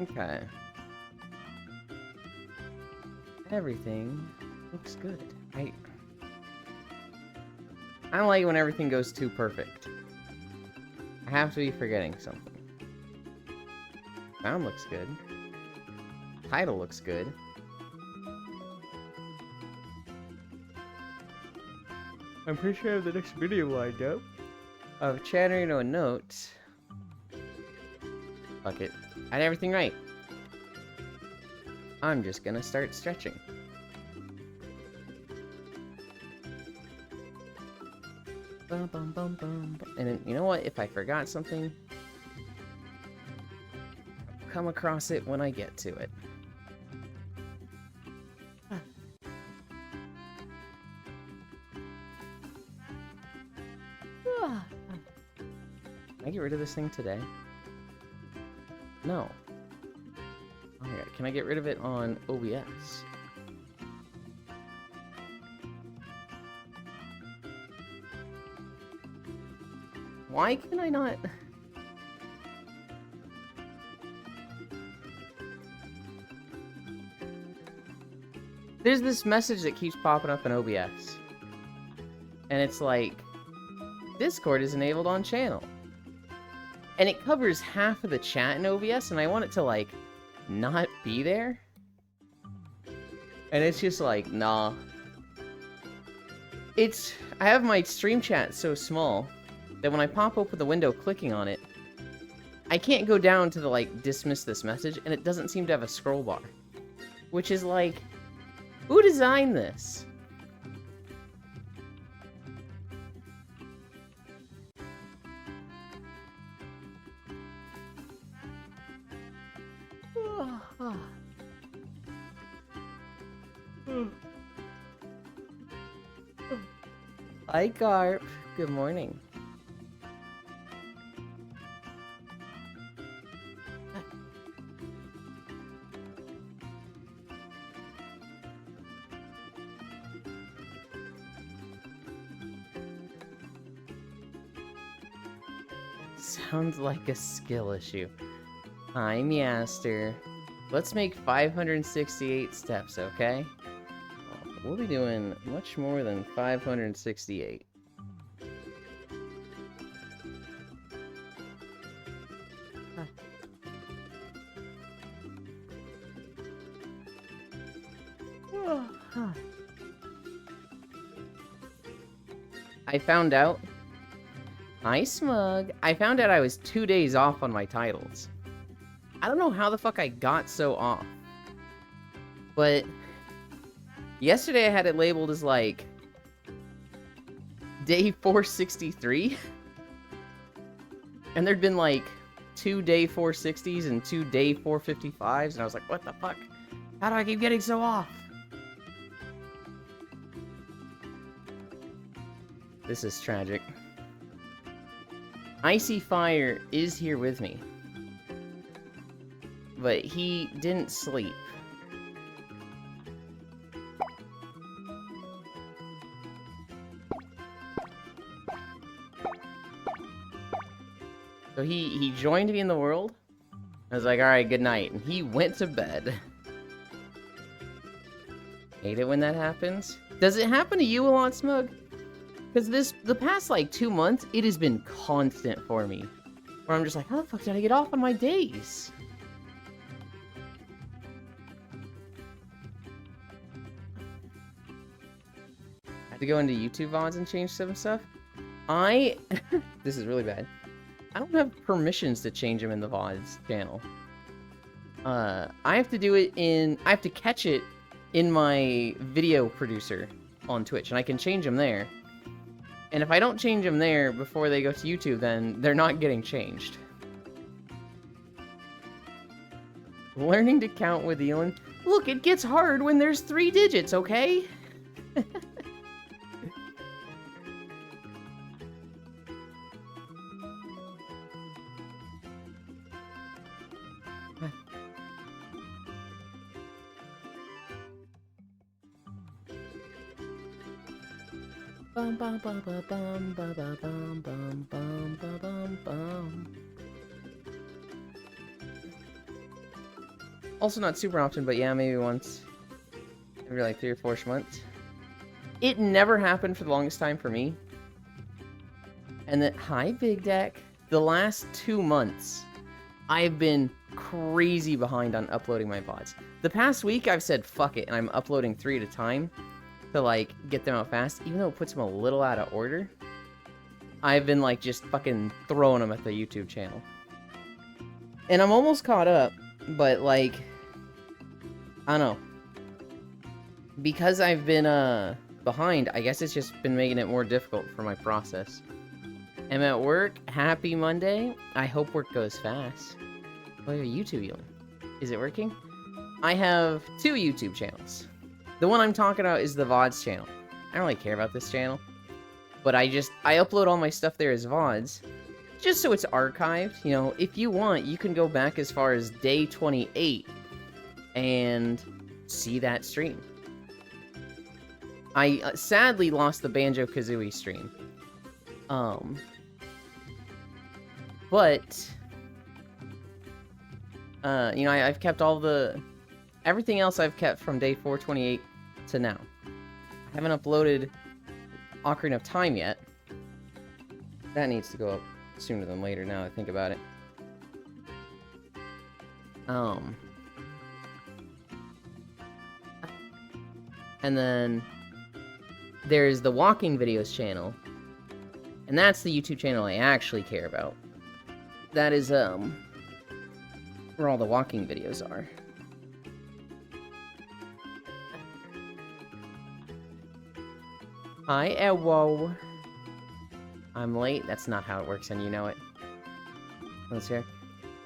Okay. Everything looks good. I don't like when everything goes too perfect. I have to be forgetting something. Sound looks good. Title looks good. I'm pretty sure I have the next video lined up of Channerino a note. Fuck it. I had everything right. I'm just gonna start stretching. Bum, bum, bum, bum, bum. And then, you know what? If I forgot something, I'll come across it when I get to it. Can I get rid of this thing today? No. Oh my god, can I get rid of it on OBS? Why can I not? There's this message that keeps popping up in OBS. And it's like, Discord is enabled on channel. And it covers half of the chat in OBS, and I want it to, like, not be there. And it's just like, nah. I have my stream chat so small that when I pop open the window clicking on it, I can't go down to the, like, dismiss this message, and it doesn't seem to have a scroll bar. Which is like, who designed this? Hi, Garp. Good morning. Sounds like a skill issue. Hi, Measter. Let's make 568 steps, okay? We'll be doing much more than 568. I found out. Hi, Smug. I found out I was 2 days off on my titles. I don't know how the fuck I got so off. But yesterday I had it labeled as like day 463. And there'd been like 2 day 460s and 2 day 455s. And I was like, what the fuck? How do I keep getting so off? This is tragic. Icy Fire is here with me. But he didn't sleep. So he joined me in the world. I was like, alright, good night. And he went to bed. Hate it when that happens. Does it happen to you a lot, Smug? Because the past, like, 2 months, it has been constant for me. Where I'm just like, how the fuck did I get off on my days? I have to go into YouTube VODs and change some stuff. This is really bad. I don't have permissions to change them in the VODs channel. I have to do it I have to catch it in my video producer on Twitch, and I can change them there. And if I don't change them there before they go to YouTube, then they're not getting changed. Learning to count with Elon. Look, it gets hard when there's 3 digits, okay? Bum bum bum bum bum bum bum bum bum bum bum bum. Also not super often, but yeah, maybe once every like 3 or 4 months. It never happened for the longest time for me. And then, hi, Big Deck. The last 2 months, I've been crazy behind on uploading my VODs. The past week, I've said fuck it, and I'm uploading 3 at a time to, like, get them out fast, even though it puts them a little out of order. I've been, like, just fucking throwing them at the YouTube channel. And I'm almost caught up, but, like, I don't know. Because I've been, behind, I guess it's just been making it more difficult for my process. I'm at work. Happy Monday. I hope work goes fast. What are you two doing? Is it working? I have 2 YouTube channels. The one I'm talking about is the VODs channel. I don't really care about this channel. But I upload all my stuff there as VODs. Just so it's archived. You know, if you want, you can go back as far as day 28 and see that stream. I sadly lost the Banjo-Kazooie stream. But, you know, I've kept everything else I've kept from day 428 to now. I haven't uploaded Ocarina of Time yet. That needs to go up sooner than later now that I think about it. And then there's the walking videos channel. And that's the YouTube channel I actually care about. That is, where all the walking videos are. Hi, Ewo. I'm late. That's not how it works, and you know it. Let's hear.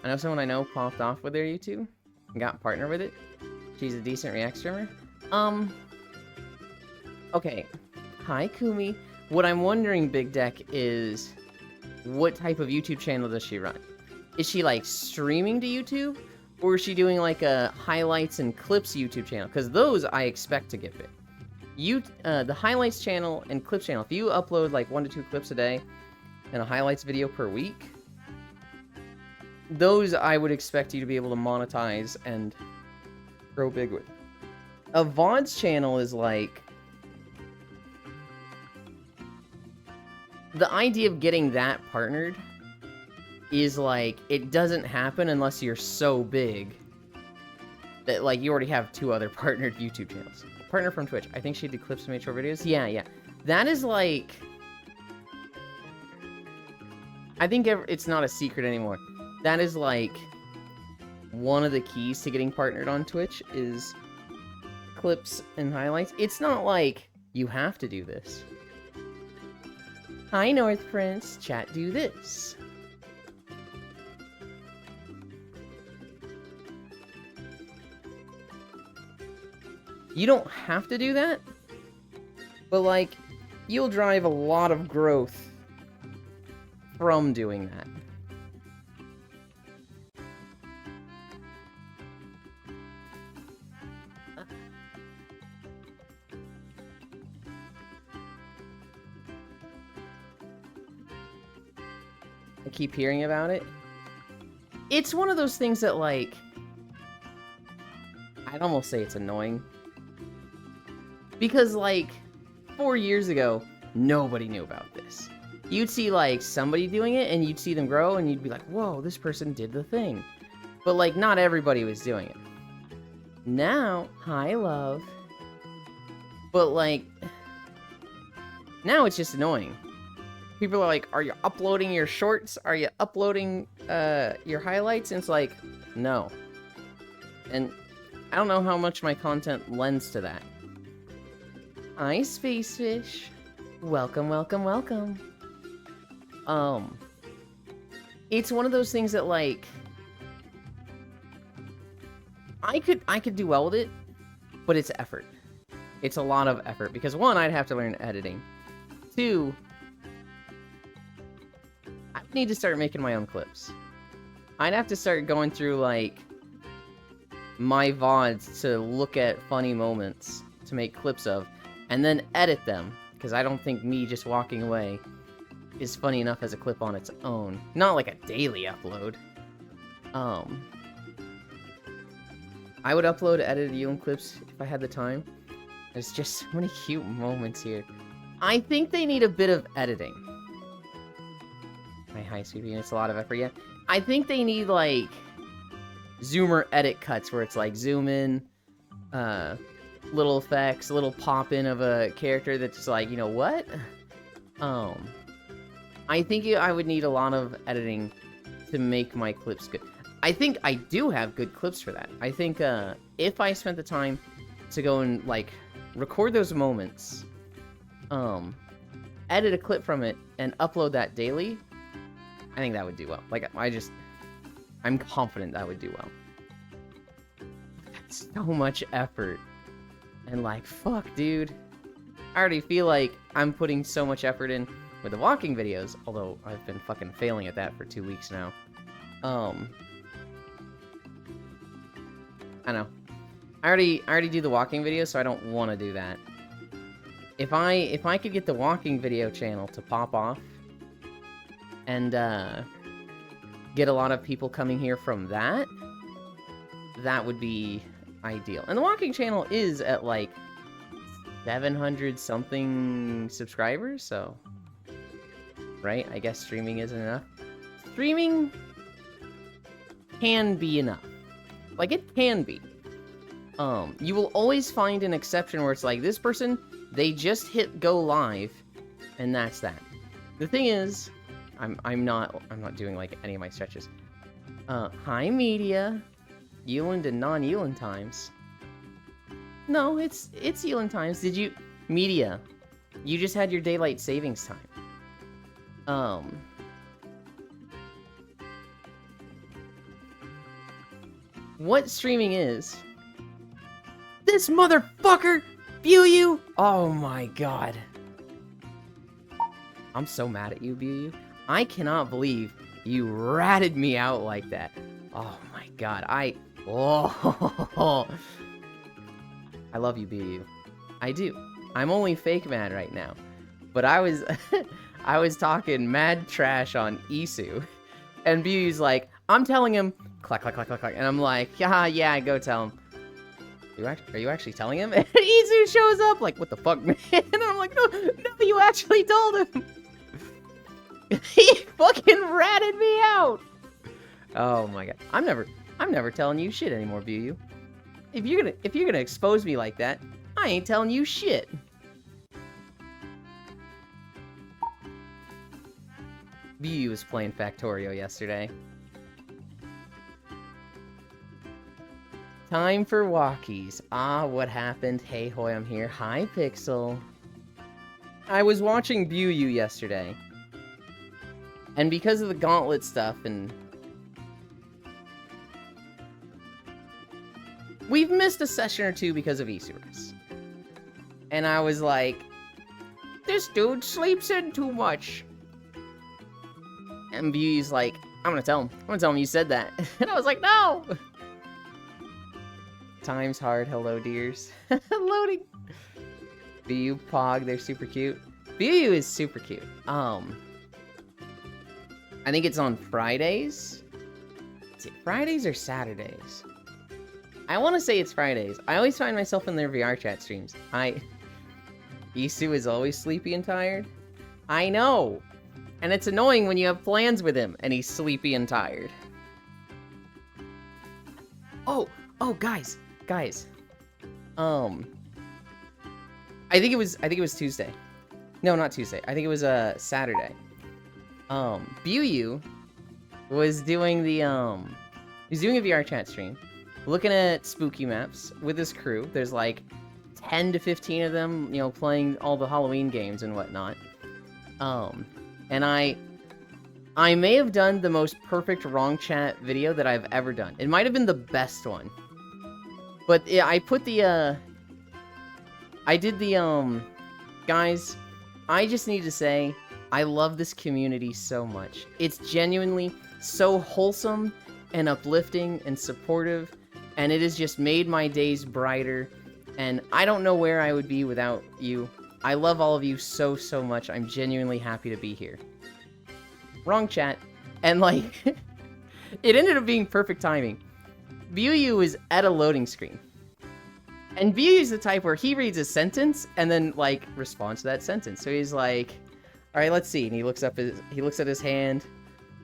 I know someone I know popped off with their YouTube and got partnered with it. She's a decent React streamer. Okay. Hi, Kumi. What I'm wondering, Big Deck, is what type of YouTube channel does she run? Is she, like, streaming to YouTube? Or is she doing, like, a highlights and clips YouTube channel? Because those I expect to get big. The highlights channel and clips channel, if you upload, like, 1 to 2 clips a day and a highlights video per week, those I would expect you to be able to monetize and grow big with. A VODs channel is, like... The idea of getting that partnered is, like, it doesn't happen unless you're so big that, like, you already have 2 other partnered YouTube channels. Partner from Twitch. I think she did clips and made short videos. Yeah. That is, like... I think it's not a secret anymore. That is, like, one of the keys to getting partnered on Twitch is clips and highlights. It's not like you have to do this. Hi, North Prince. Chat, do this. You don't have to do that, but, like, you'll drive a lot of growth from doing that. I keep hearing about it. It's one of those things that, like, I'd almost say it's annoying. Because, like, 4 years ago, nobody knew about this. You'd see, like, somebody doing it, and you'd see them grow, and you'd be like, whoa, this person did the thing. But, like, not everybody was doing it. Now, hi, love. But, like, now it's just annoying. People are like, are you uploading your shorts? Are you uploading, your highlights? And it's like, no. And I don't know how much my content lends to that. Hi, Spacefish. Welcome. It's one of those things that, like, I could do well with it, but it's effort. It's a lot of effort, because 1, I'd have to learn editing. 2, I need to start making my own clips. I'd have to start going through, like, my VODs to look at funny moments to make clips of, and then edit them, because I don't think me just walking away is funny enough as a clip on its own. Not like a daily upload. I would upload edited Yulin clips if I had the time. There's just so many cute moments here. I think they need a bit of editing. My high speed unit's a lot of effort, yeah. I think they need, like, zoomer edit cuts where it's like zoom in, little effects, a little pop in of a character that's just like, you know what? I think I would need a lot of editing to make my clips good. I think I do have good clips for that. I think if I spent the time to go and like record those moments, edit a clip from it and upload that daily, I think that would do well. Like I'm confident that would do well. That's so much effort. And like, fuck, dude. I already feel like I'm putting so much effort in with the walking videos, although I've been fucking failing at that for 2 weeks now. I know. I already do the walking video, so I don't want to do that. If I could get the walking video channel to pop off and get a lot of people coming here from that, that would be ideal. And the walking channel is at like 700 something subscribers, so right? I guess streaming isn't enough. Streaming can be enough. Like, it can be. You will always find an exception where it's like, this person, they just hit go live, and that's that. The thing is, I'm not doing, like, any of my stretches. Hi, media. Yulin and non-Yulin times. No, it's Yulin times. Did you... Media. You just had your daylight savings time. What streaming is... This motherfucker! Buyu! Oh my god. I'm so mad at you, Buyu. I cannot believe you ratted me out like that. Oh my god, Oh. I love you, Buyu. I do. I'm only fake mad right now. But I was... I was talking mad trash on Isu. And Buyu's like, I'm telling him... Clack, clack, clack, clack, clack. And I'm like, yeah, go tell him. Are you actually telling him? And Isu shows up like, what the fuck, man? And I'm like, no, you actually told him. He fucking ratted me out. Oh my god. I'm never telling you shit anymore, Buyu. If you're gonna expose me like that, I ain't telling you shit. Buyu was playing Factorio yesterday. Time for walkies. Ah, what happened? Hey, hoy, I'm here. Hi, Pixel. I was watching Buyu yesterday. And because of the gauntlet stuff and... We've missed a session or two because of Isurus. And I was like... This dude sleeps in too much. And Buyu's like, I'm gonna tell him you said that. And I was like, no! Time's hard, hello dears. Loading. Buyu, Pog, they're super cute. Buyu is super cute. I think it's on Fridays. Is it Fridays or Saturdays? I want to say it's Fridays. I always find myself in their VR chat streams. Isu is always sleepy and tired. I know! And it's annoying when you have plans with him and he's sleepy and tired. Oh, guys. I think it was Tuesday. No, not Tuesday. I think it was Saturday. Buyu was doing the he's doing a VR chat stream, looking at spooky maps with his crew. There's like 10 to 15 of them, you know, playing all the Halloween games and whatnot. And I may have done the most perfect wrong chat video that I've ever done. It might have been the best one. But yeah, I put the, I did the, guys, I just need to say, I love this community so much. It's genuinely so wholesome and uplifting and supportive, and it has just made my days brighter, and I don't know where I would be without you. I love all of you so, so much. I'm genuinely happy to be here. Wrong chat. And, like, it ended up being perfect timing. Buyu is at a loading screen. And Buyu's the type where he reads a sentence and then, like, responds to that sentence. So he's like, all right, let's see. And he looks at his hand.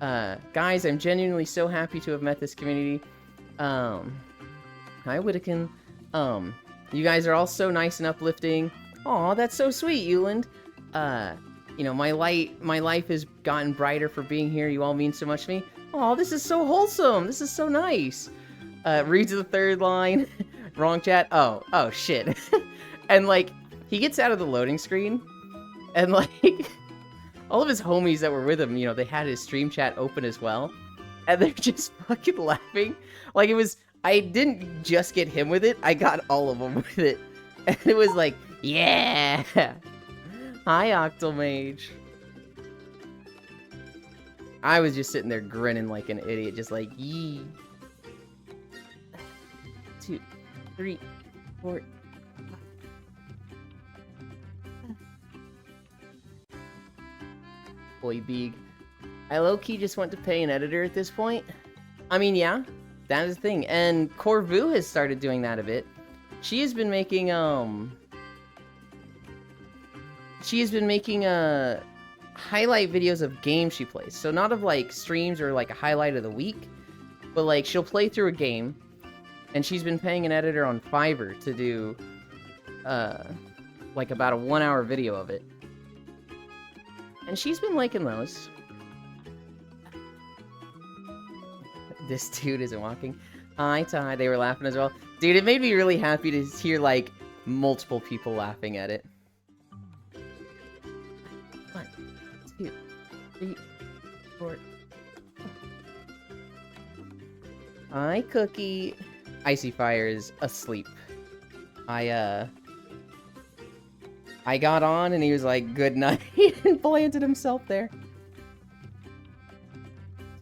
Guys, I'm genuinely so happy to have met this community. Hi, Whittakin. You guys are all so nice and uplifting. Aw, that's so sweet, Euland. You know, my life has gotten brighter for being here. You all mean so much to me. Aw, this is so wholesome. This is so nice. Reads the third line. Wrong chat. Oh, shit. And, like, he gets out of the loading screen, and, like, all of his homies that were with him, you know, they had his stream chat open as well, and they're just fucking laughing. Like, I didn't just get him with it, I got all of them with it. And it was like, yeah! Hi, Octomage. I was just sitting there grinning like an idiot, just like, yee. 2, 3, 4. Boy, Beeg. I low-key just want to pay an editor at this point. I mean, yeah, that is the thing. And Corvu has started doing that a bit. She has been making, highlight videos of games she plays. So not of, like, streams or, like, a highlight of the week, but, like, she'll play through a game, and she's been paying an editor on Fiverr to do, like, about a 1-hour video of it. And she's been liking those. This dude isn't walking. Hi, Ty. They were laughing as well. Dude, it made me really happy to hear, like, multiple people laughing at it. 1, 2, 3, 4. Hi, Cookie. Icy Fire is asleep. I got on and he was like, good night, and planted himself there.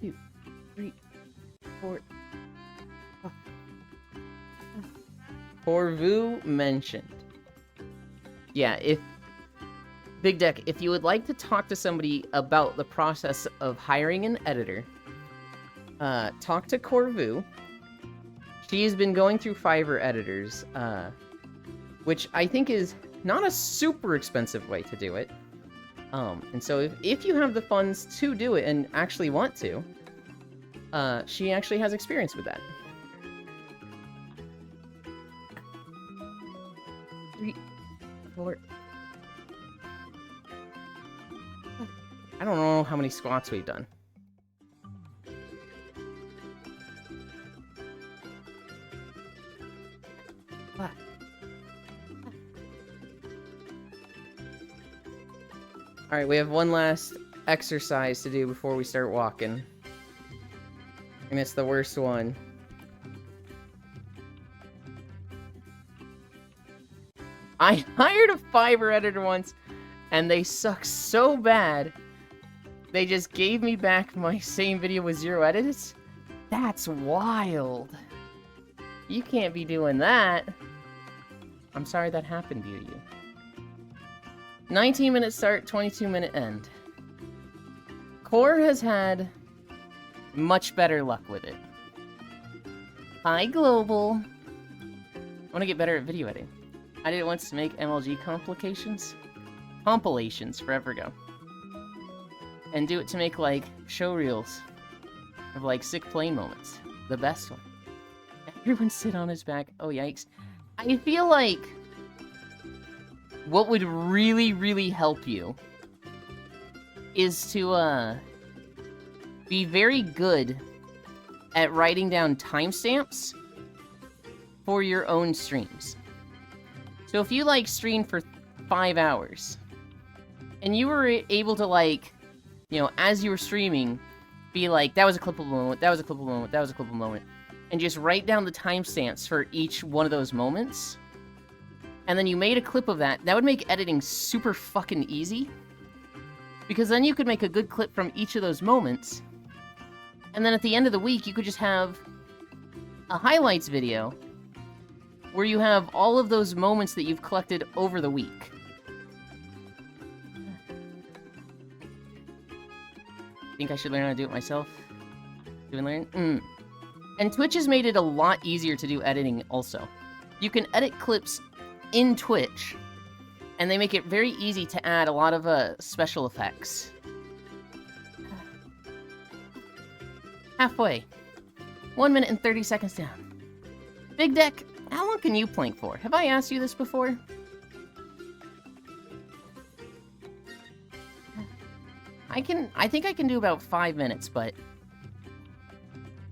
2, 3, 4. Corvu mentioned. Yeah, Big Deck, if you would like to talk to somebody about the process of hiring an editor, talk to Corvu. She has been going through Fiverr editors, which I think is not a super expensive way to do it. And so if you have the funds to do it and actually want to, she actually has experience with that. 3, 4. I don't know how many squats we've done. Alright, we have one last exercise to do before we start walking. And it's the worst one. I hired a Fiverr editor once, and they suck so bad, they just gave me back my same video with 0 edits? That's wild. You can't be doing that. I'm sorry that happened to you. 19-minute start, 22-minute end. Core has had much better luck with it. Hi, Global. I want to get better at video editing. I did it once to make MLG compilations forever ago. And do it to make, like, show reels of, like, sick plane moments. The best one. Everyone sit on his back. Oh, yikes. I feel like what would really, really help you is to, be very good at writing down timestamps for your own streams. So if you, like, stream for 5 hours, and you were able to, like, you know, as you were streaming, be like, that was a clippable moment, that was a clippable moment, that was a clippable moment, and just write down the timestamps for each one of those moments, and then you made a clip of that, that would make editing super fucking easy, because then you could make a good clip from each of those moments, and then at the end of the week, you could just have a highlights video where you have all of those moments that you've collected over the week. Think I should learn how to do it myself? Do I learn? And Twitch has made it a lot easier to do editing also. You can edit clips in Twitch, and they make it very easy to add a lot of special effects. Halfway. 1 minute and 30 seconds down. Big Deck, how long can you plank for? Have I asked you this before? I think I can do about 5 minutes, but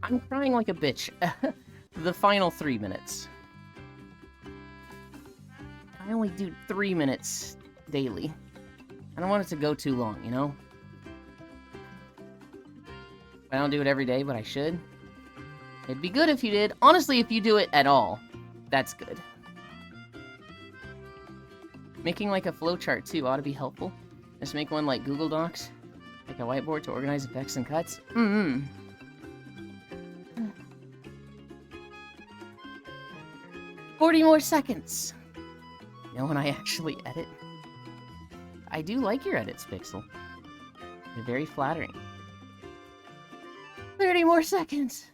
I'm crying like a bitch. The final 3 minutes. I only do 3 minutes daily. I don't want it to go too long, you know? I don't do it every day, but I should. It'd be good if you did. Honestly, if you do it at all, that's good. Making like a flowchart too ought to be helpful. Just make one like Google Docs. Like a whiteboard to organize effects and cuts. 40 more seconds. You know when I actually edit? I do like your edits, Pixel. They're very flattering. 30 more seconds.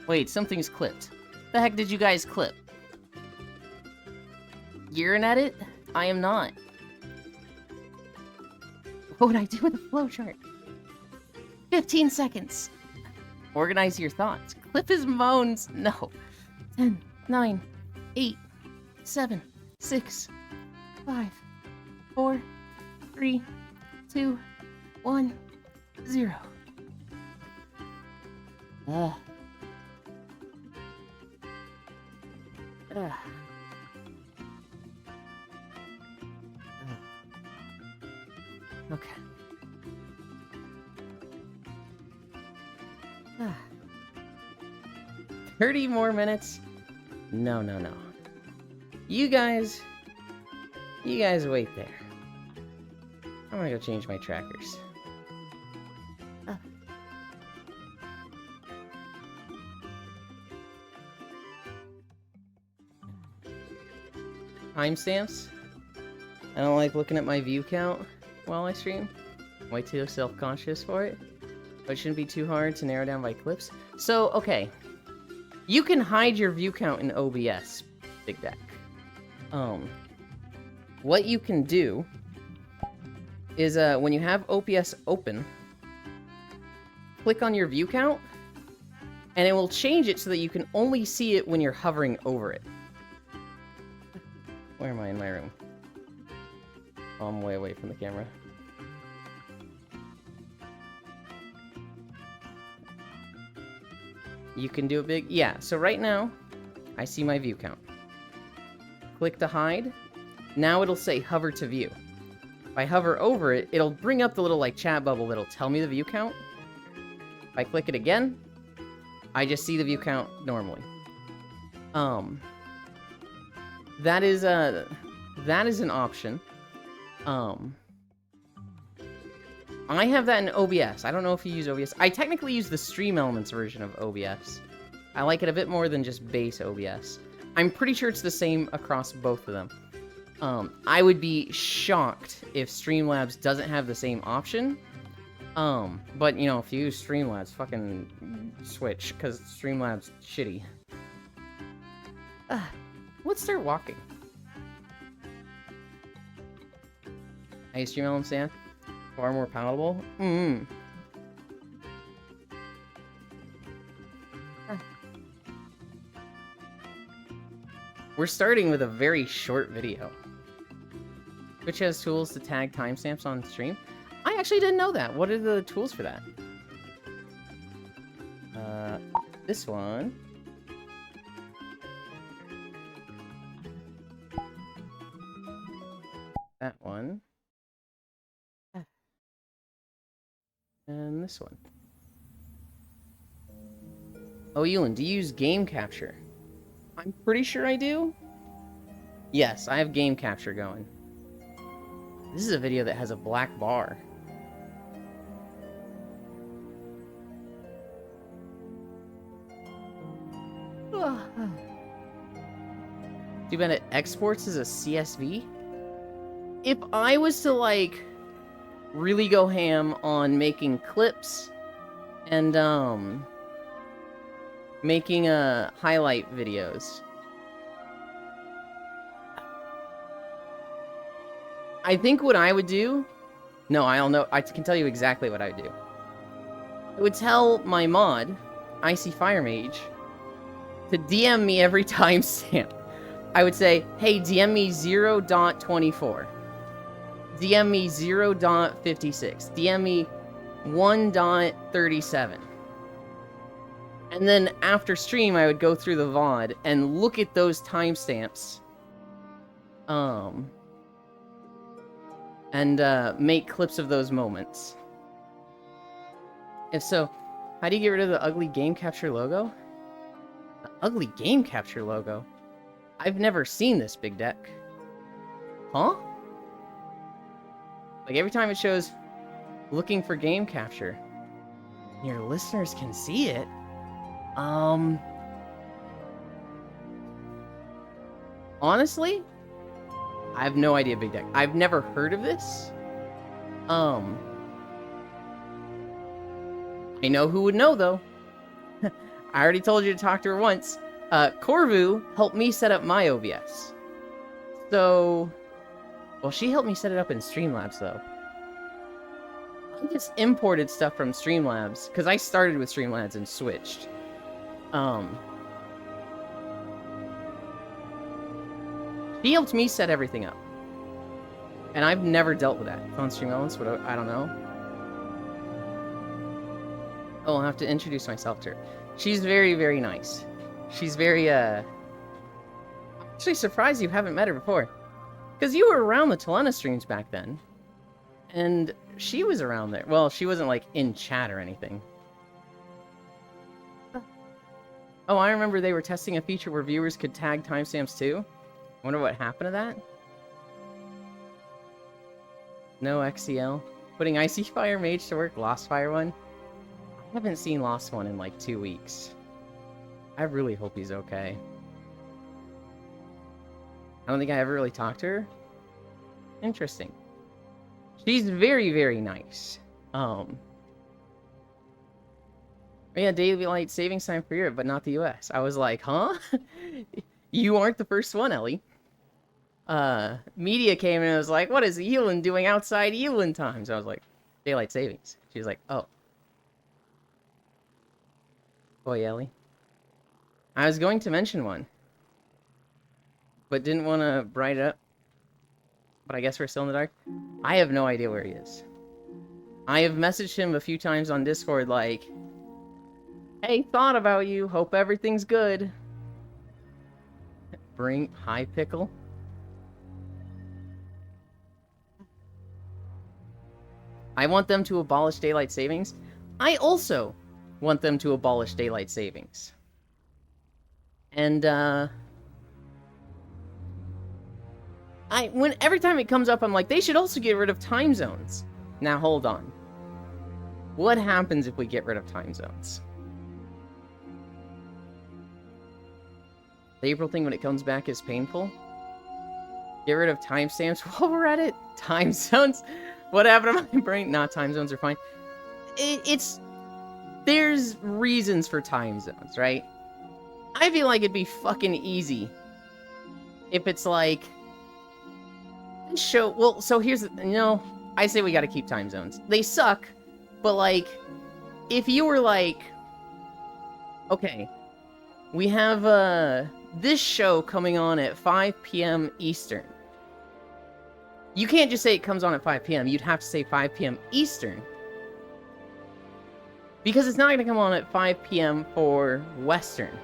Wait, something's clipped. The heck did you guys clip? You're an edit? I am not. What would I do with a flowchart? 15 seconds. Organize your thoughts. Clip his moans. No. 10, 9, 8, 7, 6, 5, 4, 3, 2, 1, 0. Okay. 30 more minutes? No. You guys wait there. I'm gonna go change my trackers. Timestamps? I don't like looking at my view count while I stream. Way too self-conscious for it. But it shouldn't be too hard to narrow down by clips. So, okay. You can hide your view count in OBS, Big Deck. What you can do is, when you have OBS open, click on your view count, and it will change it so that you can only see it when you're hovering over it. Where am I in my room? Oh, I'm way away from the camera. You can do a big... Yeah, so right now, I see my view count. Click to hide. Now it'll say hover to view. If I hover over it, it'll bring up the little, like, chat bubble that'll tell me the view count. If I click it again, I just see the view count normally. That is an option. I have that in OBS. I don't know if you use OBS. I technically use the Stream Elements version of OBS. I like it a bit more than just base OBS. I'm pretty sure it's the same across both of them. I would be shocked if Streamlabs doesn't have the same option. But, you know, if you use Streamlabs, fucking switch, because Streamlabs shitty. Let's start walking. Hey, Stream Elements, Dan. Far more palatable. We're starting with a very short video. Twitch has tools to tag timestamps on stream. I actually didn't know that. What are the tools for that? This one. That one. And this one. Oh, Ewan, do you use game capture? I'm pretty sure I do. Yes, I have game capture going. This is a video that has a black bar. Too bad it exports as a CSV. If I was to, like, really go ham on making clips and making highlight videos. I think what I would do... No, I'll know. I can tell you exactly what I would do. I would tell my mod, Icy Fire Mage, to DM me every timestamp. I would say, hey, DM me 0.24. DM me 0.56. DM me 1.37. And then after stream, I would go through the VOD and look at those timestamps. And make clips of those moments. If so, how do you get rid of the ugly game capture logo? The ugly game capture logo? I've never seen this, Big Deck. Huh? Like, every time it shows looking for game capture, your listeners can see it. Honestly, I have no idea, Big Deck. I've never heard of this. I know who would know, though. I already told you to talk to her once. Corvu helped me set up my OBS. So... Well, she helped me set it up in Streamlabs, though. I just imported stuff from Streamlabs, because I started with Streamlabs and switched. She helped me set everything up. And I've never dealt with that. On Stream Elements, I don't know. Oh, I'll have to introduce myself to her. She's very, very nice. She's very, I'm actually surprised you haven't met her before. Because you were around the Telena streams back then. And she was around there. Well, she wasn't, like, in chat or anything. Oh, I remember they were testing a feature where viewers could tag timestamps too. Wonder what happened to that? No XCL. Putting Icy Fire Mage to work, Lost Fire one? I haven't seen Lost one in like 2 weeks. I really hope he's okay. I don't think I ever really talked to her. Interesting. She's very, very nice. Yeah, daylight savings time for Europe, but not the US. I was like, huh? You aren't the first one, Ellie. Media came in and was like, what is Elin doing outside Elin times? I was like, daylight savings. She was like, oh. Boy, Ellie. I was going to mention one, but didn't want to bright it up. But I guess we're still in the dark. I have no idea where he is. I have messaged him a few times on Discord like, hey, thought about you. Hope everything's good. Bring Hi Pickle. I want them to abolish daylight savings. I also want them to abolish daylight savings. And every time it comes up, I'm like, they should also get rid of time zones. Now hold on. What happens if we get rid of time zones? The April thing when it comes back is painful. Get rid of timestamps while we're at it. Time zones. What happened to my brain? Nah, time zones are fine. There's reasons for time zones, right? I feel like it'd be fucking easy if it's like this show. Well, so here's I say we gotta keep time zones. They suck, but like, if you were like, okay, we have this show coming on at 5 p.m. Eastern. You can't just say it comes on at 5 p.m. You'd have to say 5 p.m. Eastern. Because it's not going to come on at 5 p.m. for Western.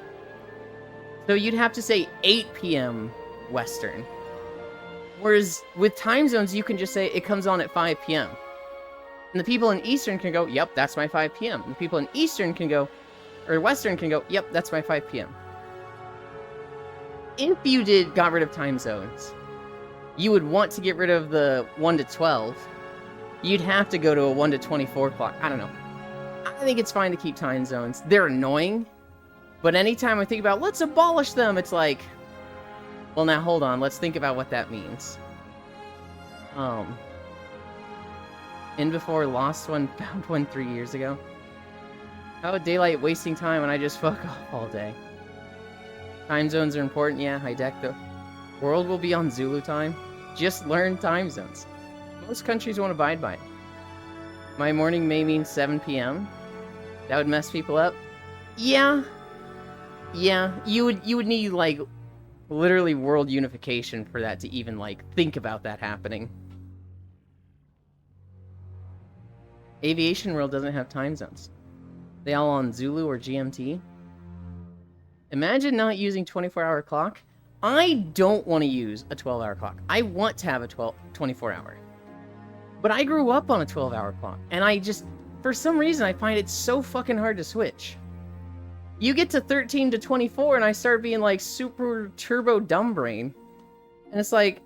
So you'd have to say 8 p.m. Western. Whereas with time zones, you can just say it comes on at 5 p.m. And the people in Eastern can go, yep, that's my 5 p.m. And the people in Eastern can go, or Western can go, yep, that's my 5 p.m. If you got rid of time zones, you would want to get rid of the 1 to 12. You'd have to go to a 1 to 24 clock. I don't know. I think it's fine to keep time zones. They're annoying. But anytime I think about, let's abolish them, it's like, well, now hold on. Let's think about what that means. In before Lost one, found one 3 years ago. How daylight wasting time when I just fuck off all day. Time zones are important, yeah, high deck though. World will be on Zulu time. Just learn time zones. Most countries won't abide by it. My morning may mean 7 p.m. That would mess people up. Yeah. Yeah, you would need, like, literally world unification for that to even, like, think about that happening. Aviation world doesn't have time zones. They all on Zulu or GMT. Imagine not using 24-hour clock. I don't want to use a 12-hour clock. I want to have a 24-hour. But I grew up on a 12-hour clock, and I just, for some reason, I find it so fucking hard to switch. You get to 13 to 24, and I start being, like, super turbo dumb brain. And it's like,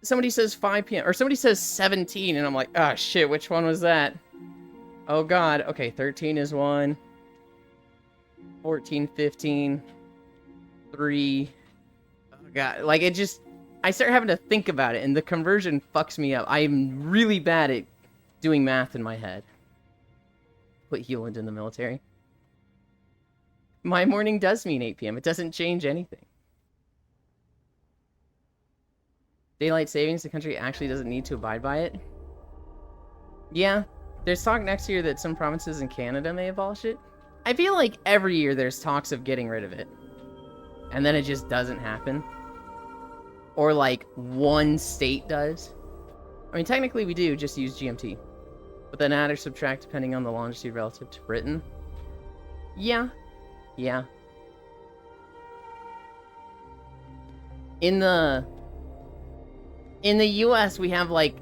somebody says 5 p.m., or somebody says 17, and I'm like, ah, shit, which one was that? Oh, God. Okay, 13 is 1. 14, 15, 3. Oh, God. Like, it just, I start having to think about it, and the conversion fucks me up. I'm really bad at doing math in my head. Put Hewland in the military. My morning does mean 8 p.m. It doesn't change anything. Daylight savings, the country actually doesn't need to abide by it. Yeah, there's talk next year that some provinces in Canada may abolish it. I feel like every year there's talks of getting rid of it. And then it just doesn't happen. Or like one state does. I mean, technically we do just use GMT. But then add or subtract depending on the longitude relative to Britain. Yeah. Yeah. In the US, we have like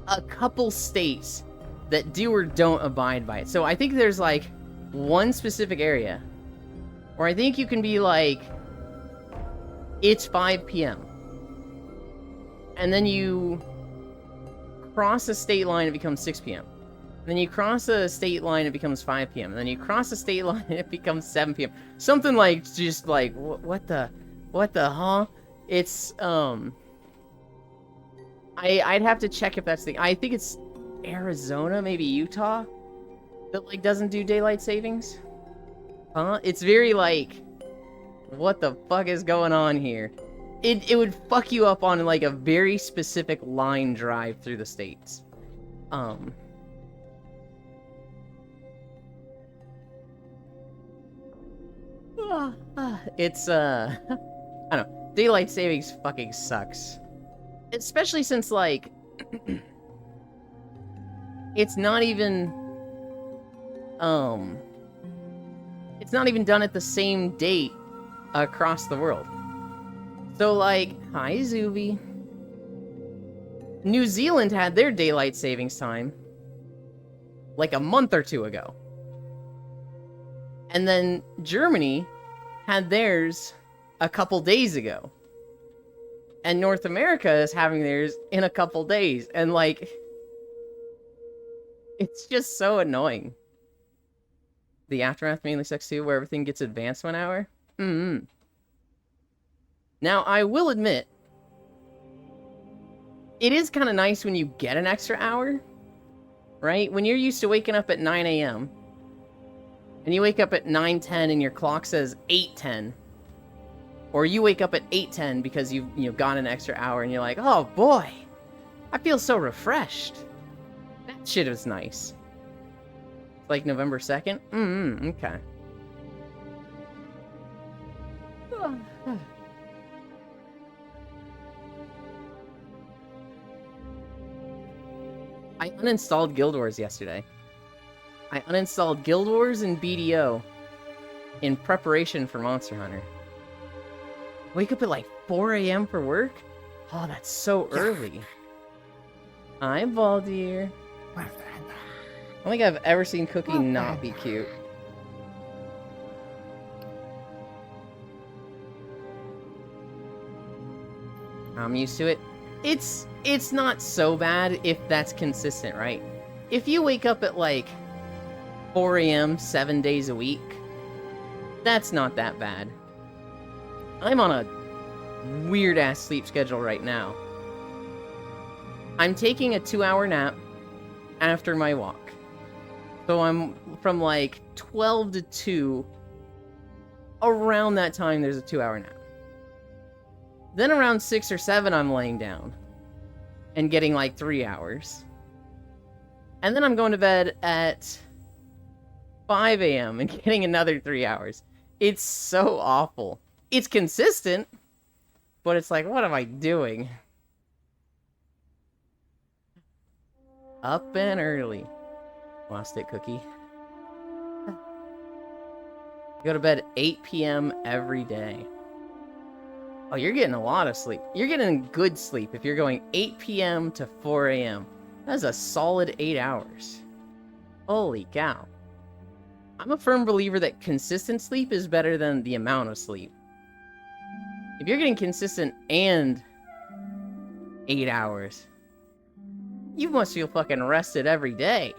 a couple states that do or don't abide by it. So I think there's like one specific area where I think you can be like, it's 5 p.m. And then you cross a state line, it becomes 6 p.m. Then you cross a state line, it becomes 5 p.m. And then you cross a state line, it becomes 7 p.m. Something like, just like, what the, huh? It's, I'd have to check if that's the, I think it's Arizona, maybe Utah, that, like, doesn't do daylight savings. Huh? It's very, like, what the fuck is going on here? It would fuck you up on, like, a very specific line drive through the states. It's, I don't know. Daylight savings fucking sucks. Especially since, like, it's not even done at the same date across the world. So, like, hi, Zuby. New Zealand had their daylight savings time like a month or two ago. And then Germany had theirs a couple days ago. And North America is having theirs in a couple days. And, like, it's just so annoying. The Aftermath mainly sucks too, where everything gets advanced 1 hour. Now, I will admit, it is kind of nice when you get an extra hour, right? When you're used to waking up at 9 a.m., and you wake up at 9:10 and your clock says 8:10, or you wake up at 8:10 because you've got an extra hour and you're like, oh boy, I feel so refreshed. That shit was nice. Like November 2nd? Okay. I uninstalled Guild Wars yesterday. I uninstalled Guild Wars and BDO in preparation for Monster Hunter. Wake up at like 4 a.m. for work? Oh, that's so early. Hi, Baldir. I don't think I've ever seen Cookie not be cute. I'm used to it. It's not so bad if that's consistent, right? If you wake up at like 4 a.m. 7 days a week, that's not that bad. I'm on a weird-ass sleep schedule right now. I'm taking a 2-hour nap after my walk. So I'm from like 12 to 2. Around that time, there's a 2-hour nap. Then around 6 or 7, I'm laying down and getting like 3 hours. And then I'm going to bed at 5 a.m. and getting another 3 hours. It's so awful. It's consistent, but it's like, what am I doing? Up and early. Lost it, Cookie. Go to bed 8 p.m. every day. Oh, you're getting a lot of sleep. You're getting good sleep if you're going 8 p.m. to 4 a.m. That's a solid 8 hours. Holy cow. I'm a firm believer that consistent sleep is better than the amount of sleep. If you're getting consistent and 8 hours, you must feel fucking rested every day.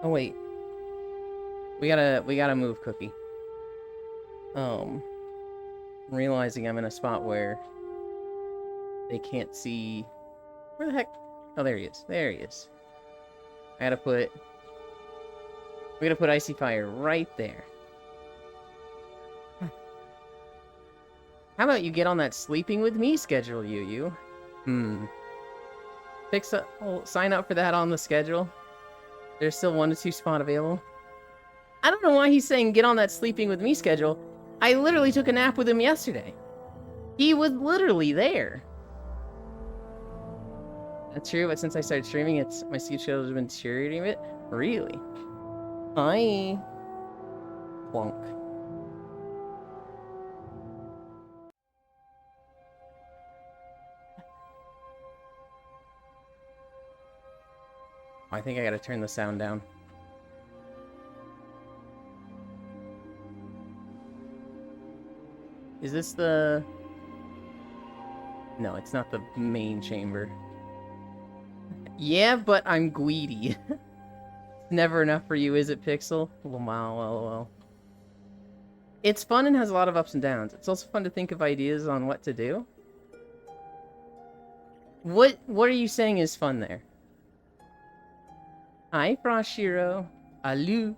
Oh, wait. We gotta move, Cookie. I'm realizing I'm in a spot where they can't see... Where the heck? Oh, there he is. There he is. We gotta put Icy Fire right there. How about you get on that sleeping with me schedule, you? Sign up for that on the schedule. There's still 1 to 2 spot available. I don't know why he's saying get on that sleeping with me schedule. I literally took a nap with him yesterday. He was literally there. That's true, but since I started streaming, my sleep schedule has been deteriorating a bit. Really? Hi. Plunk. I think I gotta turn the sound down. Is this the... No, it's not the main chamber. Yeah, but I'm greedy. It's never enough for you, is it, Pixel? Well. It's fun and has a lot of ups and downs. It's also fun to think of ideas on what to do. What are you saying is fun there? Hi, Froshiro. Alu.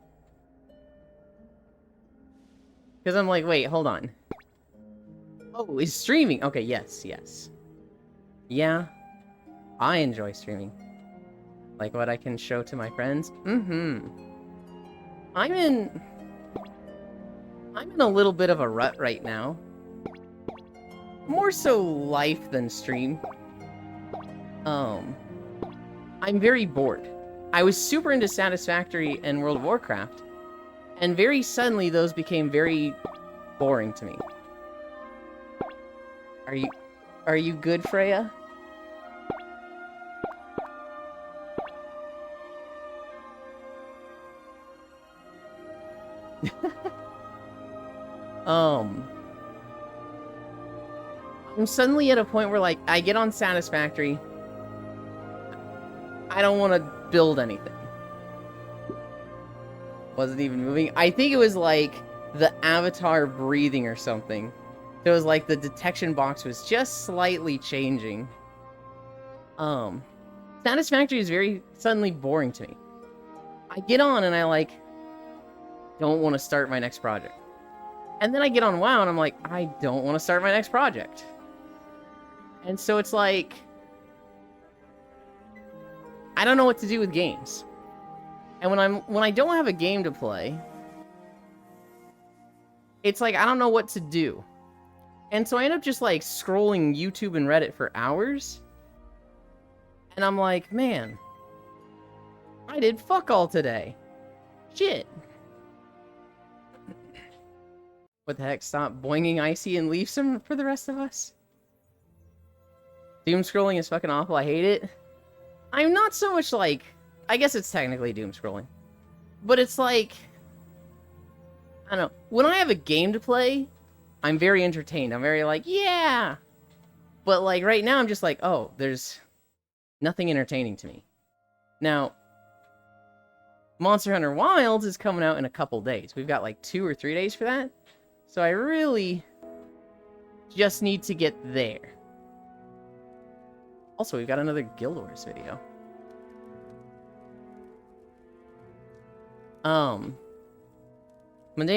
Because I'm like, wait, hold on. Oh, is streaming? Okay, yes. Yeah, I enjoy streaming. Like what I can show to my friends. I'm in a little bit of a rut right now. More so life than stream. I'm very bored. I was super into Satisfactory and World of Warcraft, and very suddenly those became very boring to me. Are you good, Freya? I'm suddenly at a point where, like, I get on Satisfactory. I don't want to build anything. Wasn't even moving. I think it was, like, the avatar breathing or something. It was like the detection box was just slightly changing. Satisfactory is very suddenly boring to me. I get on and I, like, don't want to start my next project. And then I get on WoW and I'm like, I don't want to start my next project. And so it's like, I don't know what to do with games. And when I don't have a game to play, it's like I don't know what to do. And so I end up just like scrolling YouTube and Reddit for hours. And I'm like, man, I did fuck all today. Shit. What the heck? Stop boinging Icy and leave some for the rest of us. Doom scrolling is fucking awful. I hate it. I'm not so much like... I guess it's technically doom scrolling. But it's like... I don't know. When I have a game to play, I'm very entertained. I'm very like, yeah! But like right now I'm just like, oh, there's nothing entertaining to me. Now, Monster Hunter Wilds is coming out in a couple days. We've got like 2 or 3 days for that. So I really just need to get there. Also, we've got another Guild Wars video. Mundane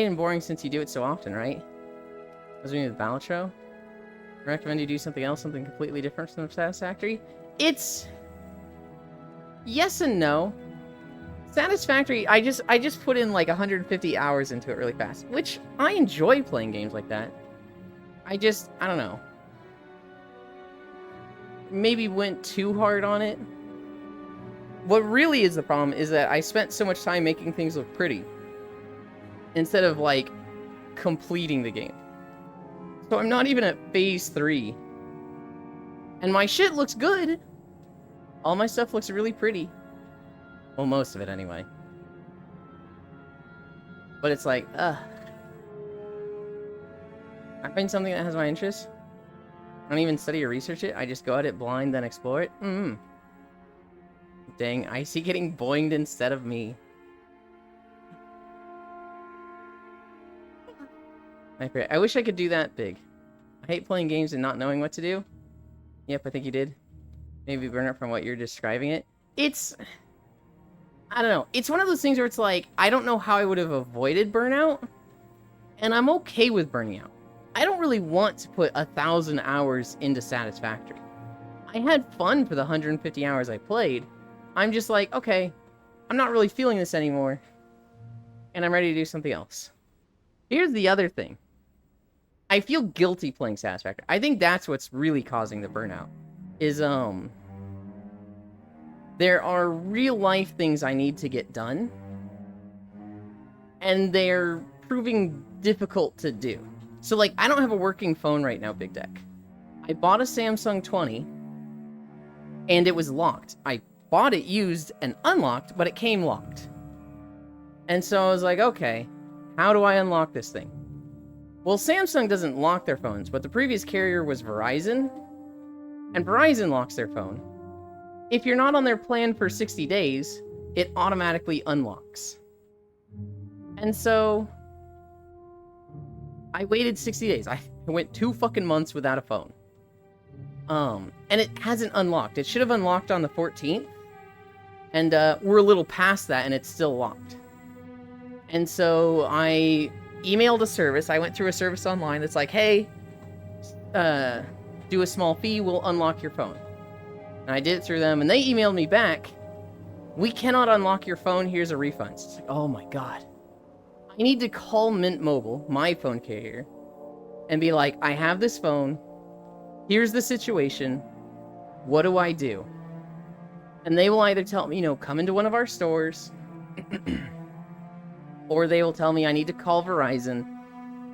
and boring since you do it so often, right? As we need the Balatro. I recommend you do something else, something completely different from Satisfactory. It's yes and no. Satisfactory, I just put in like 150 hours into it really fast, which I enjoy playing games like that. I don't know. Maybe went too hard on it. What really is the problem is that I spent so much time making things look pretty instead of, like, completing the game. So I'm not even at phase 3. And my shit looks good. All my stuff looks really pretty. Well, most of it anyway. But it's like, I find something that has my interest. I don't even study or research it. I just go at it blind, then explore it. Dang, I see getting boinged instead of me. I wish I could do that big. I hate playing games and not knowing what to do. Yep, I think you did. Maybe burnout from what you're describing it. It's... I don't know. It's one of those things where it's like, I don't know how I would have avoided burnout. And I'm okay with burning out. I don't really want to put 1,000 hours into Satisfactory. I had fun for the 150 hours I played. I'm just like, okay, I'm not really feeling this anymore. And I'm ready to do something else. Here's the other thing. I feel guilty playing Satisfactory. I think that's what's really causing the burnout. Is, there are real life things I need to get done. And they're proving difficult to do. So, like, I don't have a working phone right now, Big Deck. I bought a Samsung 20, and it was locked. I bought it used and unlocked, but it came locked. And so I was like, okay, how do I unlock this thing? Well, Samsung doesn't lock their phones, but the previous carrier was Verizon, and Verizon locks their phone. If you're not on their plan for 60 days, it automatically unlocks. And so I waited 60 days. I went 2 fucking months without a phone. And it hasn't unlocked. It should have unlocked on the 14th. And we're a little past that, and it's still locked. And so I emailed a service. I went through a service online that's like, hey, do a small fee, we'll unlock your phone. And I did it through them, and they emailed me back, we cannot unlock your phone, here's a refund. It's like, oh my god. I need to call Mint Mobile, my phone carrier, and be like, I have this phone, here's the situation, what do I do? And they will either tell me, come into one of our stores, or they will tell me I need to call Verizon,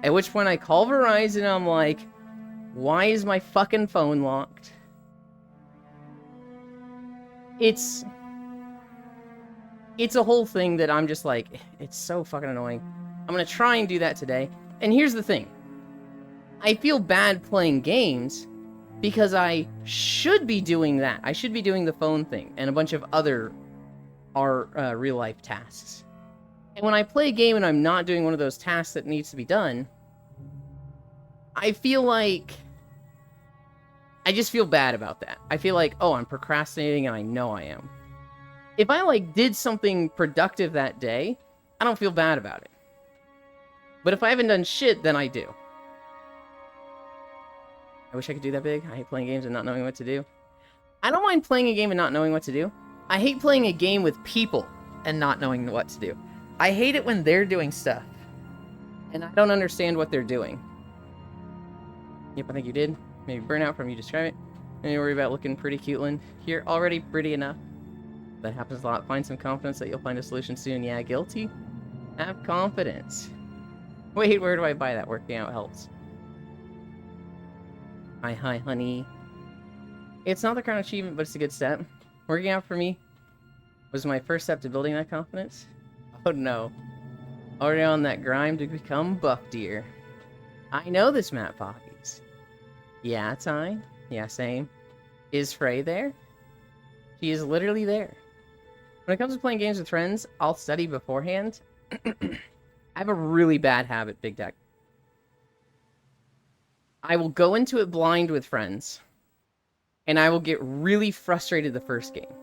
at which point I call Verizon and I'm like, why is my fucking phone locked? It's a whole thing that I'm just like, it's so fucking annoying. I'm gonna try and do that today. And here's the thing. I feel bad playing games because I should be doing that. I should be doing the phone thing and a bunch of other real-life tasks. And when I play a game and I'm not doing one of those tasks that needs to be done, I feel like... I just feel bad about that. I feel like, oh, I'm procrastinating and I know I am. If I, did something productive that day, I don't feel bad about it. But if I haven't done shit, then I do. I wish I could do that big. I hate playing games and not knowing what to do. I don't mind playing a game and not knowing what to do. I hate playing a game with people and not knowing what to do. I hate it when they're doing stuff. And I don't understand what they're doing. Yep, I think you did. Maybe burnout from you describe it. And you worry about looking pretty cute, Lynn. You're already pretty enough. That happens a lot. Find some confidence that you'll find a solution soon. Yeah, guilty? Have confidence. Wait, where do I buy that? Working out helps. Hi, honey. It's not the crown achievement, but it's a good step. Working out for me was my first step to building that confidence. Oh no. Already on that grind to become buff, dear. I know this map, Poppies. Yeah, Time. Yeah, same. Is Frey there? She is literally there. When it comes to playing games with friends, I'll study beforehand. I have a really bad habit, Big Deck. I will go into it blind with friends, and I will get really frustrated the first game.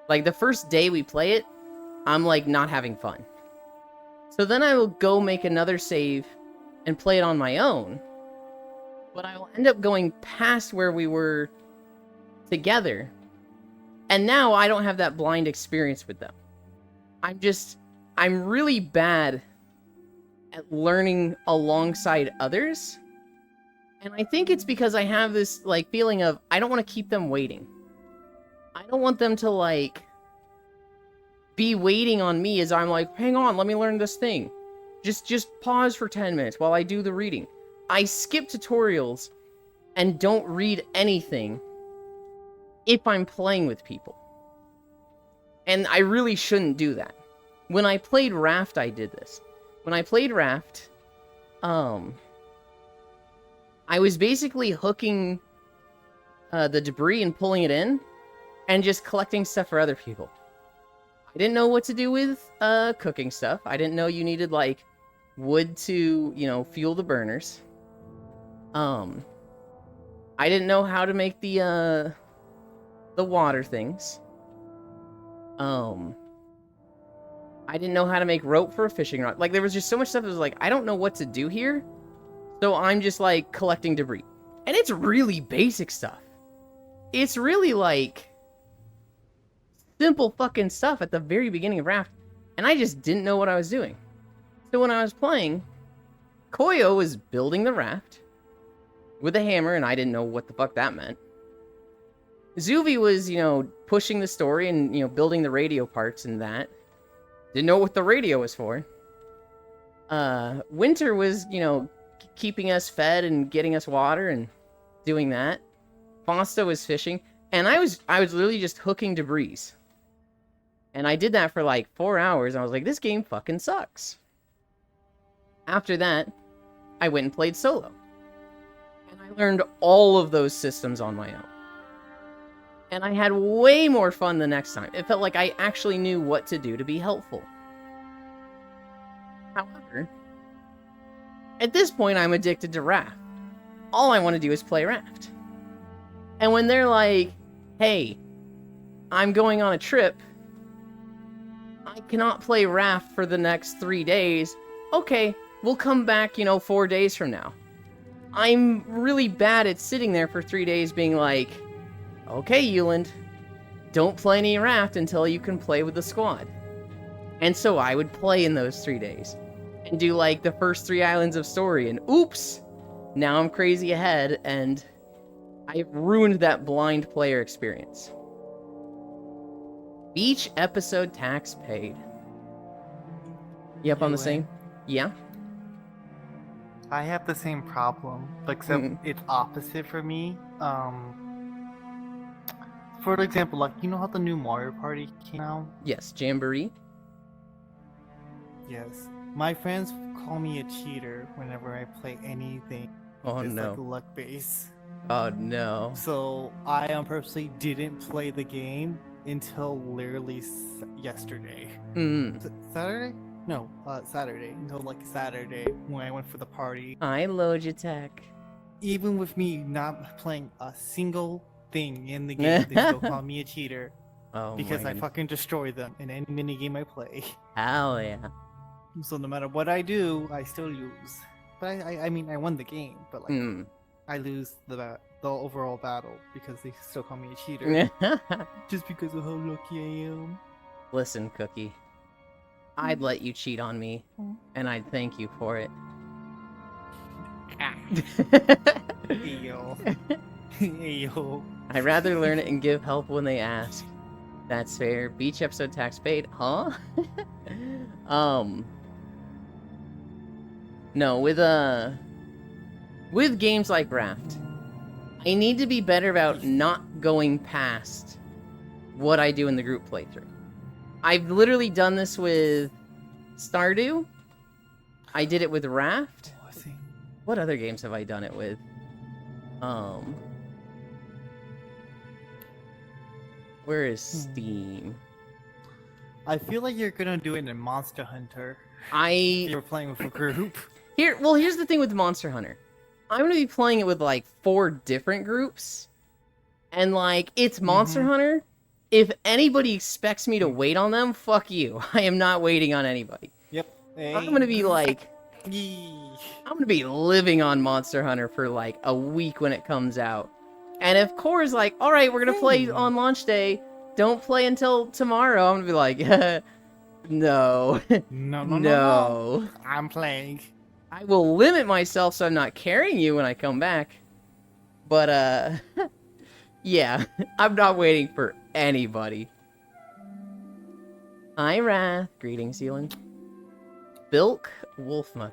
Like, the first day we play it, I'm like not having fun. So then I will go make another save and play it on my own. But I will end up going past where we were together. And now I don't have that blind experience with them. I'm really bad at learning alongside others. And I think it's because I have this like feeling of I don't want to keep them waiting. I don't want them to like be waiting on me as I'm like, hang on, let me learn this thing. Just pause for 10 minutes while I do the reading. I skip tutorials and don't read anything if I'm playing with people. And I really shouldn't do that. When I played Raft, I did this. When I played Raft, I was basically hooking the debris and pulling it in and just collecting stuff for other people. I didn't know what to do with cooking stuff. I didn't know you needed like wood to, fuel the burners. I didn't know how to make the water things. I didn't know how to make rope for a fishing rod. Like there was just so much stuff that was like, I don't know what to do here. So I'm just like collecting debris. And it's really basic stuff. It's really like simple fucking stuff at the very beginning of Raft, and I just didn't know what I was doing. So when I was playing, Koyo was building the raft with a hammer, and I didn't know what the fuck that meant. Zuvi was, pushing the story and, building the radio parts and that. Didn't know what the radio was for. Winter was, keeping us fed and getting us water and doing that. Fosta was fishing, and I was literally just hooking debris. And I did that for like 4 hours. And I was like, this game fucking sucks. After that, I went and played solo. And I learned all of those systems on my own. And I had way more fun the next time. It felt like I actually knew what to do to be helpful. However, at this point, I'm addicted to Raft. All I want to do is play Raft. And when they're like, hey, I'm going on a trip, I cannot play Raft for the next 3 days. Okay, we'll come back, 4 days from now. I'm really bad at sitting there for 3 days being like, okay, Euland, don't play any Raft until you can play with the squad. And so I would play in those 3 days and do like the first 3 islands of story, and oops, now I'm crazy ahead and I've ruined that blind player experience. Each episode tax paid. You up on the same? Yeah? I have the same problem, except it's opposite for me. For example, like, you know how the new Mario Party came out? Yes, Jamboree. Yes. My friends call me a cheater whenever I play anything. Oh it's no. like luck base. Oh no. So I personally didn't play the game until literally yesterday. Saturday? No, Saturday. Until like Saturday when I went for the party. I Logitech. Even with me not playing a single thing in the game, they still call me a cheater. Oh, because I fucking destroy them in any minigame I play. Hell yeah. So no matter what I do, I still lose. But I mean, I won the game, but like, I lose the overall battle because they still call me a cheater. Just because of how lucky I am. Listen, Cookie. I'd let you cheat on me, and I'd thank you for it. Yo. Yo. I'd rather learn it and give help when they ask. That's fair. Beach episode tax paid, huh? No, with games like Raft, I need to be better about not going past what I do in the group playthrough. I've literally done this with Stardew. I did it with Raft. What other games have I done it with? Where is Steam? I feel like you're gonna do it in Monster Hunter. You're playing with a group. Here's the thing with Monster Hunter. I'm gonna be playing it with like 4 different groups, and like it's Monster Hunter, if anybody expects me to wait on them, fuck you. I am not waiting on anybody. Yep. I'm gonna be like, Yee. I'm gonna be living on Monster Hunter for like a week when it comes out. And if Core's like, all right, we're gonna play on launch day, don't play until tomorrow, I'm gonna be like, no, No. I'm playing. I will limit myself so I'm not carrying you when I come back. But, yeah, I'm not waiting for anybody. Hi, Wrath. Greetings, Zealand. Bilk Wolfmother.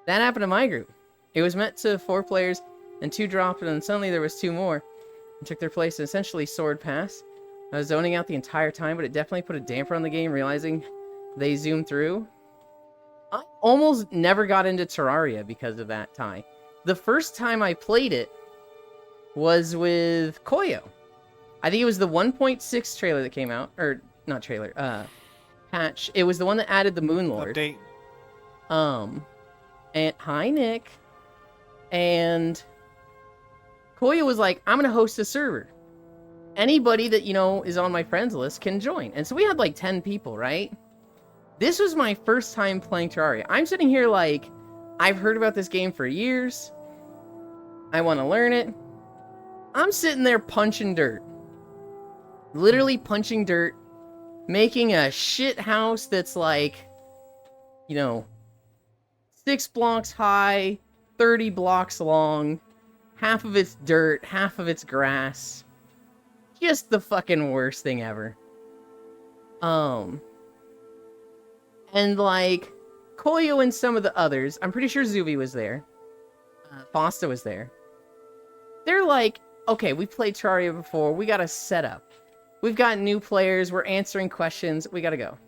That happened to my group. It was meant to 4 players, and 2 dropped, and then suddenly there was 2 more, and took their place in essentially Sword Pass. I was zoning out the entire time, but it definitely put a damper on the game, realizing they zoomed through. I almost never got into Terraria because of that tie. The first time I played it was with Koyo. I think it was the 1.6 trailer that came out, or not trailer, patch. It was the one that added the Moonlord. Update. And hi, Nick. And Koyo was like, I'm gonna host a server. Anybody that, is on my friends list can join. And so we had like 10 people, right? This was my first time playing Terraria. I'm sitting here like, I've heard about this game for years. I want to learn it. I'm sitting there punching dirt. Literally punching dirt. Making a shit house that's like, 6 blocks high, 30 blocks long. Half of it's dirt, half of it's grass. Just the fucking worst thing ever. And like, Koyo and some of the others, I'm pretty sure Zuby was there. Fosta was there. They're like, okay, we've played Terraria before, we gotta set up. We've got new players, we're answering questions, we gotta go.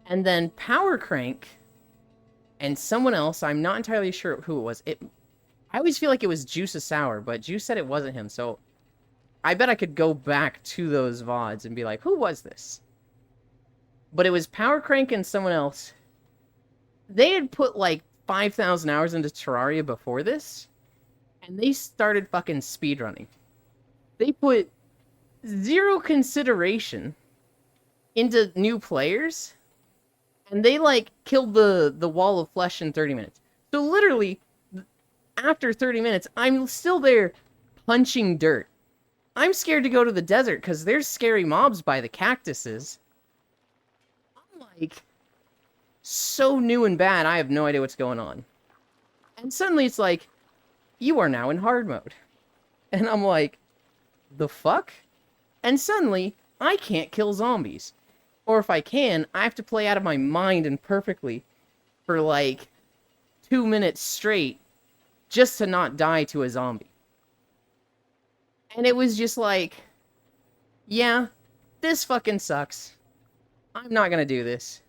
And then Power Crank and someone else, I'm not entirely sure who it was. I always feel like it was Juice of Sour, but Juice said it wasn't him, so I bet I could go back to those VODs and be like, who was this? But it was Power Crank and someone else. They had put like 5,000 hours into Terraria before this, and they started fucking speedrunning. They put 0 consideration into new players, and they like killed the wall of flesh in 30 minutes. So literally, after 30 minutes, I'm still there punching dirt. I'm scared to go to the desert because there's scary mobs by the cactuses. I'm like, so new and bad, I have no idea what's going on. And suddenly it's like, you are now in hard mode. And I'm like, the fuck? And suddenly, I can't kill zombies. Or if I can, I have to play out of my mind and perfectly for like 2 minutes straight just to not die to a zombie. And it was just like, yeah, this fucking sucks. I'm not gonna do this.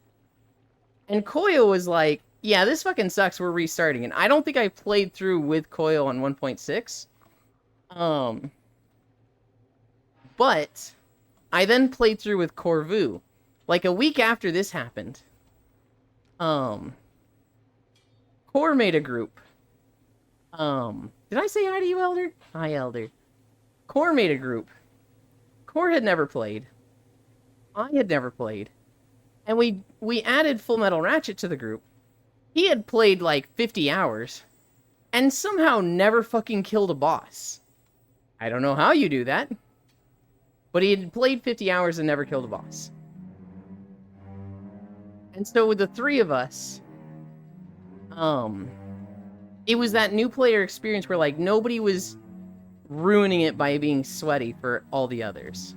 And Koyo was like, yeah, this fucking sucks, we're restarting. And I don't think I played through with Koyo on 1.6. But I then played through with Corvu. Like a week after this happened. Core made a group. Did I say hi to you, Elder? Hi, Elder. Core made a group. Core had never played. I had never played. And we added Full Metal Ratchet to the group. He had played like 50 hours. And somehow never fucking killed a boss. I don't know how you do that. But he had played 50 hours and never killed a boss. And so with the 3 of us, it was that new player experience where like nobody was ruining it by being sweaty for all the others.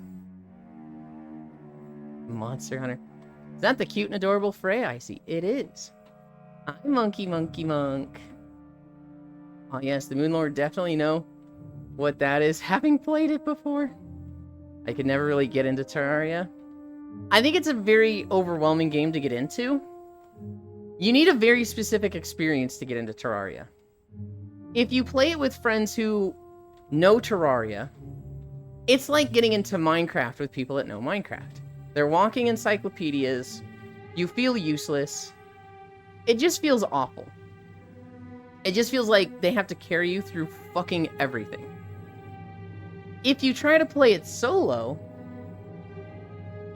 Monster Hunter. Is that the cute and adorable Freya I see? It is. Hi, Monkey Monk. Oh yes, the Moonlord definitely know what that is, having played it before. I could never really get into Terraria. I think it's a very overwhelming game to get into. You need a very specific experience to get into Terraria. If you play it with friends who know Terraria, it's like getting into Minecraft with people that know Minecraft. They're walking encyclopedias. You feel useless. It just feels awful. It just feels like they have to carry you through fucking everything. If you try to play it solo,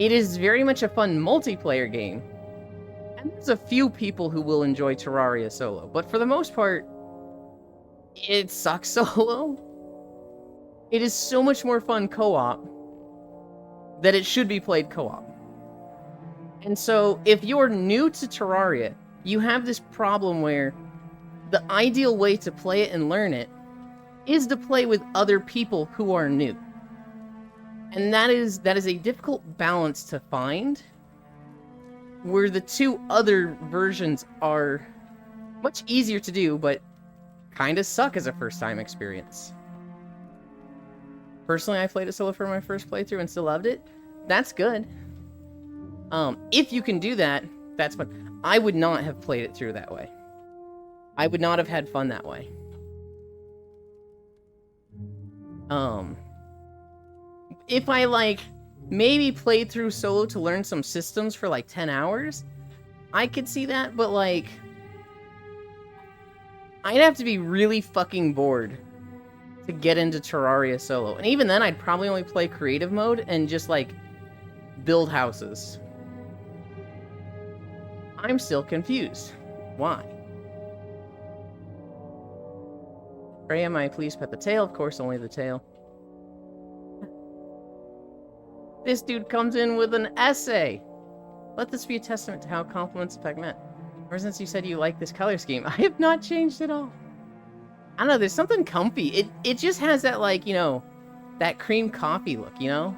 It is very much a fun multiplayer game. And there's a few people who will enjoy Terraria solo, but for the most part, it sucks solo. It is so much more fun co-op that it should be played co-op. And so, if you're new to Terraria, you have this problem where the ideal way to play it and learn it is to play with other people who are new. And that is a difficult balance to find, where the two other versions are much easier to do, but kind of suck as a first-time experience. Personally, I played it solo for my first playthrough and still loved it. That's good. If you can do that, that's fun. I would not have played it through that way. I would not have had fun that way. If I, like, maybe played through solo to learn some systems for, like, 10 hours, I could see that, but, like, I'd have to be really fucking bored to get into Terraria solo. And even then, I'd probably only play creative mode and just, like, build houses. I'm still confused. Why? Freya, may I please pet the tail? Of course, only the tail. This dude comes in with an essay. Let this be a testament to how compliments affect men. Ever since you said you like this color scheme, I have not changed at all. I don't know, there's something comfy. It just has that, like, you know, that cream coffee look, you know?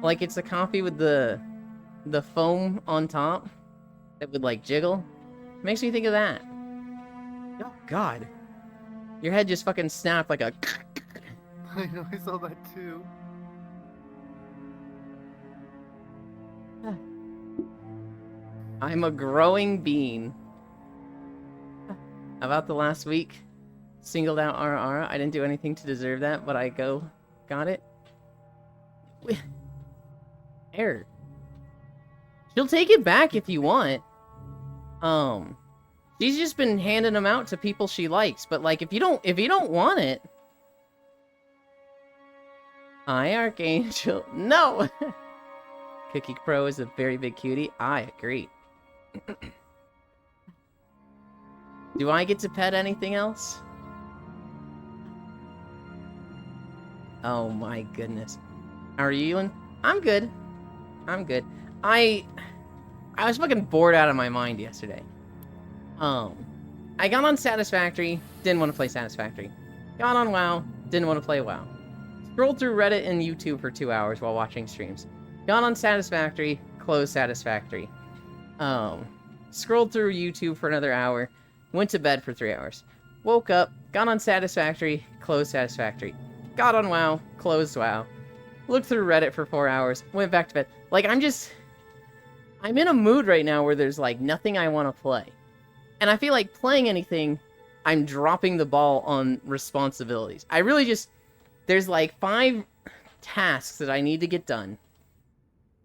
Like it's a coffee with the foam on top that would, like, jiggle. Makes me think of that. Oh, God. Your head just fucking snapped like a... I know, I saw that too. I'm a growing bean. About the last week, singled out Ara. I didn't do anything to deserve that, but I got it. Error. She'll take it back if you want. She's just been handing them out to people she likes, but, like, if you don't want it. Hi, Archangel. No. Cookie Pro is a very big cutie. I agree. Do I get to pet anything else? Oh my goodness. How are you, Ewan? I'm good. I'm good. I was fucking bored out of my mind yesterday. I got on Satisfactory, didn't want to play Satisfactory. Got on WoW, didn't want to play WoW. Scrolled through Reddit and YouTube for 2 hours while watching streams. Got on Satisfactory, closed Satisfactory. Scrolled through YouTube for another hour, went to bed for 3 hours. Woke up, got on Satisfactory, closed Satisfactory. Got on WoW, closed WoW. Looked through Reddit for 4 hours, went back to bed. Like, I'm in a mood right now where there's, like, nothing I want to play. And I feel like playing anything, I'm dropping the ball on responsibilities. I really just, there's, like, 5 tasks that I need to get done.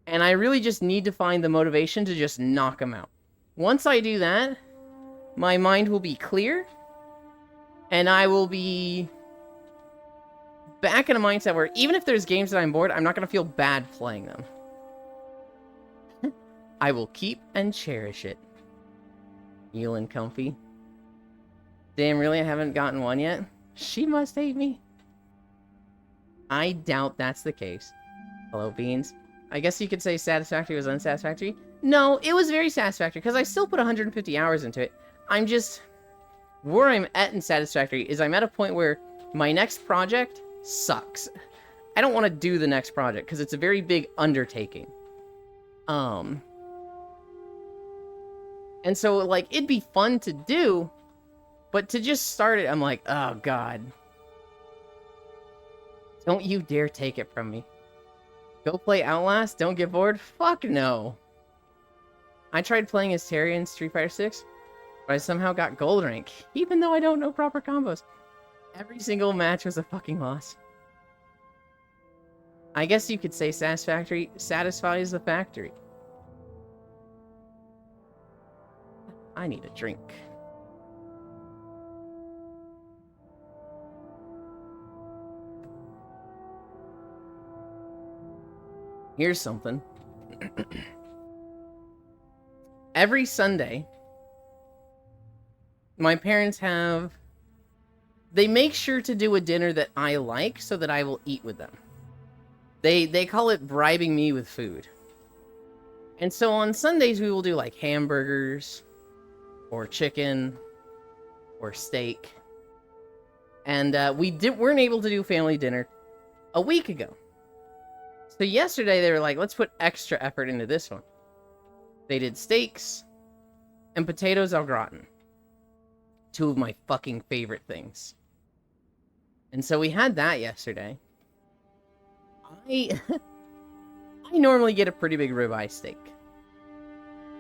And I really just need to find the motivation to just knock them out. Once I do that, my mind will be clear, and I will be back in a mindset where even if there's games that I'm bored, I'm not going to feel bad playing them. I will keep and cherish it. Elin Comfy. Damn, really? I haven't gotten one yet? She must hate me. I doubt that's the case. Hello, Beans. I guess you could say Satisfactory was unsatisfactory. No, it was very satisfactory, because I still put 150 hours into it. I'm just... Where I'm at in Satisfactory is I'm at a point where my next project sucks. I don't want to do the next project, because it's a very big undertaking. And so, like, it'd be fun to do, but to just start it, I'm like, oh, God. Don't you dare take it from me. Go play Outlast? Don't get bored? Fuck no. I tried playing as Terry in Street Fighter 6, but I somehow got gold rank, even though I don't know proper combos. Every single match was a fucking loss. I guess you could say Satisfactory satisfies the factory. I need a drink. Here's something. Every Sunday, my parents they make sure to do a dinner that I like so that I will eat with them. They call it bribing me with food. And so on Sundays, we will do like hamburgers or chicken or steak. And weren't able to do family dinner a week ago. So yesterday they were like, let's put extra effort into this one. They did steaks and potatoes au gratin. 2 of my fucking favorite things. And so we had that yesterday. I normally get a pretty big ribeye steak.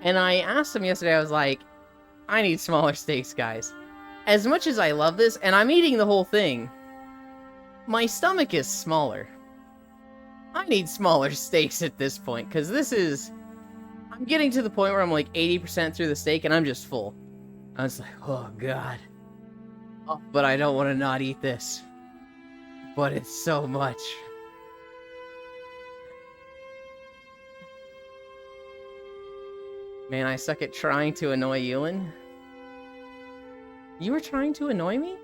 And I asked them yesterday, I was like, I need smaller steaks, guys. As much as I love this, and I'm eating the whole thing, my stomach is smaller. I need smaller steaks at this point, because I'm getting to the point where I'm like 80% through the steak, and I'm just full. I was like, oh god. Oh, but I don't want to not eat this. But it's so much. Man, I suck at trying to annoy Ewan. You were trying to annoy me?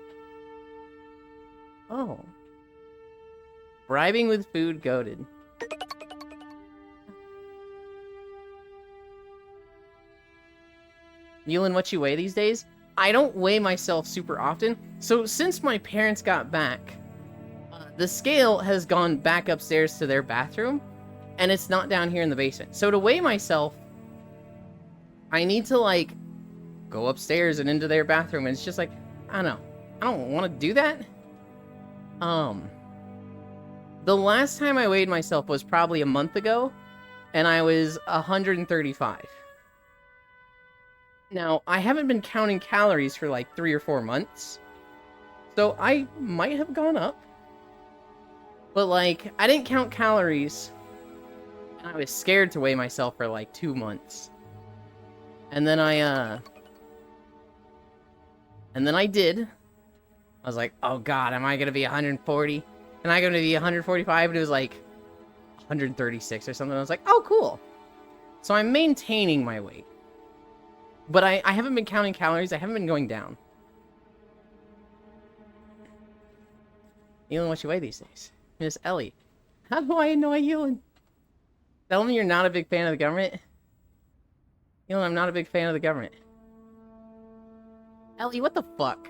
Oh. Bribing with food goated. Ewan, what you weigh these days? I don't weigh myself super often. So since my parents got back, the scale has gone back upstairs to their bathroom, and it's not down here in the basement. So to weigh myself, I need to, like, go upstairs and into their bathroom, and it's just like, I don't know. I don't want to do that. The last time I weighed myself was probably a month ago, and I was 135. Now, I haven't been counting calories for like 3 or 4 months, so I might have gone up. But, like, I didn't count calories, and I was scared to weigh myself for like 2 months. And then I did. I was like, oh god, am I gonna be 140? Am I gonna be 145? And it was like 136 or something. I was like, oh cool. So I'm maintaining my weight. But I haven't been counting calories. I haven't been going down. Ewan, what you weigh these days? Miss Ellie. How do I annoy Ewan? Tell me you're not a big fan of the government. Ewan, I'm not a big fan of the government. Ellie, what the fuck?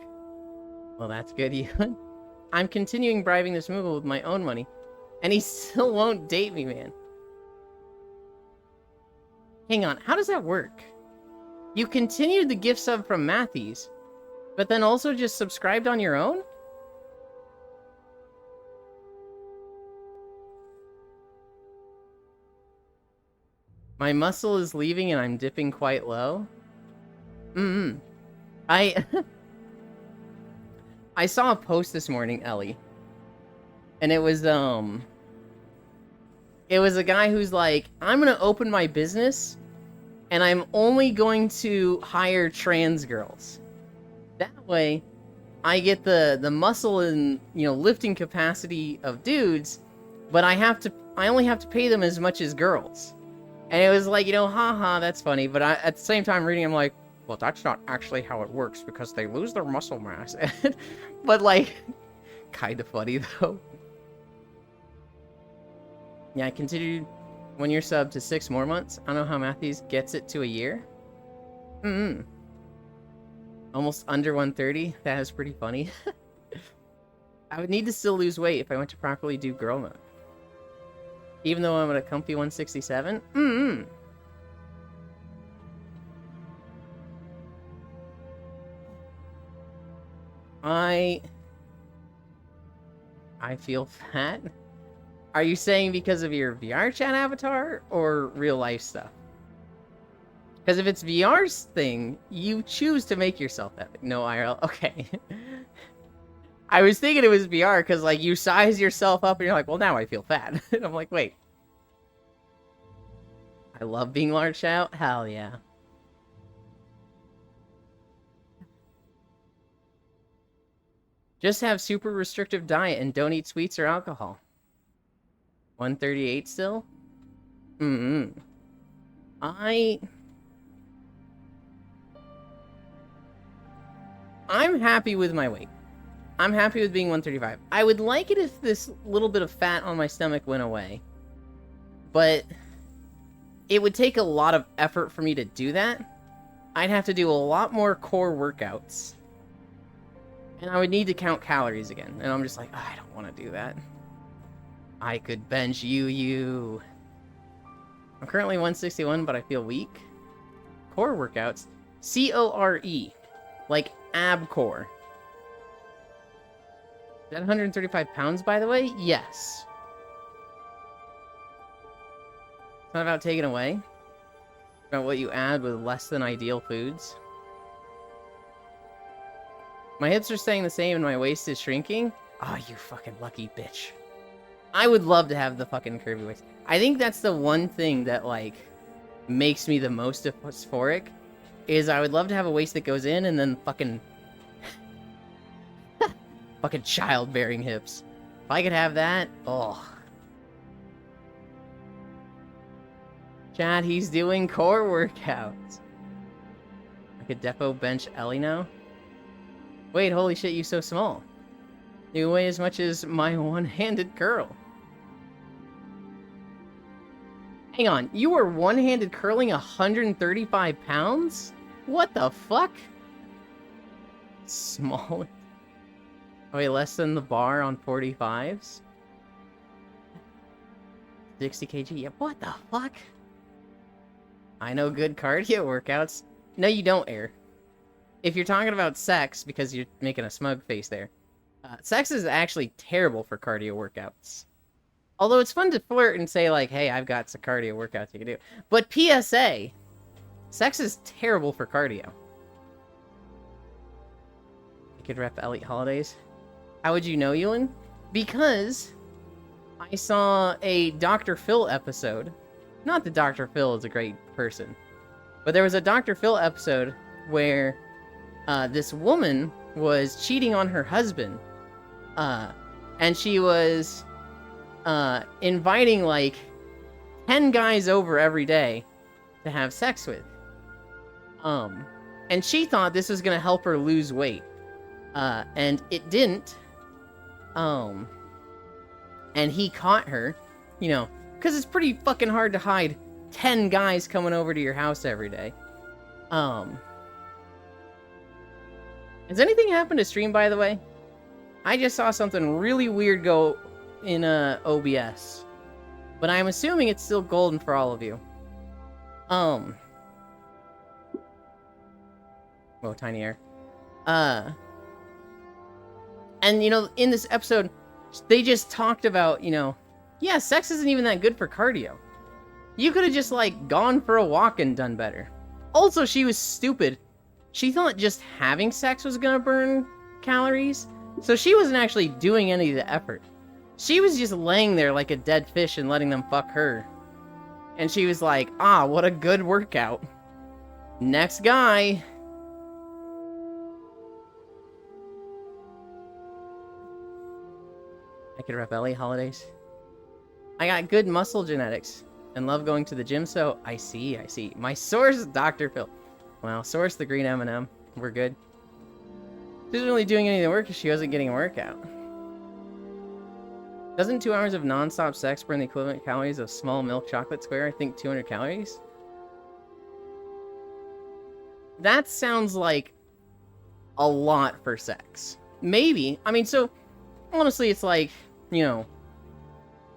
Well, that's good, Ewan. I'm continuing bribing this Moogle with my own money, and he still won't date me, man. Hang on, how does that work? You continued the gift sub from Matthews, but then also just subscribed on your own? My muscle is leaving and I'm dipping quite low. I saw a post this morning, Ellie. And it was a guy who's like, I'm gonna open my business and I'm only going to hire trans girls. That way, I get the muscle and, you know, lifting capacity of dudes, but I only have to pay them as much as girls. And it was like, you know, haha, that's funny. But at the same time reading, I'm like, well, that's not actually how it works because they lose their muscle mass. But, like, kind of funny, though. Yeah, I continued 1 year sub to 6 more months. I don't know how Matthews gets it to a year. Almost under 130. That is pretty funny. I would need to still lose weight if I went to properly do girl mode. Even though I'm at a comfy 167? I feel fat? Are you saying because of your VR chat avatar or real life stuff? Because if it's VR's thing, you choose to make yourself that big. No IRL. Okay. I was thinking it was VR because, like, you size yourself up and you're like, well, now I feel fat. And I'm like, wait. I love being large out? Hell yeah. Just have super restrictive diet and don't eat sweets or alcohol. 138 still? I'm happy with my weight. I'm happy with being 135. I would like it if this little bit of fat on my stomach went away. But it would take a lot of effort for me to do that. I'd have to do a lot more core workouts. And I would need to count calories again. And I'm just like, oh, I don't want to do that. I could bench you. I'm currently 161, but I feel weak. Core workouts. C-O-R-E. Like ab core. Is that 135 pounds, by the way? Yes. It's not about taking away. It's about what you add with less than ideal foods. My hips are staying the same and my waist is shrinking. Oh, you fucking lucky bitch. I would love to have the fucking curvy waist. I think that's the one thing that, like, makes me the most dysphoric, is I would love to have a waist that goes in and then fucking... fucking childbearing hips. If I could have that, oh. Chad, he's doing core workouts. I could defo bench Ellie now. Wait, holy shit, you so small. You weigh as much as my one-handed curl. Hang on, you were one-handed curling 135 pounds? What the fuck? Small. Oh, wait, less than the bar on 45s? 60 kg? Yeah, what the fuck? I know good cardio workouts. No, you don't, Air. If you're talking about sex, because you're making a smug face there, sex is actually terrible for cardio workouts. Although it's fun to flirt and say, like, hey, I've got some cardio workouts you can do. But PSA, sex is terrible for cardio. I could rep Elite Holidays. How would you know, Ewan? Because I saw a Dr. Phil episode. Not that Dr. Phil is a great person, but there was a Dr. Phil episode where this woman was cheating on her husband, and she was inviting like 10 guys over every day to have sex with. And she thought this was gonna help her lose weight, and it didn't. And he caught her, you know, because it's pretty fucking hard to hide 10 guys coming over to your house every day. Has anything happened to stream, by the way? I just saw something really weird go in OBS. But I'm assuming it's still golden for all of you. Whoa, tiny air. And, you know, in this episode, they just talked about, you know, yeah, sex isn't even that good for cardio. You could have just, like, gone for a walk and done better. Also, she was stupid. She thought just having sex was gonna burn calories, so she wasn't actually doing any of the effort. She was just laying there like a dead fish and letting them fuck her. And she was like, ah, what a good workout. Next guy. I could rep LA Holidays. I got good muscle genetics and love going to the gym, so I see. My source is Dr. Phil. Well, source the green M&M. We're good. She isn't really doing any of the work because she wasn't getting a workout. Doesn't 2 hours of non-stop sex burn the equivalent calories of small milk chocolate square? I think 200 calories? That sounds like a lot for sex. Maybe. I mean, so, honestly, it's like, you know,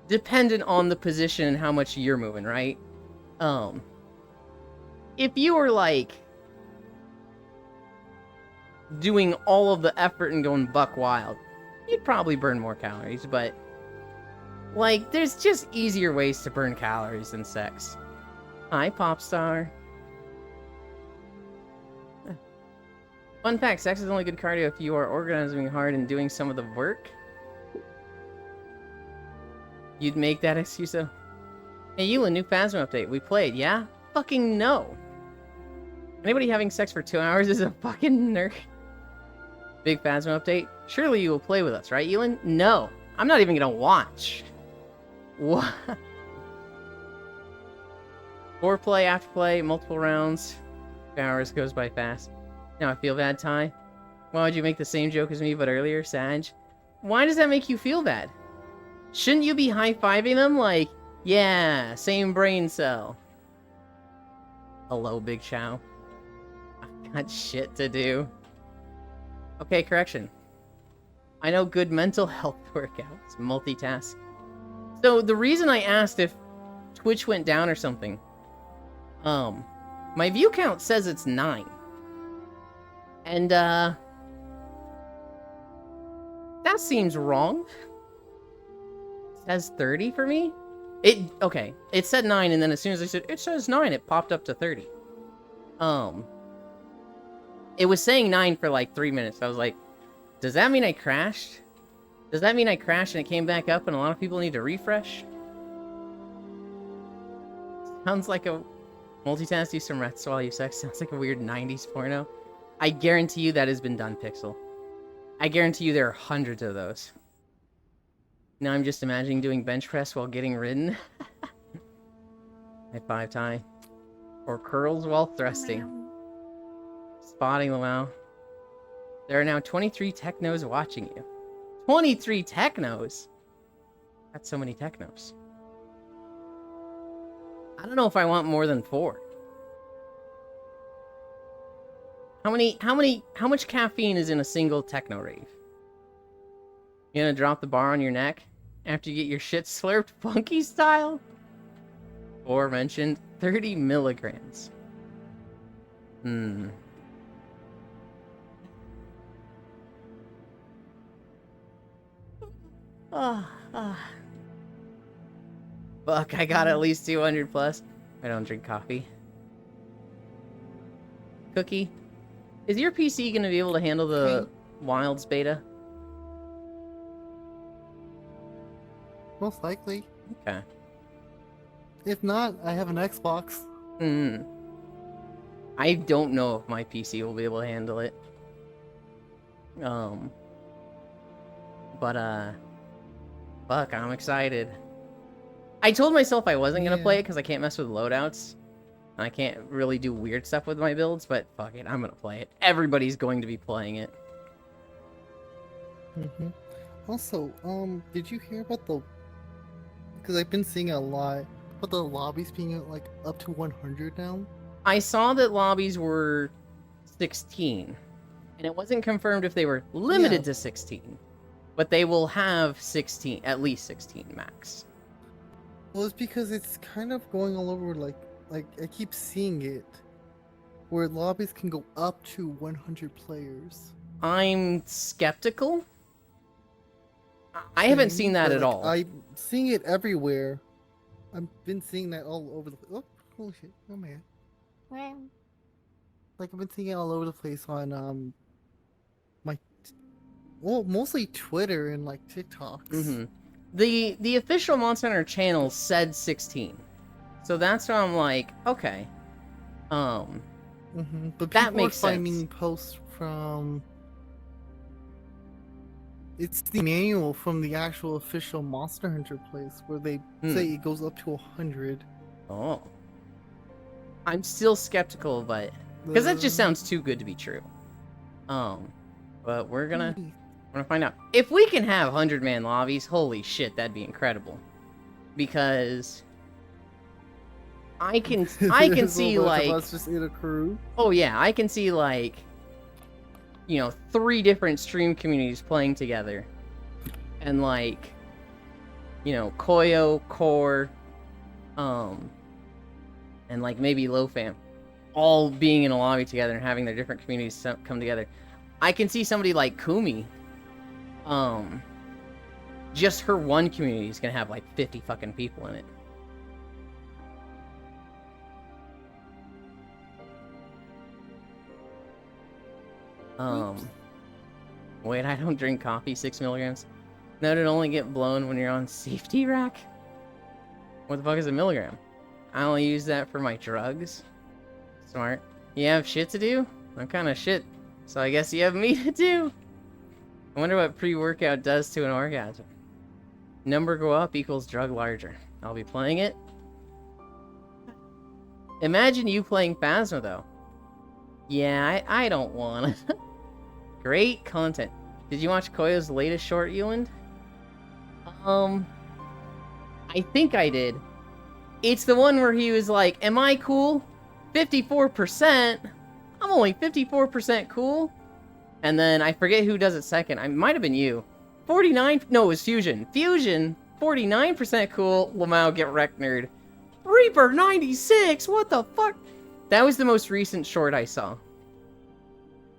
dependent on the position and how much you're moving, right? If you were, like, doing all of the effort and going buck wild, you'd probably burn more calories, but, like, there's just easier ways to burn calories than sex. Hi, Popstar. Fun fact, sex is only good cardio if you are organizing hard and doing some of the work. You'd make that excuse though. Hey, you, a new Phasma update. We played, yeah? Fucking no. Anybody having sex for 2 hours is a fucking nerd. Big Phasma update? Surely you will play with us, right, Ewan? No. I'm not even gonna watch. What? Foreplay, afterplay, multiple rounds. 2 hours goes by fast. Now I feel bad, Ty. Why would you make the same joke as me, but earlier, Sag? Why does that make you feel bad? Shouldn't you be high-fiving them like, yeah, same brain cell? Hello, Big Chow. I've got shit to do. Okay, correction. I know good mental health workouts. Multitask. So, the reason I asked if Twitch went down or something, my view count says it's 9. And, that seems wrong. It says 30 for me? Okay, it said 9, and then as soon as I said, it says 9, it popped up to 30. It was saying 9 for like 3 minutes. I was like, does that mean I crashed? Does that mean I crashed and it came back up and a lot of people need to refresh? Sounds like a multitask, do some rats while you sex. Sounds like a weird 90s porno. I guarantee you that has been done, Pixel. I guarantee you there are hundreds of those. Now I'm just imagining doing bench press while getting ridden. High five, Ty. Or curls while thrusting. Spotting the wow. There are now 23 technos watching you. 23 technos? That's so many technos. I don't know if I want more than 4. How much caffeine is in a single techno rave? You gonna drop the bar on your neck after you get your shit slurped funky style? Or mentioned 30 milligrams. Fuck, I got at least 200 plus. I don't drink coffee. Cookie, is your PC gonna be able to handle the Wilds beta? Most likely. Okay. If not, I have an Xbox. I don't know if my PC will be able to handle it. Fuck, I'm excited. I told myself I wasn't gonna play it because I can't mess with loadouts. And I can't really do weird stuff with my builds, but fuck it, I'm gonna play it. Everybody's going to be playing it. Also, did you hear about the... Because I've been seeing a lot, but the lobbies being like up to 100 now? I saw that lobbies were 16, and it wasn't confirmed if they were limited to 16, but they will have 16, at least 16 max. Well, it's because it's kind of going all over, like I keep seeing it, where lobbies can go up to 100 players. I'm skeptical. I haven't seen that at all. I'm seeing it everywhere. I've been seeing that all over the place. Oh, holy shit. Oh, man. Like, I've been seeing it all over the place on, mostly Twitter and, like, TikToks. The official Monster Hunter channel said 16. So that's why I'm like, okay. But that makes sense. Finding posts from... It's the manual from the actual official Monster Hunter place where they say it goes up to 100. Oh. I'm still skeptical, but... Because that just sounds too good to be true. But we're gonna find out. If we can have 100-man lobbies, holy shit, that'd be incredible. Because... I can see, like... Us just in a crew? Oh, yeah, I can see, like... 3 different stream communities playing together. And, like... Koyo, Core... and, like, maybe LoFam. All being in a lobby together and having their different communities come together. I can see somebody like Kumi... just her one community is gonna have, like, 50 fucking people in it. Wait, I don't drink coffee, 6 milligrams. Noted only get blown when you're on safety rack? What the fuck is a milligram? I only use that for my drugs. Smart. You have shit to do? I'm kind of shit, so I guess you have me to do. I wonder what pre-workout does to an orgasm. Number go up equals drug larger. I'll be playing it. Imagine you playing Phasma, though. Yeah, I don't want to. Great content. Did you watch Koyo's latest short, Eland? I think I did. It's the one where he was like, am I cool? 54%? I'm only 54% cool? And then I forget who does it second. I might have been you. 49? No, it was Fusion. Fusion, 49% cool. Lamau, get wrecked, nerd. Reaper 96? What the fuck? That was the most recent short I saw.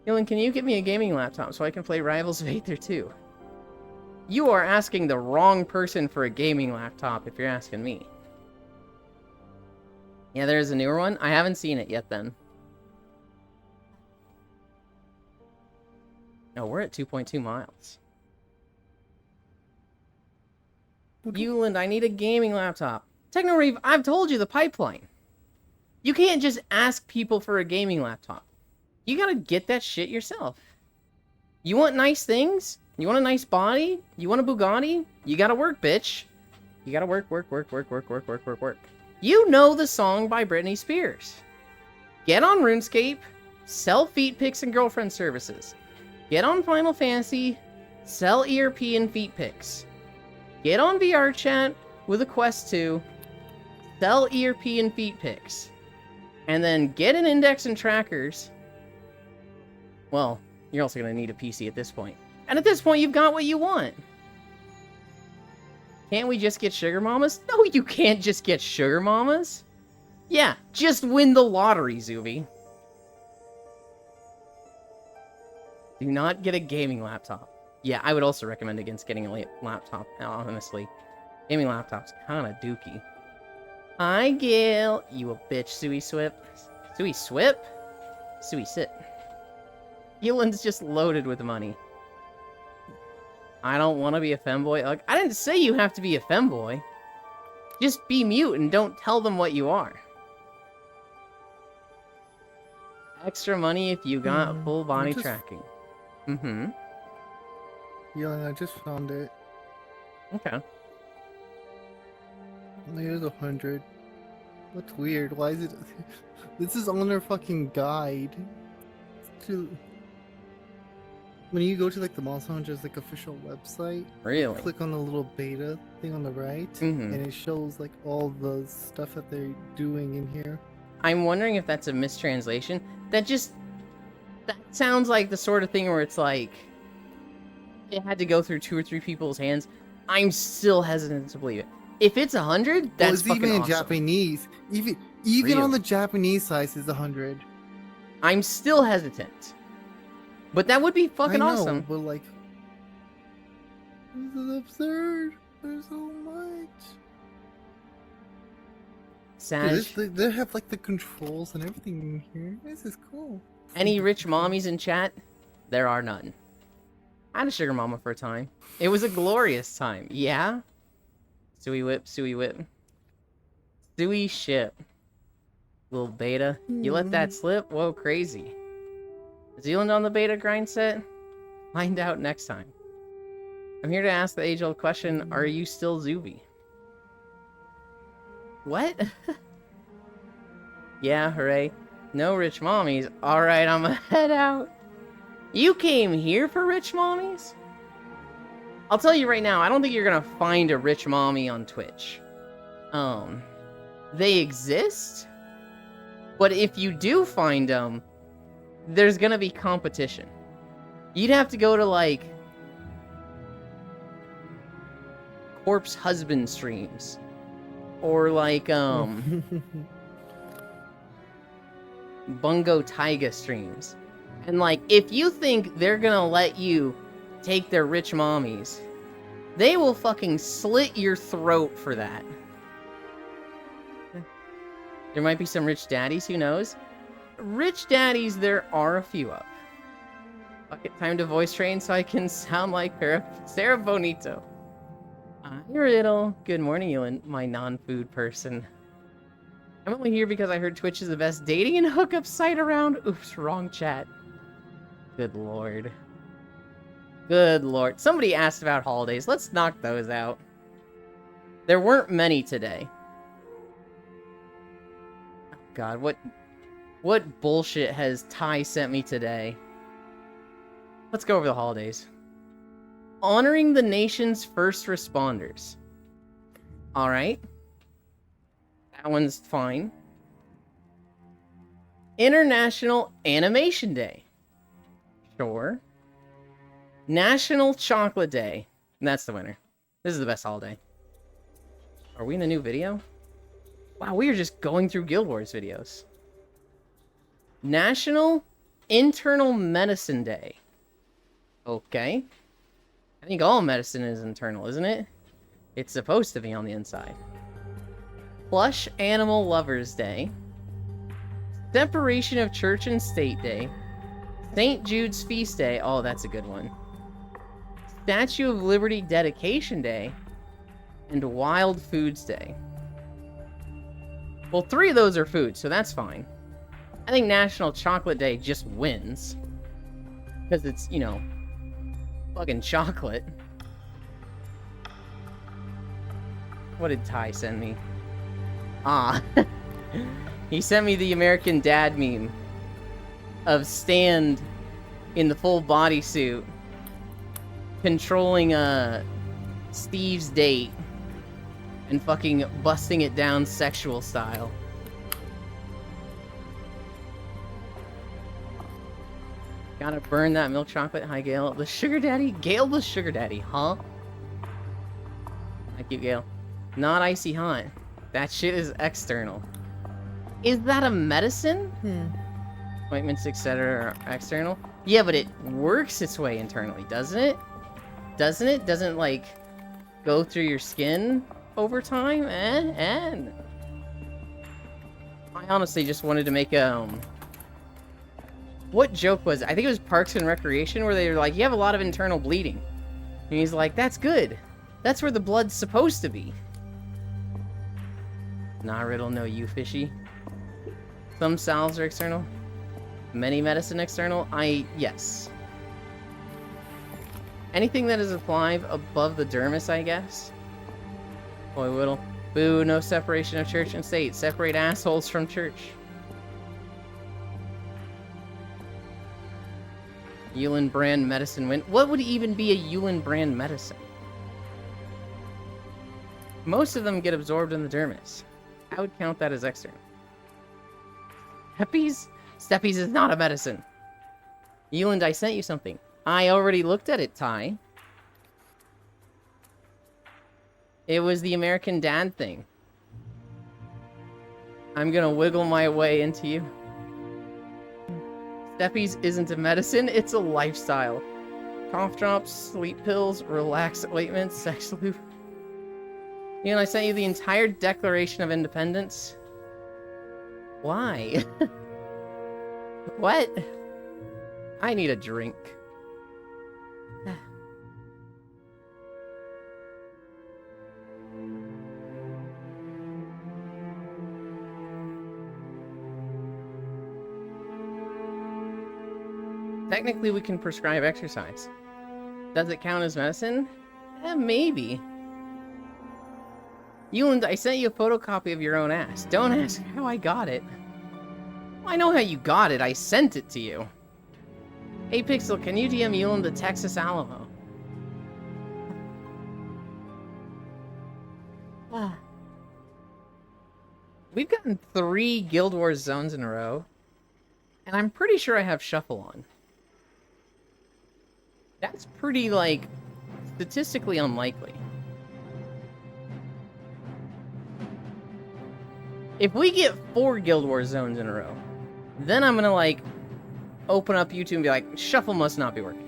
Dylan, can you get me a gaming laptop so I can play Rivals of Aether 2? You are asking the wrong person for a gaming laptop if you're asking me. Yeah, there's a newer one. I haven't seen it yet then. No, we're at 2.2 miles. Euland, I need a gaming laptop. TechnoRave, I've told you the pipeline. You can't just ask people for a gaming laptop. You gotta get that shit yourself. You want nice things? You want a nice body? You want a Bugatti? You gotta work, bitch. You gotta work. You know the song by Britney Spears. Get on RuneScape, sell feet pics and girlfriend services. Get on Final Fantasy, sell ERP and feet pics. Get on VRChat with a Quest 2, sell ERP and feet pics. And then get an index and trackers. Well, you're also going to need a PC at this point. And at this point, you've got what you want. Can't we just get sugar mamas? No, you can't just get sugar mamas. Yeah, just win the lottery, Zuby. Do not get a gaming laptop. Yeah, I would also recommend against getting a laptop, honestly. Gaming laptop's kind of dookie. Hi, Gil. You a bitch, Sui Swip. Sui Swip? Sui Sit. Gillen's just loaded with money. I don't want to be a femboy. Like, I didn't say you have to be a femboy. Just be mute and don't tell them what you are. Extra money if you got full body tracking. Mm-hmm. Yeah, I just found it. Okay. There's 100. What's weird? Why is it? This is on their fucking guide. When you go to like the Monster Hunter's like official website, Really? click on the little beta thing on the right, and it shows like all the stuff that they're doing in here. I'm wondering if that's a mistranslation. That sounds like the sort of thing where it's like it had to go through 2 or 3 people's hands. I'm still hesitant to believe it. If it's 100, that's fucking even awesome. in Japanese. Even Really? on the Japanese site is 100. I'm still hesitant. But that would be fucking I know, awesome. But like, this is absurd. There's so much. Sag. Dude, they have like the controls and everything in here. This is cool. Any rich mommies in chat? There are none. I had a sugar mama for a time. It was a glorious time. Yeah? Suey whip, Suey whip. Suey ship. Little beta. You let that slip? Whoa, crazy. Zealand on the beta grind set? Find out next time. I'm here to ask the age-old question, are you still Zuby? What? Yeah, hooray. No rich mommies. Alright, I'm gonna head out. You came here for rich mommies? I'll tell you right now, I don't think you're gonna find a rich mommy on Twitch. They exist, but if you do find them, there's gonna be competition. You'd have to go to, like, corpse husband streams. Or, like, Bungo Taiga streams. And, like, if you think they're gonna let you take their rich mommies, they will fucking slit your throat for that. There might be some rich daddies, who knows? Rich daddies, there are a few of. Fuck it, time to voice train so I can sound like Sarah Bonito. Hi, Riddle. Good morning, Ewan, my non-food person. I'm only here because I heard Twitch is the best dating and hookup site around. Oops, wrong chat. Good lord. Good lord. Somebody asked about holidays. Let's knock those out. There weren't many today. God, what bullshit has Ty sent me today? Let's go over the holidays. Honoring the nation's first responders. Alright. That one's fine. International Animation Day. Sure. National Chocolate Day. And that's the winner. This is the best holiday. Are we in a new video? Wow, we are just going through Guild Wars videos. National Internal Medicine Day. Okay. I think all medicine is internal, isn't it? It's supposed to be on the inside. Plush Animal Lovers Day. Separation of Church and State Day. St. Jude's Feast Day. Oh, that's a good one. Statue of Liberty Dedication Day. And Wild Foods Day. Well, 3 of those are food, so that's fine. I think National Chocolate Day just wins. Because it's, you know, fucking chocolate. What did Ty send me? Ah. He sent me the American Dad meme of in the full bodysuit controlling Steve's date and fucking busting it down sexual style. Gotta burn that milk chocolate. Hi, Gail. The sugar daddy? Gail the sugar daddy, huh? Thank you, Gail. Not icy hot. That shit is external. Is that a medicine? Ointments, etc. are external? Yeah, but it works its way internally, doesn't it? Doesn't it? Doesn't, like, go through your skin over time? I honestly just wanted to make a, what joke was it? I think it was Parks and Recreation, where they were like, you have a lot of internal bleeding. And he's like, that's good. That's where the blood's supposed to be. Nah, Riddle, no you, fishy. Some salves are external. Many medicine external? Yes. Anything that is applied above the dermis, I guess. Boy, Whittle. Boo, no separation of church and state. Separate assholes from church. Yulin brand medicine win. What would even be a Yulin brand medicine? Most of them get absorbed in the dermis. I would count that as external. Steppies? Steppies is not a medicine. Yulin, I sent you something. I already looked at it, Ty. It was the American Dad thing. I'm gonna wiggle my way into you. Steppies isn't a medicine, it's a lifestyle. Cough drops, sleep pills, relax ointments, sex lube. You know, I sent you the entire Declaration of Independence. Why? What? I need a drink. Technically, we can prescribe exercise. Does it count as medicine? Maybe. Yulin, I sent you a photocopy of your own ass. Don't ask how I got it. I know how you got it. I sent it to you. Hey, Pixel, can you DM Yulin the Texas Alamo? We've gotten 3 Guild Wars zones in a row. And I'm pretty sure I have Shuffle on. That's pretty, like, statistically unlikely. If we get 4 Guild Wars zones in a row, then I'm gonna, like, open up YouTube and be like, Shuffle must not be working.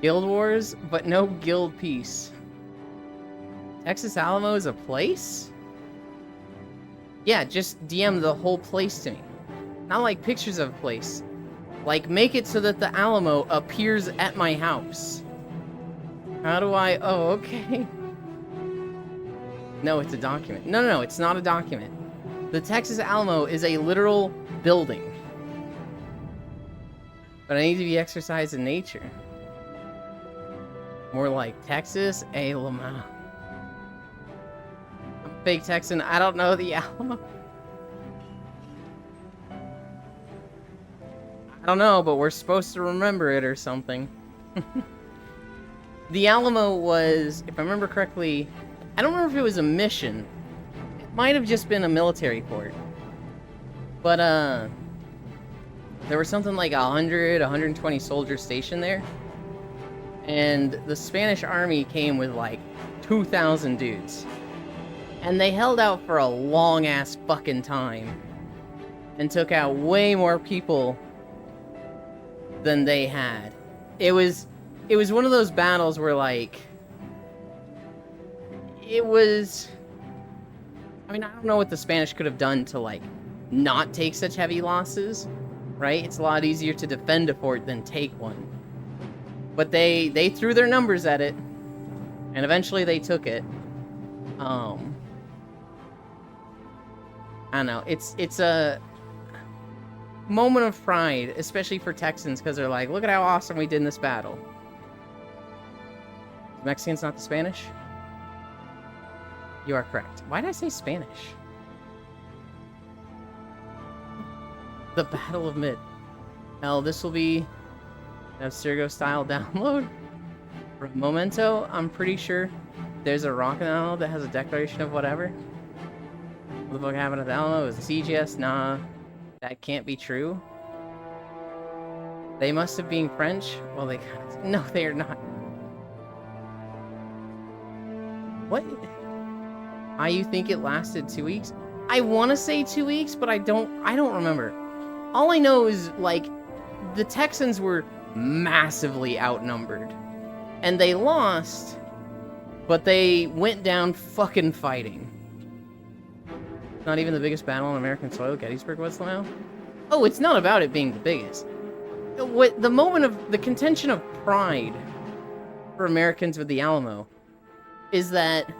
Guild Wars, but no guild peace. Texas Alamo is a place? Yeah, just DM the whole place to me. Not like pictures of a place. Like, make it so that the Alamo appears at my house. How do I... Oh, okay. No, it's a document. No, it's not a document. The Texas Alamo is a literal building. But I need to be exercised in nature. More like Texas Alamo. I'm a fake Texan. I don't know the Alamo. I don't know, but we're supposed to remember it or something. The Alamo was, if I remember correctly, I don't remember if it was a mission. It might have just been a military fort. But, there were something like 100, 120 soldiers stationed there. And the Spanish army came with like 2,000 dudes. And they held out for a long-ass fucking time. And took out way more people than they had. It was one of those battles where, like, it was... I mean, I don't know what the Spanish could have done to, like, not take such heavy losses, right? It's a lot easier to defend a fort than take one. But they threw their numbers at it, and eventually they took it. I don't know. It's a moment of pride, especially for Texans, because they're like, look at how awesome we did in this battle. Mexicans, not the Spanish? You are correct. Why did I say Spanish? The Battle of Mid. Hell, this will be a Abstergo-style download. For Memento, I'm pretty sure there's a rocket download that has a declaration of whatever. What the fuck happened at the download? Was it CGS? Nah. That can't be true. They must have been French. Well, they... No, they are not. What? You think it lasted 2 weeks? I want to say 2 weeks, but I don't remember. All I know is, like, the Texans were massively outnumbered. And they lost, but they went down fucking fighting. Not even the biggest battle on American soil Gettysburg was somehow? Oh, it's not about it being the biggest. What the moment of the contention of pride for Americans with the Alamo is that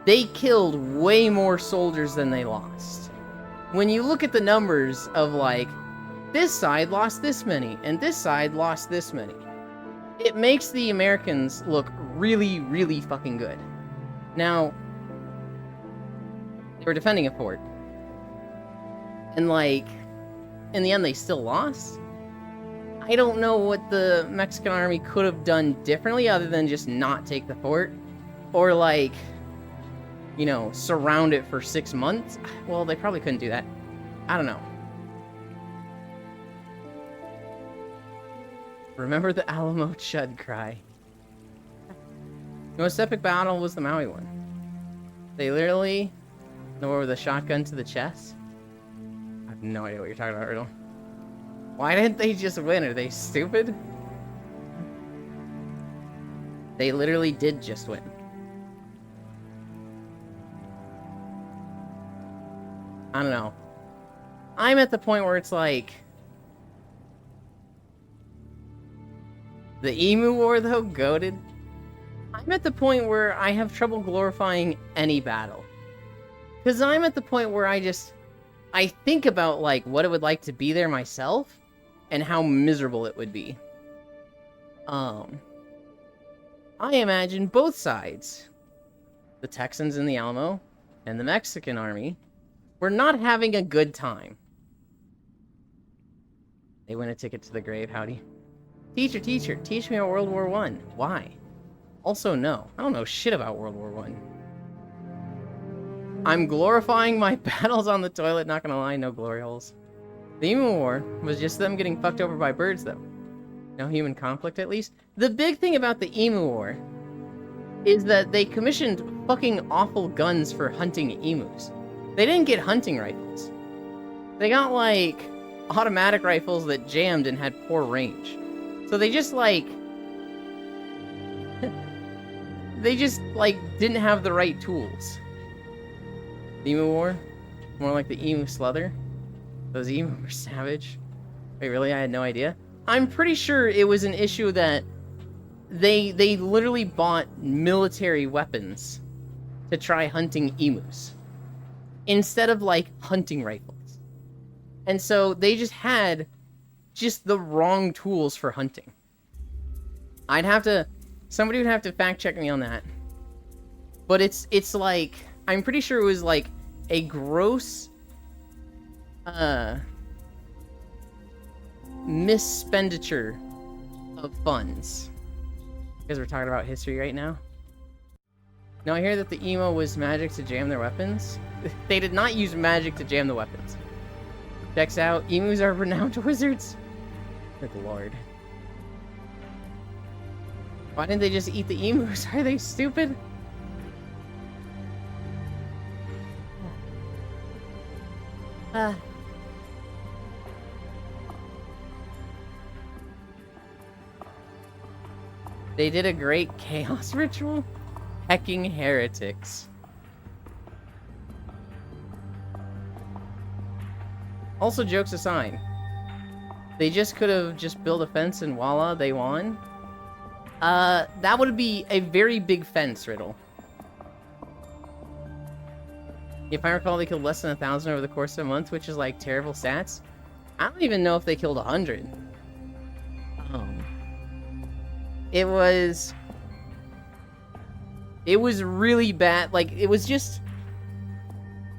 they killed way more soldiers than they lost. When you look at the numbers of, like, this side lost this many, and this side lost this many, it makes the Americans look really, really fucking good. Now, they were defending a fort. And, like, in the end, they still lost. I don't know what the Mexican army could have done differently other than just not take the fort. Or, like, you know, surround it for 6 months. Well, they probably couldn't do that. I don't know. Remember the Alamo Chud cry. The most epic battle was the Maui one. They literally... with a shotgun to the chest? I have no idea what you're talking about, Riddle. Why didn't they just win? Are they stupid? They literally did just win. I don't know. I'm at the point where it's like... The Emu War, though, goated. I'm at the point where I have trouble glorifying any battle. Because I'm at the point where I think about, like, what it would like to be there myself, and how miserable it would be. I imagine both sides, the Texans in the Alamo, and the Mexican army, were not having a good time. They win a ticket to the grave, howdy. Teacher, teach me about World War I. Why? Also, no. I don't know shit about World War I. I'm glorifying my battles on the toilet, not gonna lie, no glory holes. The Emu War was just them getting fucked over by birds, though. No human conflict, at least. The big thing about the Emu War is that they commissioned fucking awful guns for hunting emus. They didn't get hunting rifles. They got, like, automatic rifles that jammed and had poor range. So they just, like... they just, like, didn't have the right tools. The Emu War? More like the Emu Slither? Those emu were savage. Wait, really? I had no idea? I'm pretty sure it was an issue that they literally bought military weapons to try hunting emus. Instead of, like, hunting rifles. And so they just had the wrong tools for hunting. Somebody would have to fact check me on that. But it's like, I'm pretty sure it was like a gross, mispenditure of funds. Because we're talking about history right now. Now I hear that the emo was magic to jam their weapons. They did not use magic to jam the weapons. Checks out, emus are renowned wizards. Good lord. Why didn't they just eat the emus? Are they stupid? They did a great chaos ritual? Hecking heretics. Also, jokes aside, they just could have just built a fence and voila, they won. That would be a very big fence, Riddle. If I recall, they killed less than 1,000 over the course of a month, which is like terrible stats. I don't even know if they killed 100. It was really bad. Like, it was just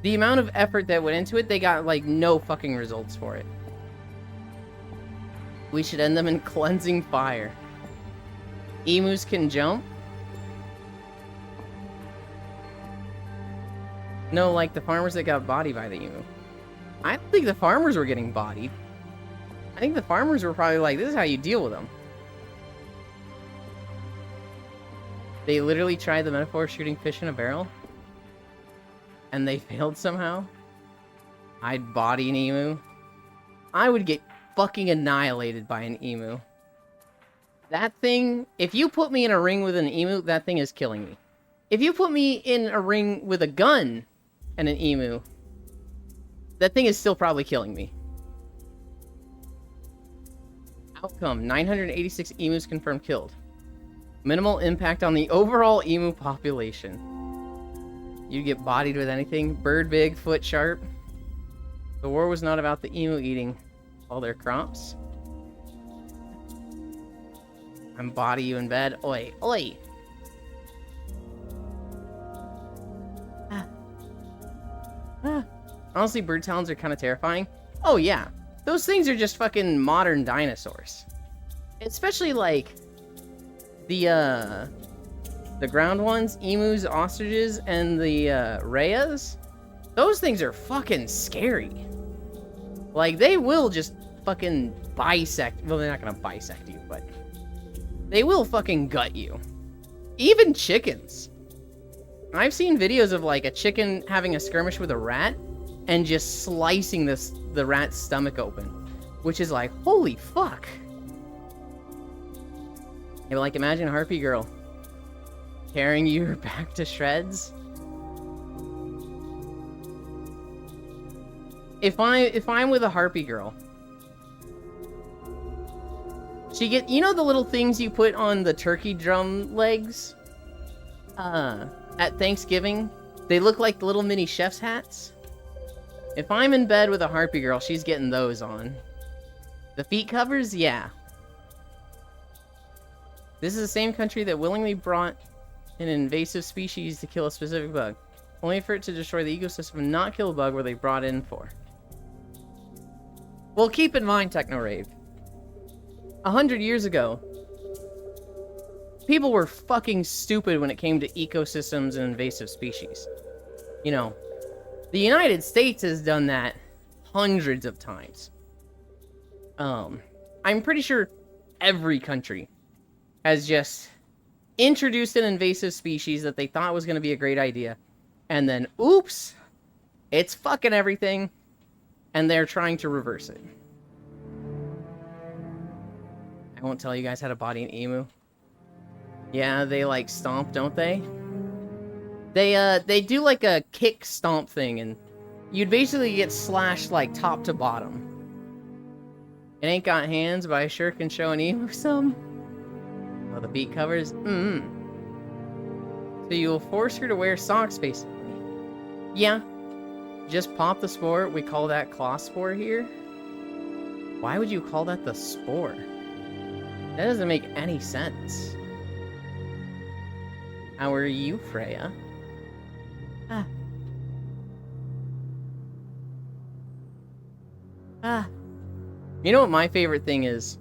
the amount of effort that went into it, they got like no fucking results for it. We should end them in cleansing fire. Emus can jump? No, like the farmers that got bodied by the emu. I don't think the farmers were getting bodied. I think the farmers were probably like, this is how you deal with them. They literally tried the metaphor of shooting fish in a barrel. And they failed somehow. I'd body an emu. I would get fucking annihilated by an emu. That thing, if you put me in a ring with an emu, that thing is killing me. If you put me in a ring with a gun and an emu, that thing is still probably killing me. Outcome, 986 emus confirmed killed. Minimal impact on the overall emu population. You get bodied with anything. Bird big, foot sharp. The war was not about the emu eating all their crops. I'm body you in bed. Oi, oi! Honestly, bird talons are kind of terrifying. Oh yeah, those things are just fucking modern dinosaurs. Especially like the ground ones, emus, ostriches, and the rheas. Those things are fucking scary. Like, they will just fucking bisect. Well, they're not gonna bisect you, but they will fucking gut you. Even chickens. I've seen videos of like a chicken having a skirmish with a rat and just slicing the rat's stomach open, which is like, holy fuck. Yeah, but like, imagine a harpy girl tearing you back to shreds. If I'm with a harpy girl, she get, you know the little things you put on the turkey drum legs at Thanksgiving? They look like little mini chef's hats. If I'm in bed with a harpy girl, she's getting those on. The feet covers, yeah. This is the same country that willingly brought an invasive species to kill a specific bug, only for it to destroy the ecosystem and not kill a bug where they brought in for. Well, keep in mind, TechnoRave, 100 years ago, people were fucking stupid when it came to ecosystems and invasive species. You know, the United States has done that hundreds of times. I'm pretty sure every country has just introduced an invasive species that they thought was going to be a great idea, and then, oops, it's fucking everything, and they're trying to reverse it. I won't tell you guys how to body an emu. Yeah, they like stomp, don't they? They do like a kick stomp thing, and you'd basically get slashed like top to bottom. It ain't got hands, but I sure can show an emu some. Oh, the beak covers? So you'll force her to wear socks, basically. Yeah. Just pop the spore. We call that claw spore here. Why would you call that the spore? That doesn't make any sense. How are you, Freya? Ah. Ah. You know what my favorite thing is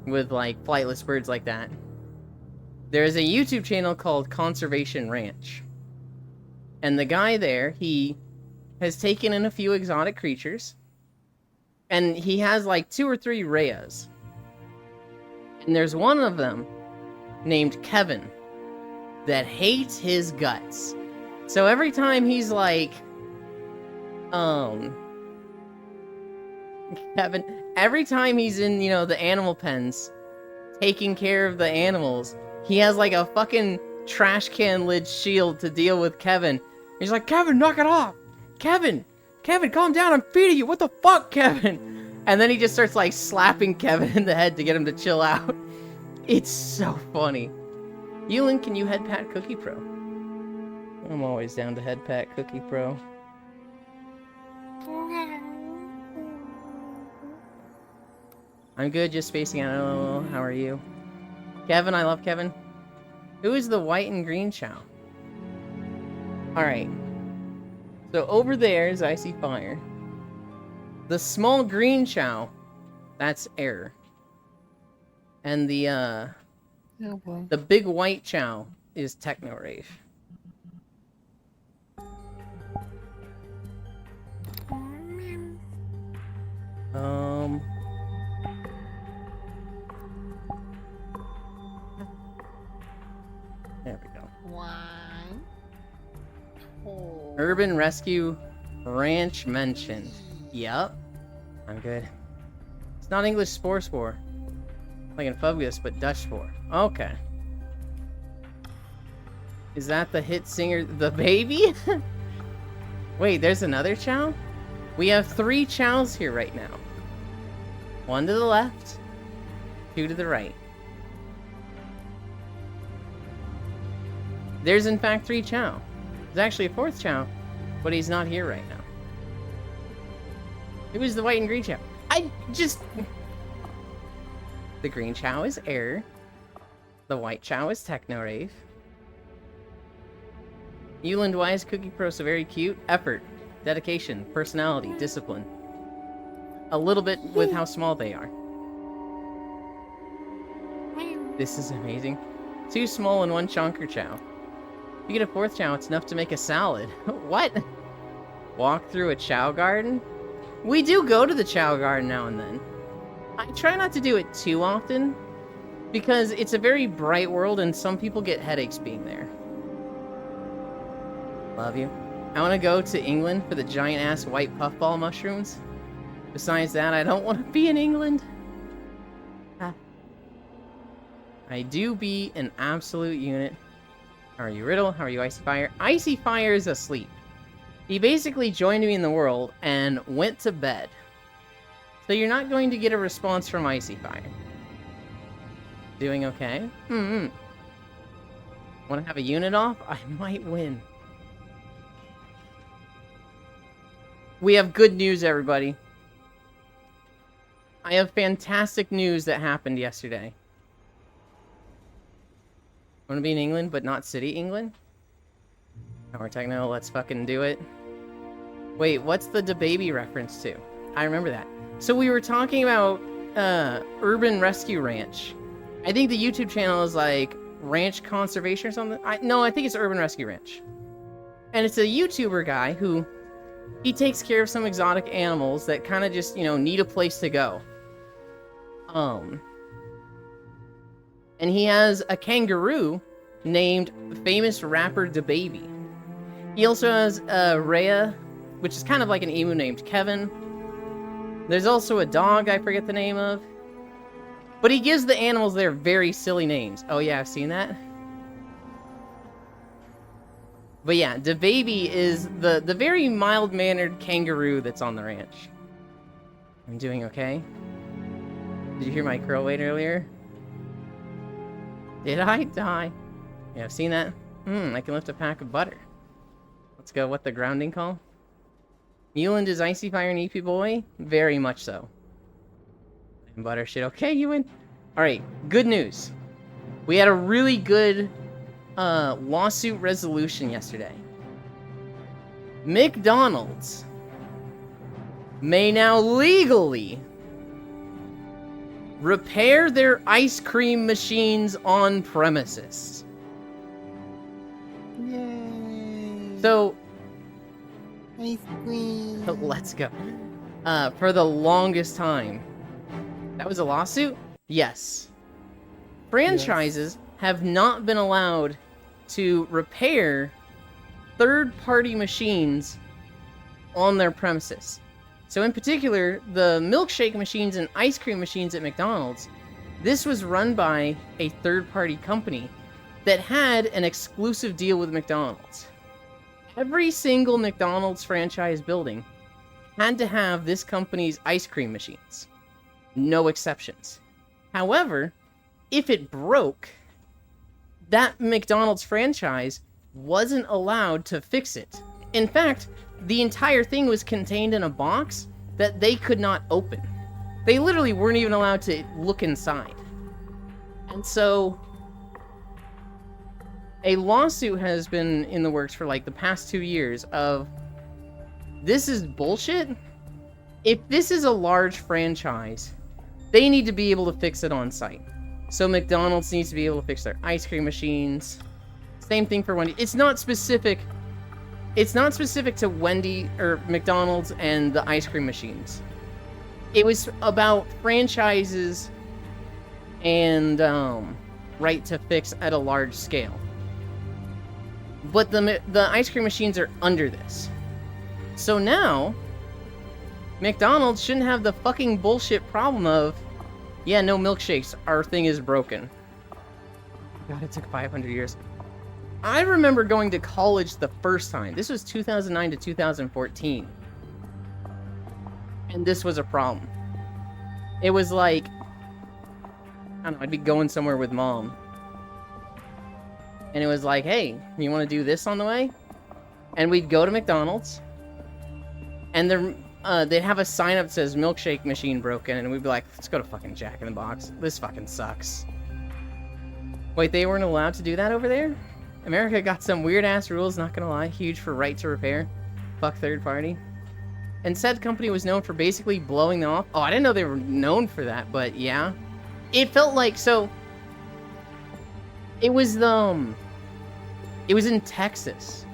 with, like, flightless birds like that? There's a YouTube channel called Conservation Ranch. And the guy there, he has taken in a few exotic creatures. And he has, like, 2 or 3 rheas. And there's one of them named Kevin that hates his guts. So every time he's like, Kevin, every time he's in, you know, the animal pens, taking care of the animals, he has like a fucking trash can lid shield to deal with Kevin. He's like, Kevin, knock it off! Kevin, calm down, I'm feeding you, what the fuck, Kevin? And then he just starts like slapping Kevin in the head to get him to chill out. It's so funny. Yulin, can you head pat Cookie Pro? I'm always down to head pat Cookie Pro. I'm good, just spacing out. Oh, how are you? Kevin, I love Kevin. Who is the white and green Chow? Alright. So over there is Icy Fire. The small green Chow, that's Air. And the big white Chow is Techno Rave. There we go. Urban Rescue Ranch mentioned. Yup. I'm good. It's not English Spore. Like in Phobos, but Dutch Spore. Okay. Is that the hit singer, The Baby? Wait, there's another Chow? We have 3 Chows here right now. 1 to the left, 2 to the right. There's in fact 3 Chow. There's actually a 4th Chow, but he's not here right now. Who is the white and green Chow? The green Chow is Air. The white Chow is Techno Rave. Yuland, why is Cookie Pro so very cute? Effort, dedication, personality, discipline. A little bit with how small they are. This is amazing. 2 small and 1 chonker Chow. If you get a 4th Chow, it's enough to make a salad. What? Walk through a Chow garden? We do go to the Chow garden now and then. I try not to do it too often, because it's a very bright world and some people get headaches being there. Love you. I want to go to England for the giant-ass white puffball mushrooms. Besides that, I don't want to be in England. I do be an absolute unit. How are you, Riddle? How are you, Icy Fire? Icy Fire is asleep. He basically joined me in the world and went to bed. So you're not going to get a response from Icy Fire. Doing okay? Want to have a unit off? I might win. We have good news, everybody. I have fantastic news that happened yesterday. I want to be in England, but not City England? Power Techno, let's fucking do it. Wait, what's the DaBaby reference to? I remember that. So we were talking about Urban Rescue Ranch. I think the YouTube channel is like Ranch Conservation or something. No, I think it's Urban Rescue Ranch. And it's a YouTuber guy who... he takes care of some exotic animals that kind of just, you know, need a place to go. And he has a kangaroo named famous rapper DaBaby. He also has a Rhea, which is kind of like an emu named Kevin. There's also a dog I forget the name of. But he gives the animals their very silly names. Oh yeah, I've seen that. But yeah, DaBaby is the very mild-mannered kangaroo that's on the ranch. I'm doing okay. Did you hear my curl weight earlier? Did I die? Yeah, I've seen that. I can lift a pack of butter. Let's go, what the grounding call? Newland is Icy Fire and EP boy? Very much so. And butter shit. Okay, you win. Alright, good news. We had a really good lawsuit resolution yesterday. McDonald's may now legally repair their ice cream machines on premises. Yay! So, ice cream. let's go. For the longest time. That was a lawsuit? Yes. Franchises have not been allowed to repair third-party machines on their premises. So in particular, the milkshake machines and ice cream machines at McDonald's, this was run by a third-party company that had an exclusive deal with McDonald's. Every single McDonald's franchise building had to have this company's ice cream machines. No exceptions. However, if it broke, that McDonald's franchise wasn't allowed to fix it. In fact, the entire thing was contained in a box that they could not open. They literally weren't even allowed to look inside. And so, a lawsuit has been in the works for like the past 2 years of, this is bullshit. If this is a large franchise, they need to be able to fix it on site. So McDonald's needs to be able to fix their ice cream machines. Same thing for Wendy. It's not specific to Wendy or McDonald's and the ice cream machines. It was about franchises and right to fix at a large scale. But the ice cream machines are under this. So now, McDonald's shouldn't have the fucking bullshit problem of, yeah, no milkshakes, our thing is broken. God, it took 500 years. I remember going to college the first time. This was 2009 to 2014. And this was a problem. It was like, I don't know, I'd be going somewhere with mom. And it was like, hey, you want to do this on the way? And we'd go to McDonald's. And they'd have a sign up that says milkshake machine broken. And we'd be like, let's go to fucking Jack in the Box. This fucking sucks. Wait, they weren't allowed to do that over there? America got some weird ass rules, not gonna lie. Huge for right to repair. Fuck third party. And said company was known for basically blowing them off. Oh, I didn't know they were known for that, but yeah. It felt like, so... It was in Texas.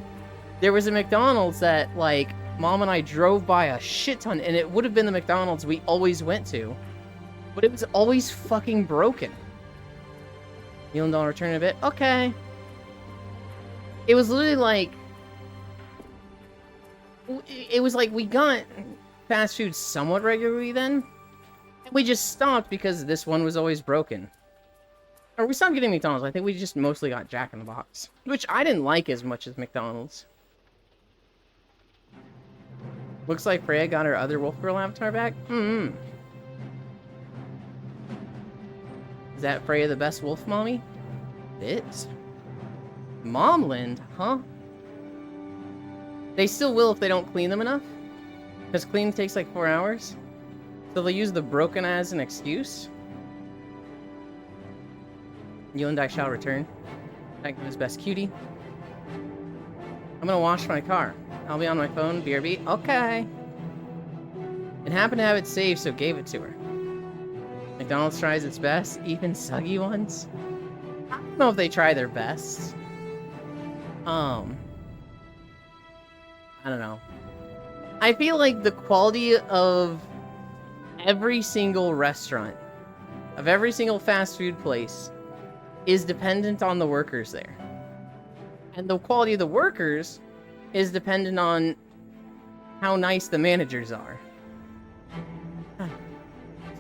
There was a McDonald's that, like, Mom and I drove by a shit ton, and it would have been the McDonald's we always went to. But it was always fucking broken. You'll don't return in a bit? Okay. It was literally like... It was like we got fast food somewhat regularly then. And we just stopped because this one was always broken. Or we stopped getting McDonald's. I think we just mostly got Jack in the Box. Which I didn't like as much as McDonald's. Looks like Freya got her other Wolf Girl avatar back. Is that Freya the best wolf mommy? It? Momland, huh? They still will if they don't clean them enough. Because cleaning takes like 4 hours. So they'll use the broken as an excuse. You and I shall return. Magnum's best cutie. I'm gonna wash my car. I'll be on my phone, BRB. Okay. It happened to have it saved, so gave it to her. McDonald's tries its best, even suggy ones. I don't know if they try their best. I don't know. I feel like the quality of every single restaurant, of every single fast food place, is dependent on the workers there. And the quality of the workers is dependent on how nice the managers are.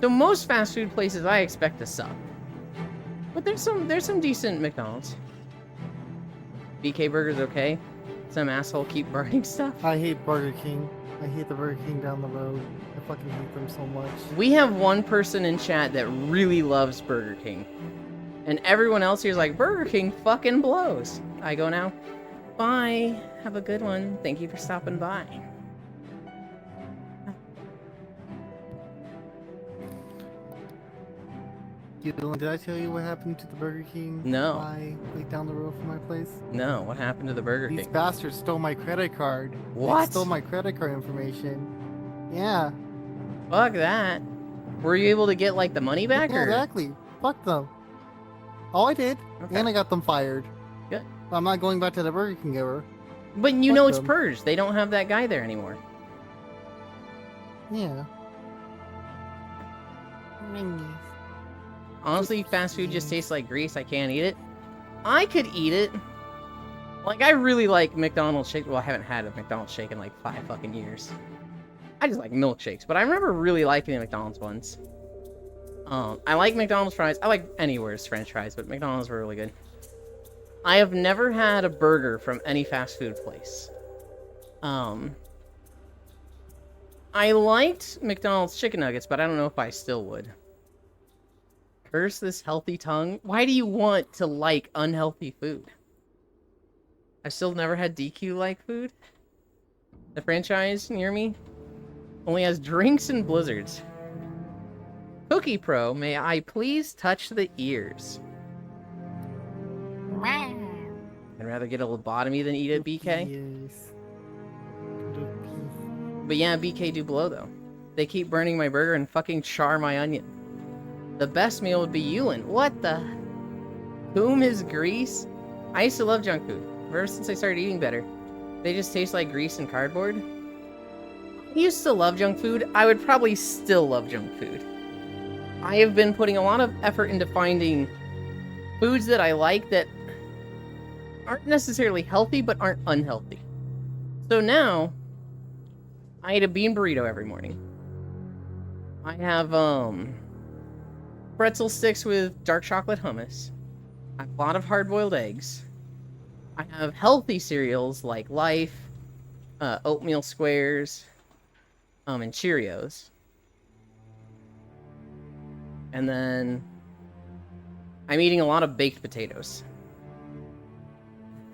So most fast food places I expect to suck. But there's some decent McDonald's. BK Burger's okay. Some asshole keep burning stuff. I hate Burger King. I hate the Burger King down the road. I fucking hate them so much. We have one person in chat that really loves Burger King. And everyone else here is like, Burger King fucking blows. I go now. Bye. Have a good one. Thank you for stopping by. Did I tell you what happened to the Burger King? No. Like down the road from my place? No, what happened to the Burger These King? bastards stole my credit card. What? They stole my credit card information. Yeah. Fuck that. Were you able to get, like, the money back, Yeah, or? exactly. Fuck them. All I did, Okay. and I got them fired. Good. I'm not going back to the Burger King ever. But you Fuck know it's them. purged. They don't have that guy there anymore. Yeah. Honestly, fast food just tastes like grease. I can't eat it. I could eat it. Like, I really like McDonald's shake. Well, I haven't had a McDonald's shake in like 5 fucking years. I just like milkshakes, but I remember really liking the McDonald's ones. I like McDonald's fries. I like Anywhere's French fries, but McDonald's were really good. I have never had a burger from any fast food place. I liked McDonald's chicken nuggets, but I don't know if I still would. Curse this healthy tongue. Why do you want to like unhealthy food? I've still never had DQ-like food. The franchise near me only has drinks and blizzards. Cookie Pro, may I please touch the ears? I'd rather get a lobotomy than eat it, BK. Yes. But yeah, BK do blow, though. They keep burning my burger and fucking char my onion. The best meal would be Yulin. What the? Whom is grease? I used to love junk food. Ever since I started eating better. They just taste like grease and cardboard. I used to love junk food. I would probably still love junk food. I have been putting a lot of effort into finding foods that I like that aren't necessarily healthy, but aren't unhealthy. So now, I eat a bean burrito every morning. I have, pretzel sticks with dark chocolate hummus. I have a lot of hard-boiled eggs. I have healthy cereals like Life, oatmeal squares, and Cheerios. And then I'm eating a lot of baked potatoes.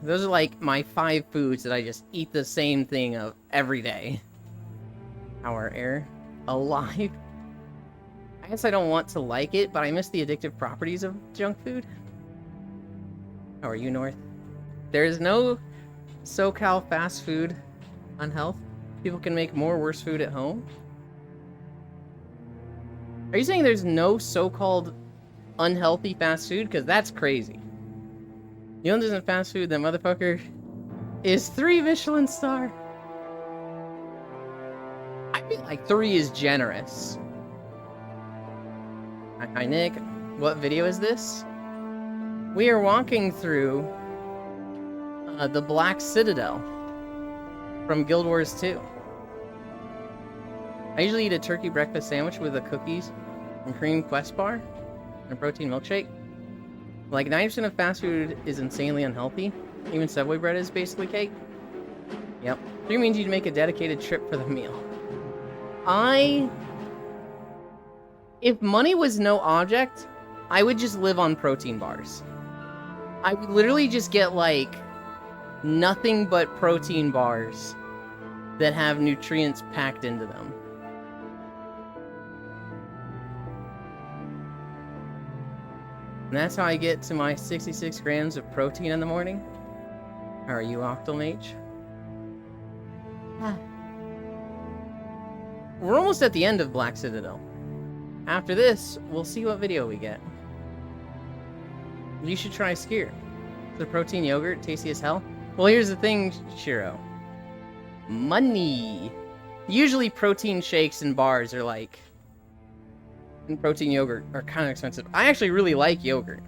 Those are like my 5 foods that I just eat the same thing of every day. Our air alive. I guess I don't want to like it, but I miss the addictive properties of junk food. How are you, North? There is no SoCal fast food unhealth. People can make more worse food at home. Are you saying there's no so-called unhealthy fast food? Because that's crazy. You know, isn't fast food. That motherfucker is 3 Michelin star. I feel like 3 is generous. Hi, Nick. What video is this? We are walking through the Black Citadel from Guild Wars 2. I usually eat a turkey breakfast sandwich with a cookies and cream Quest bar and a protein milkshake. Like 90% of fast food is insanely unhealthy. Even Subway bread is basically cake. Yep. 3 means you'd make a dedicated trip for the meal. If money was no object, I would just live on protein bars. I would literally just get like nothing but protein bars that have nutrients packed into them. And that's how I get to my 66 grams of protein in the morning. How are you, Octomage? We're almost at the end of Black Citadel. After this, we'll see what video we get. You should try Skyr. The protein yogurt, tasty as hell. Well, here's the thing, Shiro. Money. Usually protein shakes and bars are like... and protein yogurt are kind of expensive. I actually really like yogurt.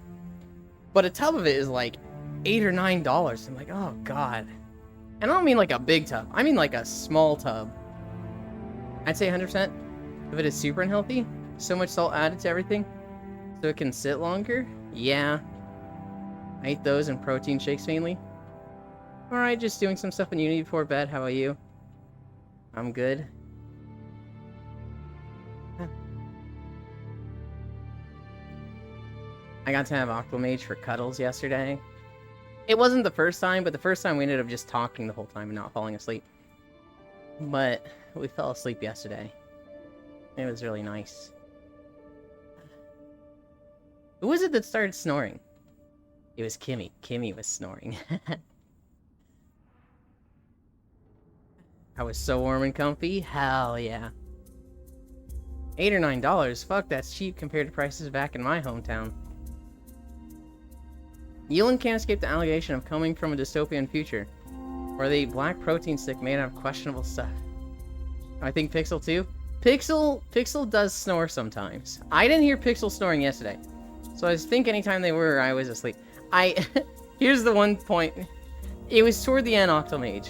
But a tub of it is like $8 or $9. I'm like, oh god. And I don't mean like a big tub. I mean like a small tub. I'd say 100% of it is super unhealthy. So much salt added to everything. So it can sit longer. Yeah. I eat those and protein shakes mainly. Alright, just doing some stuff in uni before bed. How about you? I'm good. I got to have Aquamage for cuddles yesterday. It wasn't the first time, but the first time we ended up just talking the whole time and not falling asleep. But we fell asleep yesterday. It was really nice. Who was it that started snoring? It was Kimmy. Kimmy was snoring. I was so warm and comfy. Hell yeah. $8 or $9. Fuck, that's cheap compared to prices back in my hometown. Yulin can't escape the allegation of coming from a dystopian future, where they eat black protein stick made out of questionable stuff. I think Pixel too. Pixel does snore sometimes. I didn't hear Pixel snoring yesterday, so I think anytime they were, I was asleep. Here's the one point. It was toward the end, Octomage.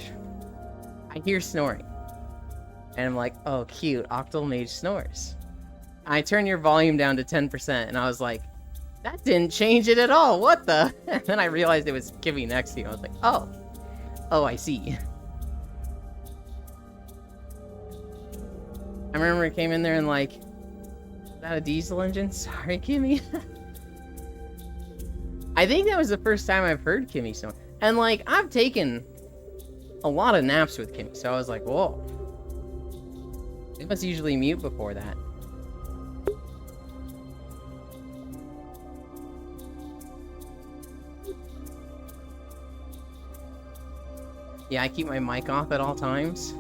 I hear snoring. And I'm like, oh, cute, Octomage snores. I turn your volume down to 10%, and I was like, that didn't change it at all, what the? And then I realized it was Kimmy next to you. I was like, oh. Oh, I see. I remember it came in there and like, is that a diesel engine? Sorry, Kimmy. I think that was the first time I've heard Kimmy snore. And like, I've taken a lot of naps with Kimmy, so I was like, whoa. They must usually mute before that. Yeah, I keep my mic off at all times.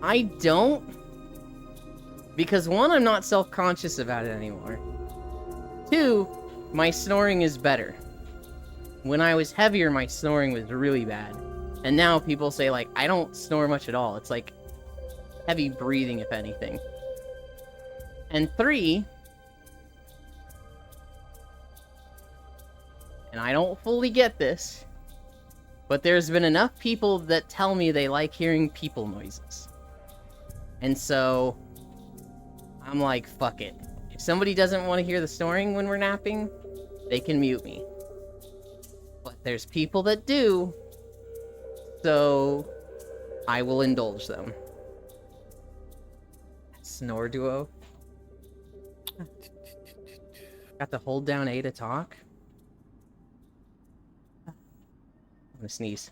I don't, because one, I'm not self-conscious about it anymore. Two, my snoring is better. When I was heavier, my snoring was really bad. And now people say, like, I don't snore much at all. It's like heavy breathing, if anything. And three, and I don't fully get this, but there's been enough people that tell me they like hearing people noises. And so, I'm like, fuck it. If somebody doesn't want to hear the snoring when we're napping, they can mute me. But there's people that do, so I will indulge them. Snore duo. Got to hold down A to talk. I'm gonna sneeze.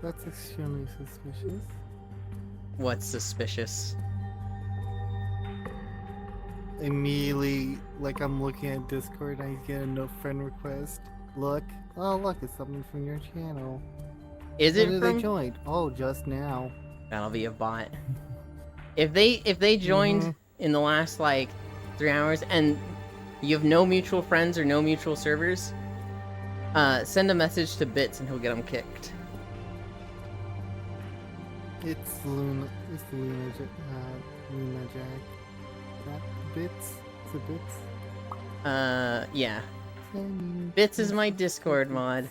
That's extremely suspicious. What's suspicious? Immediately, like I'm looking at Discord, I get a no friend request. Look, oh look, it's something from your channel. Is it When did from? they join? Oh, just now. That'll be a bot. If they joined in the last like 3 hours and you have no mutual friends or no mutual servers, send a message to Bits and he'll get them kicked. It's Luna. It's Luna Jack. That Bits. Is it Bits? Yeah. Bits is my Discord mod.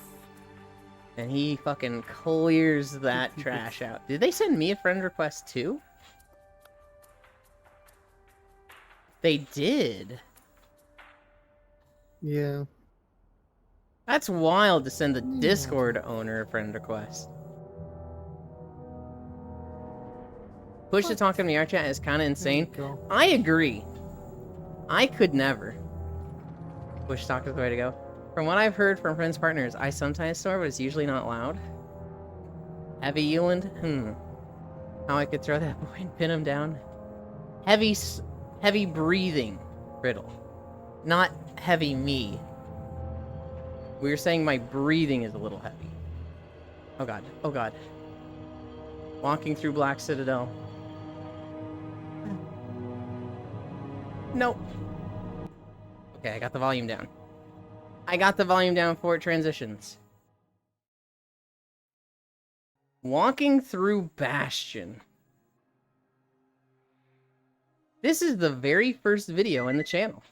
And he fucking clears that trash out. Did they send me a friend request too? They did. Yeah. That's wild to send the Discord owner a friend request. Push to talk in the art chat is kind of insane. I agree. I could never. Push talk is the way to go. From what I've heard from friends' partners, I sometimes snore, but it's usually not loud. Heavy Euland? How I could throw that boy and pin him down? Heavy breathing, Riddle. Not heavy me. We were saying my breathing is a little heavy. Oh god, oh god. Walking through Black Citadel. Nope. Okay, I got the volume down. I got the volume down before it transitions. Walking through Bastion. This is the very first video in the channel.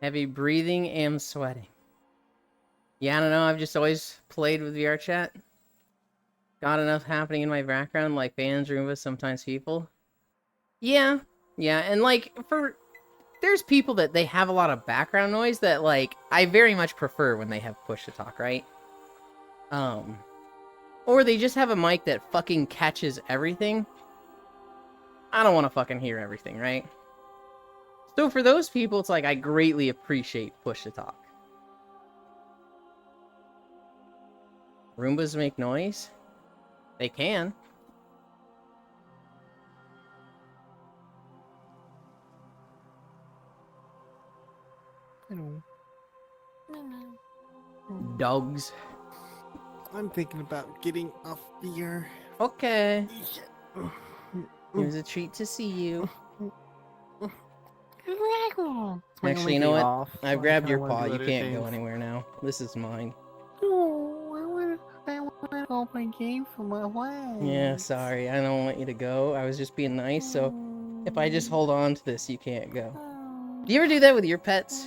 Heavy breathing and sweating. Yeah, I don't know, I've just always played with VR chat. Got enough happening in my background, like fans, Roombas, sometimes people. Yeah, and like, there's people that they have a lot of background noise that, like, I very much prefer when they have push to talk, right? Or they just have a mic that fucking catches everything. I don't want to fucking hear everything, right? So for those people, it's like, I greatly appreciate push to talk. Roombas make noise? They can. know. Dogs. I'm thinking about getting off beer. Okay. It was a treat to see you. Actually, you know what? I've grabbed your paw. You can't go anywhere now. This is mine. No, I want to go play games for my legs. Yeah, sorry. I don't want you to go. I was just being nice, so if I just hold on to this, you can't go. Do you ever do that with your pets?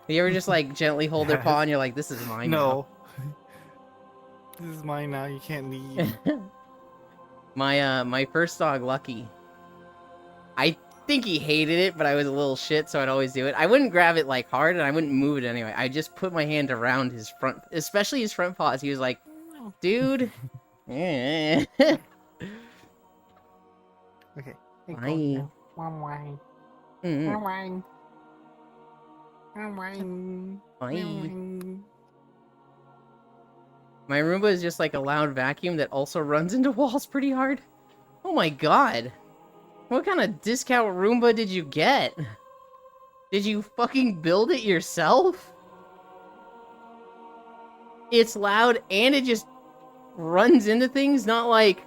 Do you ever just, like, gently hold their paw and you're like, this is mine No. This is mine now. You can't leave. My first dog, Lucky, I think he hated it, but I was a little shit, so I'd always do it. I wouldn't grab it, like, hard, and I wouldn't move it anyway. I just put my hand around his front, especially his front paws. He was like, dude. Okay. Bye. Bye. My Roomba is just like a loud vacuum that also runs into walls pretty hard. Oh my god. What kind of discount Roomba did you get? Did you fucking build it yourself? It's loud and it just runs into things, not like...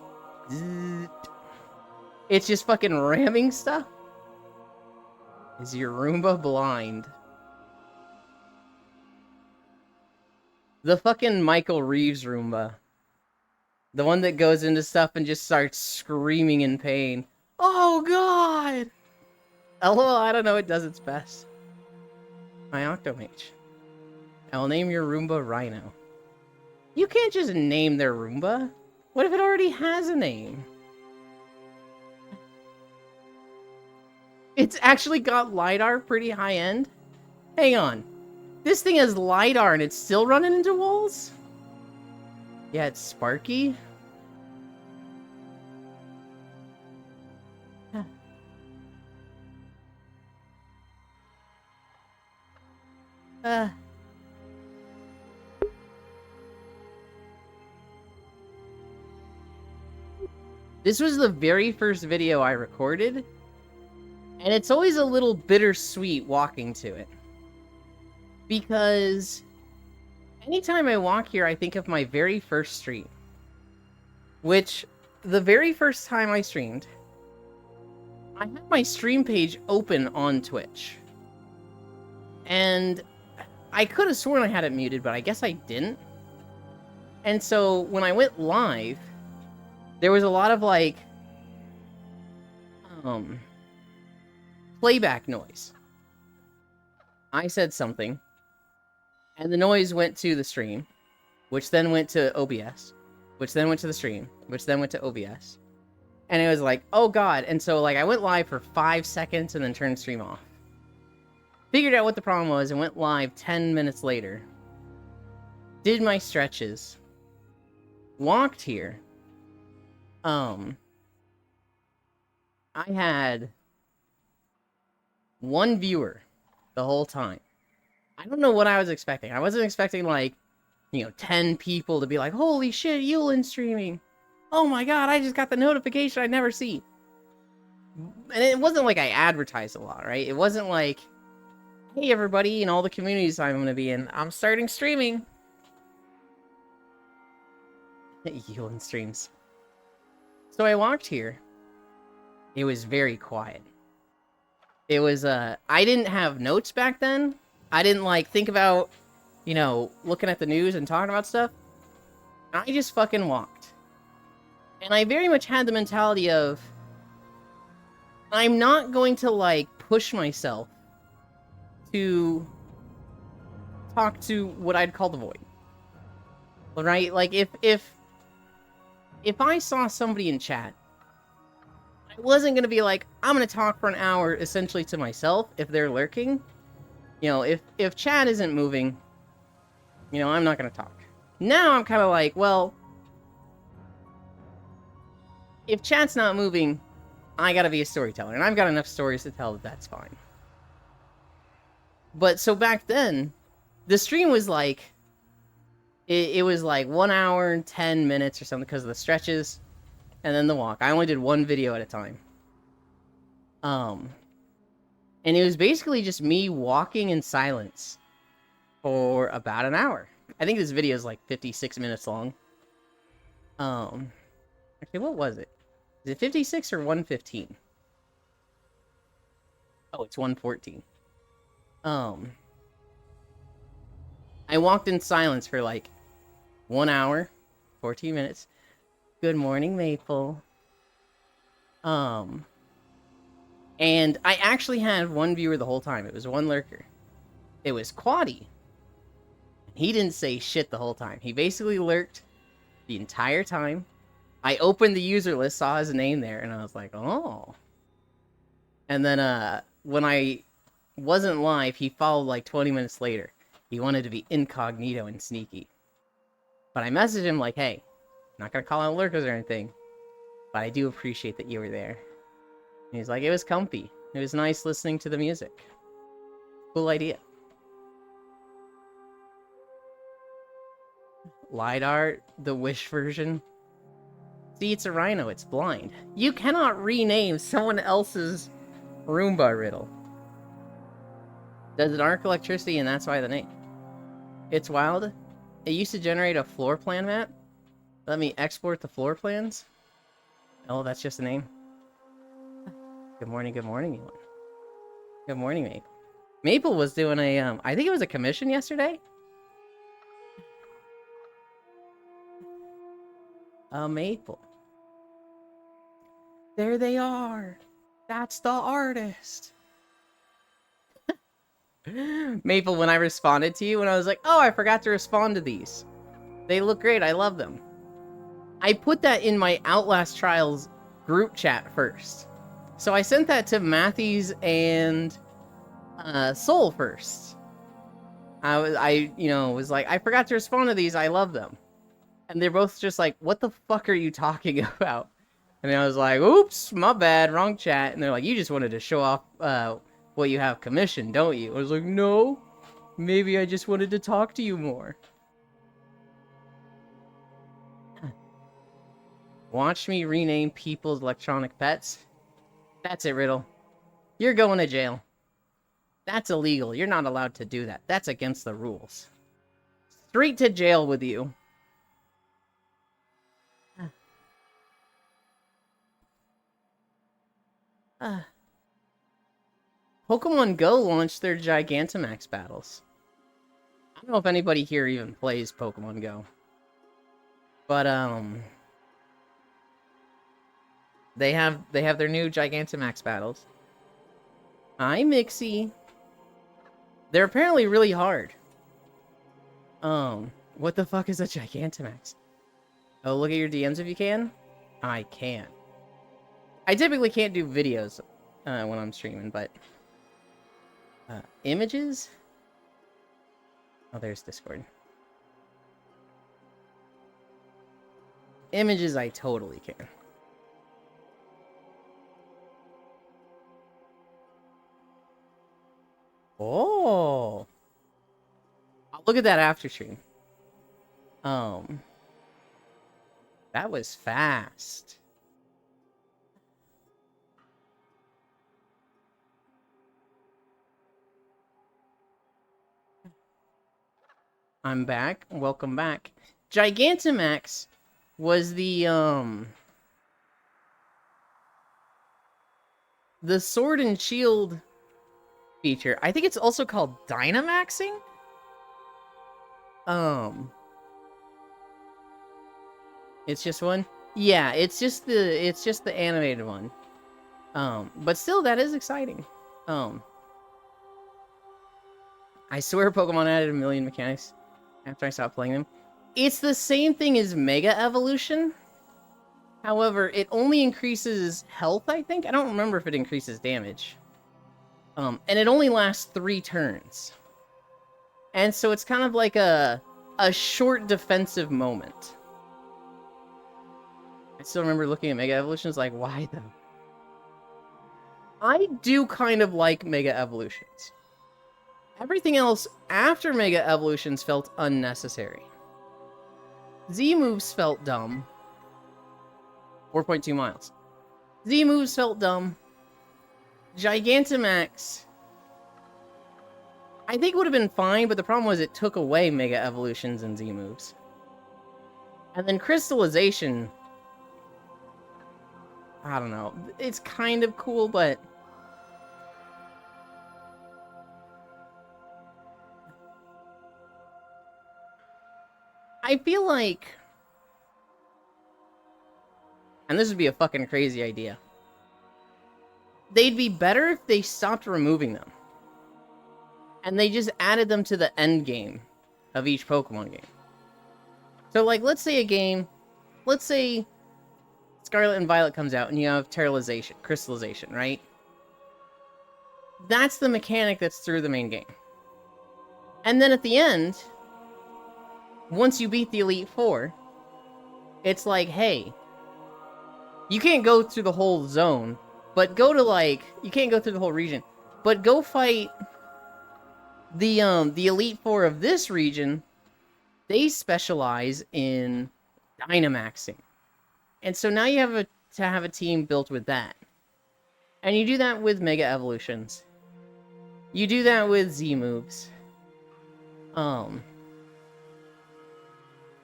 It's just fucking ramming stuff? Is your Roomba blind? The fucking Michael Reeves Roomba. The one that goes into stuff and just starts screaming in pain. Oh god! LOL, I don't know, it does its best. My Octomage. I will name your Roomba Rhino. You can't just name their Roomba. What if it already has a name? It's actually got LiDAR pretty high end. Hang on. This thing has LiDAR and it's still running into walls? Yeah, it's Sparky. This was the very first video I recorded, and it's always a little bittersweet walking to it. Because anytime I walk here, I think of my very first stream. Which, the very first time I streamed, I had my stream page open on Twitch. And I could have sworn I had it muted, but I guess I didn't. And so, when I went live, there was a lot of, like, playback noise. I said something, and the noise went to the stream, which then went to OBS, which then went to the stream, which then went to OBS. And it was like, oh god. And so, like, I went live for 5 seconds and then turned the stream off. Figured out what the problem was and went live 10 minutes later. Did my stretches. Walked here. I had 1 viewer the whole time. I don't know what I was expecting. I wasn't expecting, like, 10 people to be like, holy shit, Yulin's streaming. Oh my god, I just got the notification I never see. And it wasn't like I advertised a lot, right? It wasn't like, hey everybody, in all the communities I'm going to be in, I'm starting streaming. Yulin streams. So I walked here. It was very quiet. It was, I didn't have notes back then. I didn't, like, think about, looking at the news and talking about stuff. I just fucking walked. And I very much had the mentality of, I'm not going to, like, push myself to talk to what I'd call the void. Right? Like, if I saw somebody in chat, I wasn't going to be like, I'm going to talk for an hour essentially to myself if they're lurking. If chat isn't moving, I'm not going to talk. Now I'm kind of like, well, if chat's not moving, I got to be a storyteller. And I've got enough stories to tell that that's fine. But so back then, the stream was like, it was like 1 hour and 10 minutes or something because of the stretches and then the walk. I only did 1 video at a time. And it was basically just me walking in silence for about an hour. I think this video is like 56 minutes long. Actually, what was it? Is it 56 or 115? Oh, it's 114. I walked in silence for like 1 hour, 14 minutes. Good morning, Maple. And I actually had one viewer the whole time. It was one lurker. It was Quaddy. He didn't say shit the whole time. He basically lurked the entire time. I opened the user list, saw his name there, and I was like, oh. And then when I wasn't live, he followed like 20 minutes later. He wanted to be incognito and sneaky. But I messaged him like, hey, I'm not going to call out lurkers or anything, but I do appreciate that you were there. And he's like, it was comfy. It was nice listening to the music. Cool idea. LiDAR, the Wish version. See, it's a rhino, it's blind. You cannot rename someone else's Roomba riddle. Does it arc electricity and that's why the name? It's wild. It used to generate a floor plan map. Let me export the floor plans. Oh, that's just a name. Good morning, Elon. Good morning, Maple. Maple was doing a, I think it was a commission yesterday? Maple. There they are. That's the artist. Maple, when I responded to you, when I was like, oh, I forgot to respond to these. They look great. I love them. I put that in my Outlast Trials group chat first. So I sent that to Matthews and Soul first. I was like, I forgot to respond to these. I love them. And they're both just like, what the fuck are you talking about? And I was like, oops, my bad, wrong chat. And they're like, you just wanted to show off what you have commissioned, don't you? I was like, no, maybe I just wanted to talk to you more. Watch me rename people's electronic pets. That's it, Riddle. You're going to jail. That's illegal. You're not allowed to do that. That's against the rules. Straight to jail with you. Pokemon Go launched their Gigantamax battles. I don't know if anybody here even plays Pokemon Go. But, they have their new Gigantamax battles. Hi, Mixie. They're apparently really hard. What the fuck is a Gigantamax? Oh, look at your DMs if you can? I can. I typically can't do videos when I'm streaming, but... images? Oh, there's Discord. Images I totally can. Oh! I'll look at that after stream. That was fast. I'm back. Welcome back. Gigantamax was the Sword and Shield feature. I think it's also called Dynamaxing? It's just one? Yeah, it's just the animated one. But still, that is exciting. I swear Pokemon added a million mechanics after I stopped playing them. It's the same thing as Mega Evolution. However, it only increases health, I think. I don't remember if it increases damage. And it only lasts 3 turns. And so it's kind of like a short defensive moment. I still remember looking at Mega Evolutions like, why though? I do kind of like Mega Evolutions. Everything else after Mega Evolutions felt unnecessary. Z-moves felt dumb. 4.2 miles. Z-moves felt dumb. Gigantamax I think it would have been fine, but the problem was it took away Mega Evolutions and Z moves. And then Crystallization, I don't know. It's kind of cool, but I feel like, and this would be a fucking crazy idea, they'd be better if they stopped removing them. And they just added them to the end game of each Pokemon game. So, like, let's say Scarlet and Violet comes out and you have Crystallization, right? That's the mechanic that's through the main game. And then at the end, once you beat the Elite Four, it's like, hey, you can't go through the whole zone, but go to, like, you can't go through the whole region, but go fight the Elite Four of this region. They specialize in Dynamaxing. And so now you have to have a team built with that. And you do that with Mega Evolutions. You do that with Z moves. And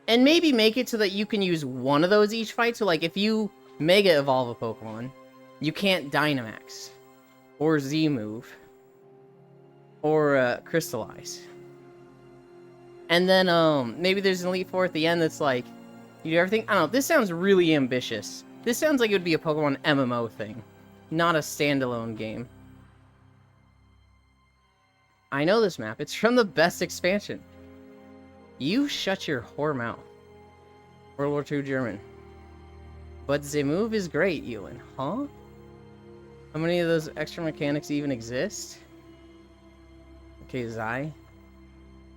maybe make it so that you can use one of those each fight. So, like, if you Mega Evolve a Pokemon, you can't Dynamax, or Z move, or Crystallize. And then, maybe there's an Elite Four at the end that's like, you do everything? I don't know, this sounds really ambitious. This sounds like it would be a Pokemon MMO thing, not a standalone game. I know this map. It's from the best expansion. You shut your whore mouth. World War II German. But the move is great, Ewan. Huh? How many of those extra mechanics even exist? Okay, Zai.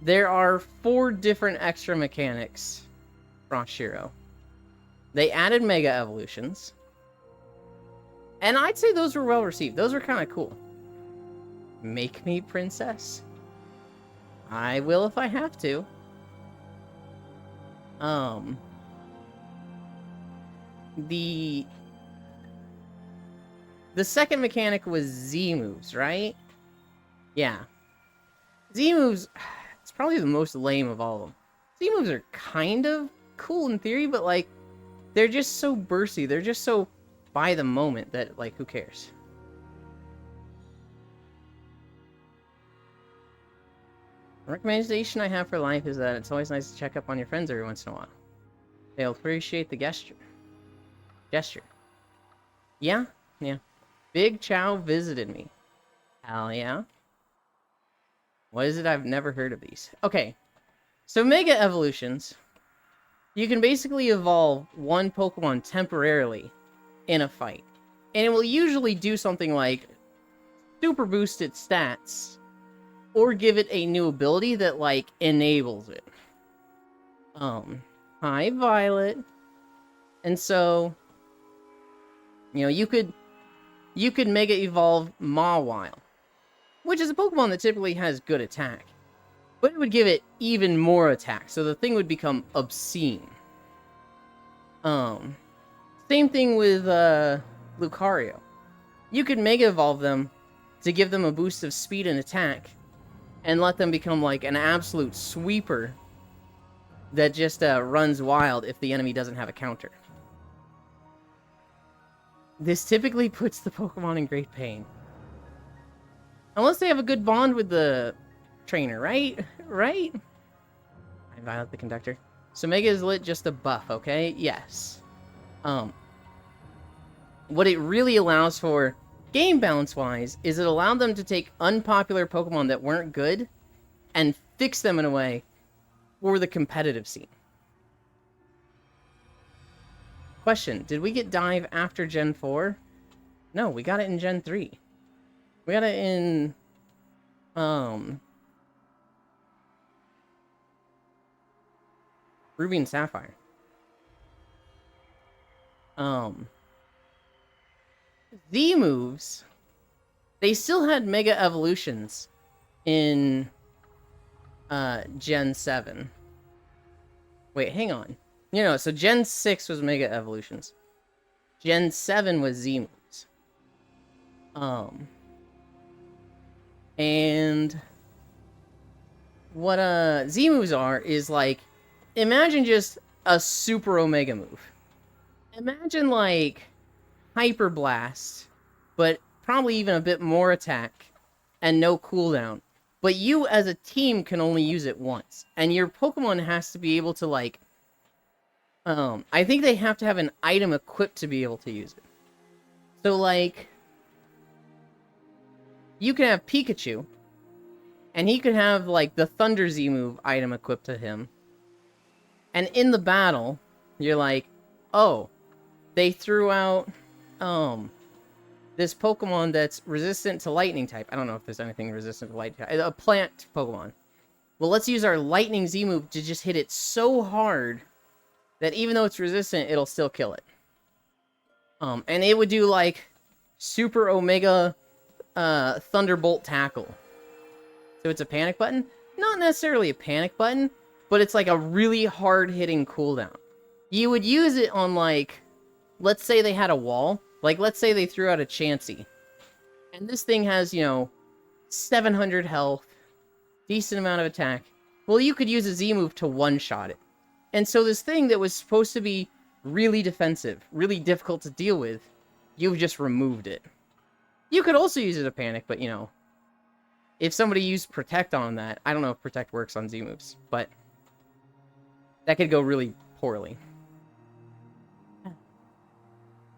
There are 4 different extra mechanics from Shiro. They added Mega Evolutions. And I'd say those were well received. Those were kind of cool. Make me princess. I will if I have to. The second mechanic was Z moves, right? Yeah. Z moves, it's probably the most lame of all of them. Z moves are kind of cool in theory, but, like, they're just so bursty. They're just so by the moment that, like, who cares? A recommendation I have for life is that it's always nice to check up on your friends every once in a while. They'll appreciate the gesture. Yeah. Big Chow visited me. Hell yeah. What is it? I've never heard of these. Okay. So Mega Evolutions. You can basically evolve one Pokemon temporarily in a fight. And it will usually do something like super boost its stats, or give it a new ability that, like, enables it. Hi, Violet. And so, you know, you could Mega Evolve Mawile, which is a Pokemon that typically has good attack, but it would give it even more attack, so the thing would become obscene. Same thing with Lucario. You could Mega Evolve them to give them a boost of speed and attack, and let them become like an absolute sweeper that just runs wild if the enemy doesn't have a counter. This typically puts the Pokemon in great pain. Unless they have a good bond with the trainer, right? Right? I Violet the conductor. So Mega is lit just a buff, okay? Yes. What it really allows for, game balance-wise, is it allowed them to take unpopular Pokemon that weren't good and fix them in a way for the competitive scene. Question, did we get Dive after Gen 4? No, we got it in Gen 3. We got it in... Ruby and Sapphire. Z moves, they still had Mega Evolutions in Gen 7. Wait, hang on. You know, so Gen 6 was Mega Evolutions. Gen 7 was Z moves. And what Z moves are is like, imagine just a super Omega move. Imagine like Hyper Blast, but probably even a bit more attack and no cooldown. But you as a team can only use it once, and your Pokemon has to be able to like, I think they have to have an item equipped to be able to use it. So like, you can have Pikachu, and he could have like the Thunder Z move item equipped to him. And in the battle, you're like, oh, they threw out this Pokemon that's resistant to lightning type. I don't know if there's anything resistant to lightning type. A plant Pokemon. Well, let's use our Lightning Z move to just hit it so hard that even though it's resistant, it'll still kill it. And it would do like Super Omega Thunderbolt Tackle. So it's a panic button? Not necessarily a panic button, but it's like a really hard-hitting cooldown. You would use it on like, let's say they had a wall. Like, let's say they threw out a Chansey. And this thing has, 700 health, decent amount of attack. Well, you could use a Z move to one-shot it. And so this thing that was supposed to be really defensive, really difficult to deal with, you've just removed it. You could also use it to panic, but, if somebody used Protect on that, I don't know if Protect works on Z moves, but that could go really poorly.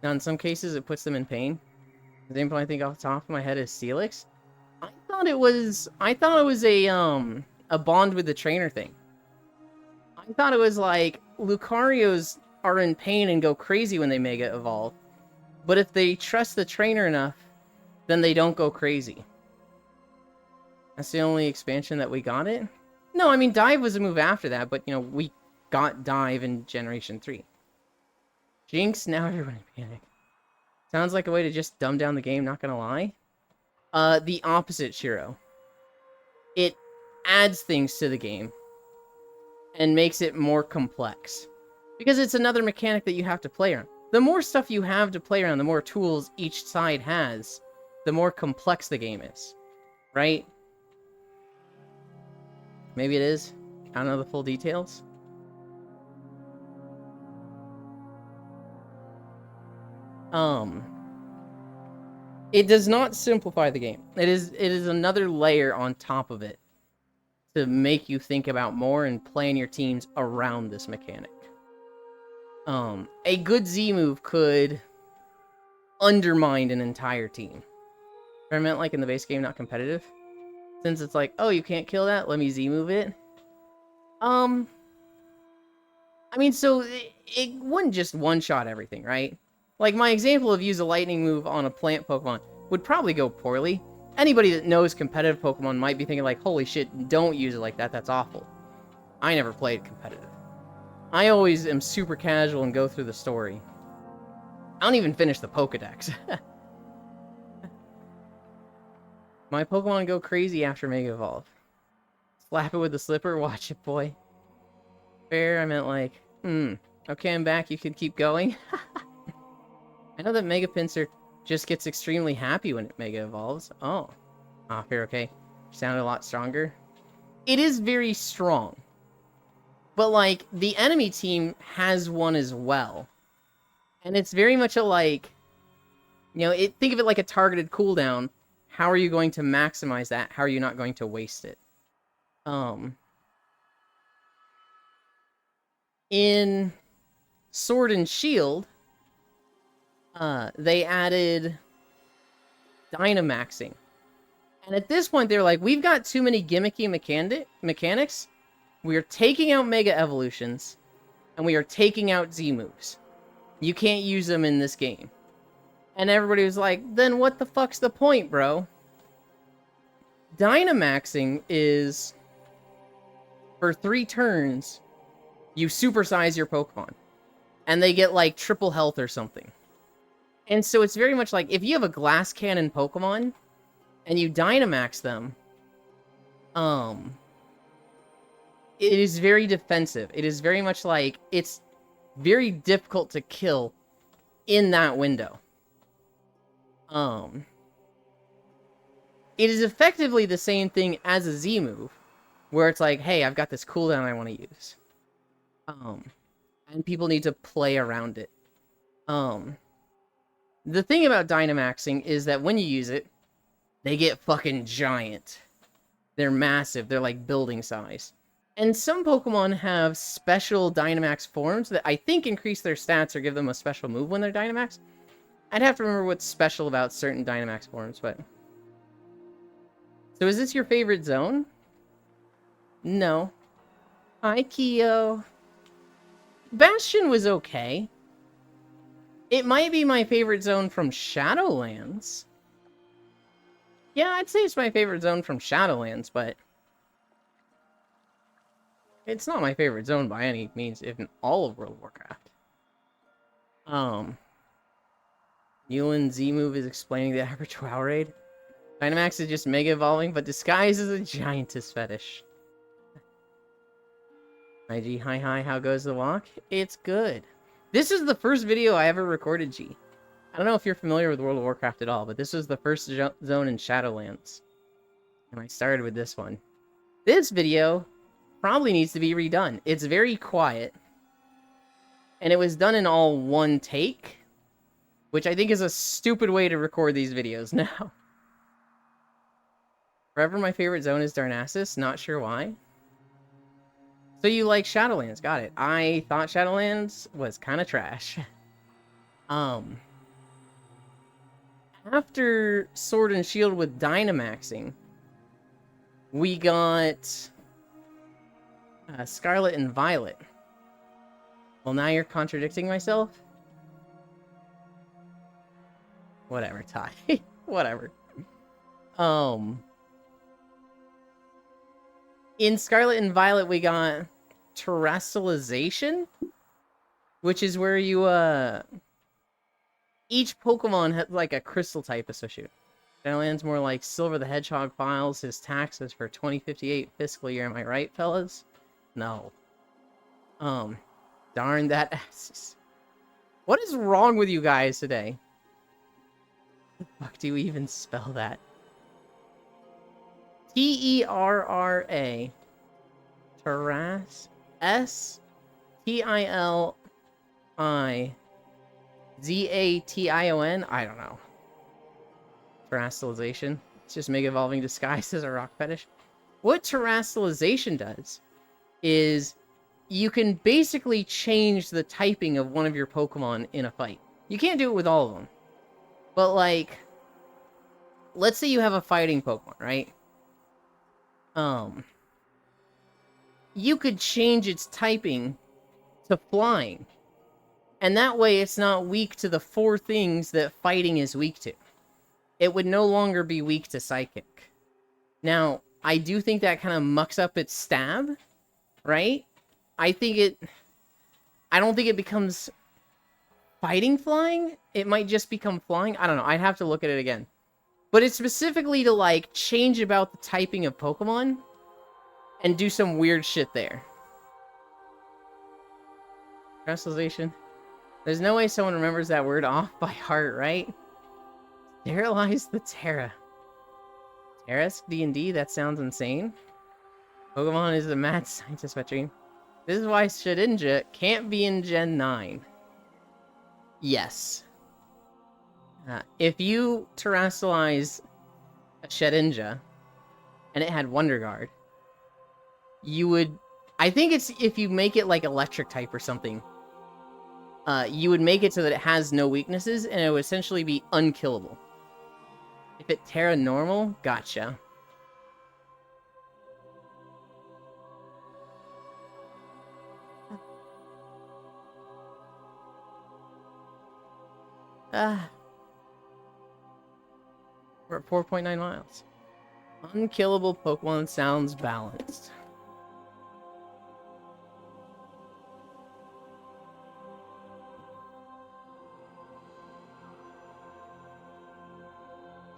Now, in some cases, it puts them in pain. The example I think off the top of my head is Steelix. I thought it was a bond with the trainer thing. I thought it was like Lucarios are in pain and go crazy when they Mega Evolve, but if they trust the trainer enough, then they don't go crazy. That's the only expansion that we got it? No, I mean, Dive was a move after that, but, we got Dive in Generation 3. Jinx, now everybody panic. Sounds like a way to just dumb down the game, not gonna lie. The opposite, Shiro. It adds things to the game and makes it more complex. Because it's another mechanic that you have to play around. The more stuff you have to play around, the more tools each side has, the more complex the game is. Right? Maybe it is. I don't know the full details. It does not simplify the game. It is another layer on top of it to make you think about more and plan your teams around this mechanic. A good Z move could undermine an entire team. I meant like in the base game, not competitive. Since it's like, oh, you can't kill that, let me Z move it. I mean, so it wouldn't just one-shot everything, right? Like, my example of use a lightning move on a plant Pokemon would probably go poorly. Anybody that knows competitive Pokemon might be thinking like, holy shit, don't use it like that, that's awful. I never played competitive. I always am super casual and go through the story. I don't even finish the Pokedex. My Pokemon go crazy after Mega Evolve. Slap it with the slipper, watch it, boy. Fair, I meant like, okay, I'm back, you can keep going. I know that Mega Pinsir just gets extremely happy when it Mega Evolves. Oh. Fair, okay. Sounded a lot stronger. It is very strong. But, like, the enemy team has one as well. And it's very much a, like, think of it like a targeted cooldown. How are you going to maximize that? How are you not going to waste it? In Sword and Shield, they added Dynamaxing. And at this point, they're like, we've got too many gimmicky mechanics. We are taking out Mega Evolutions, and we are taking out Z moves. You can't use them in this game. And everybody was like, then what the fuck's the point, bro? Dynamaxing is, for 3 turns, you supersize your Pokemon. And they get, like, triple health or something. And so it's very much like, if you have a Glass Cannon Pokemon, and you Dynamax them, it is very defensive. It is very much like, it's very difficult to kill in that window. It is effectively the same thing as a Z move, where it's like, hey, I've got this cooldown I want to use. And people need to play around it. The thing about Dynamaxing is that when you use it, they get fucking giant. They're massive. They're like building size. And some Pokemon have special Dynamax forms that I think increase their stats or give them a special move when they're Dynamax. I'd have to remember what's special about certain Dynamax forms, but... So is this your favorite zone? No. Hi, Kyo. Bastion was okay. It might be my favorite zone from Shadowlands. Yeah, I'd say it's my favorite zone from Shadowlands, but... It's not my favorite zone by any means, if in all of World of Warcraft. Newland Z-Move is explaining the average WoW raid. Dynamax is just mega evolving, but disguised as a giantess fetish. IG, hi, how goes the walk? It's good. This is the first video I ever recorded, G. I don't know if you're familiar with World of Warcraft at all, but this was the first zone in Shadowlands. And I started with this one. This video probably needs to be redone. It's very quiet. And it was done in all one take, which I think is a stupid way to record these videos now. Forever my favorite zone is Darnassus, not sure why. So you like Shadowlands, got it. I thought Shadowlands was kind of trash. After Sword and Shield with Dynamaxing, we got Scarlet and Violet. Well, now you're contradicting myself? Whatever, Ty. Whatever. In Scarlet and Violet, we got Terrestrialization, which is where you, each Pokemon has, like, a crystal type associated. Shadowlands more like Silver the Hedgehog files his taxes for 2058 fiscal year, am I right, fellas? No. Darn that asses. What is wrong with you guys today? How the fuck do you even spell that? Terra. Terras. Stilization? I don't know. Terrestrialization. It's just Mega Evolving disguised as a rock fetish. What Terrestrialization does is you can basically change the typing of one of your Pokemon in a fight. You can't do it with all of them. But, like, let's say you have a fighting Pokemon, right? You could change its typing to flying. And that way it's not weak to the 4 things that fighting is weak to. It would no longer be weak to Psychic. Now, I do think that kind of mucks up its stab, right? I don't think it becomes fighting flying. It might just become flying. I don't know. I'd have to look at it again. But it's specifically to, like, change about the typing of Pokemon and do some weird shit there. Crystallization. There's no way someone remembers that word off by heart, right? Sterilize the Terra. Terrask D&D? That sounds insane. Pokemon is a mad scientist by dream. This is why Shedinja can't be in Gen 9. Yes. If you terrestrialize a Shedinja and it had Wonder Guard, you would... I think it's if you make it like electric type or something. You would make it so that it has no weaknesses and it would essentially be unkillable. If it Terra normal, gotcha. We're at 4.9 miles. Unkillable Pokemon sounds balanced.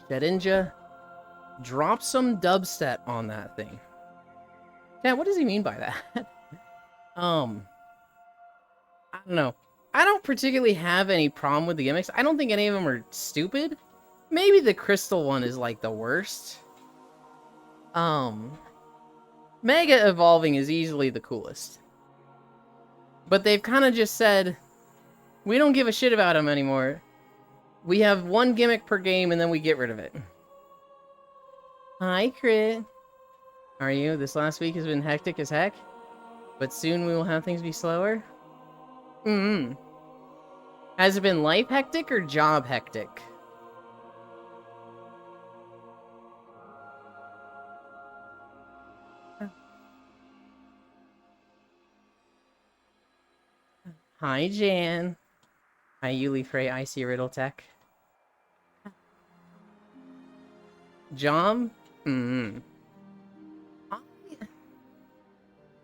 Shedinja, drop some dubstep on that thing. Yeah, what does he mean by that? I don't know. I don't particularly have any problem with the gimmicks. I don't think any of them are stupid. Maybe the crystal one is like the worst. Mega evolving is easily the coolest. But they've kind of just said, we don't give a shit about him anymore. We have one gimmick per game and then we get rid of it. Hi, Crit. How are you? This last week has been hectic as heck. But soon we will have things be slower. Has it been life hectic or job hectic? Hi, Jan. Hi, Yuli Frey, Icy Riddle Tech. Job?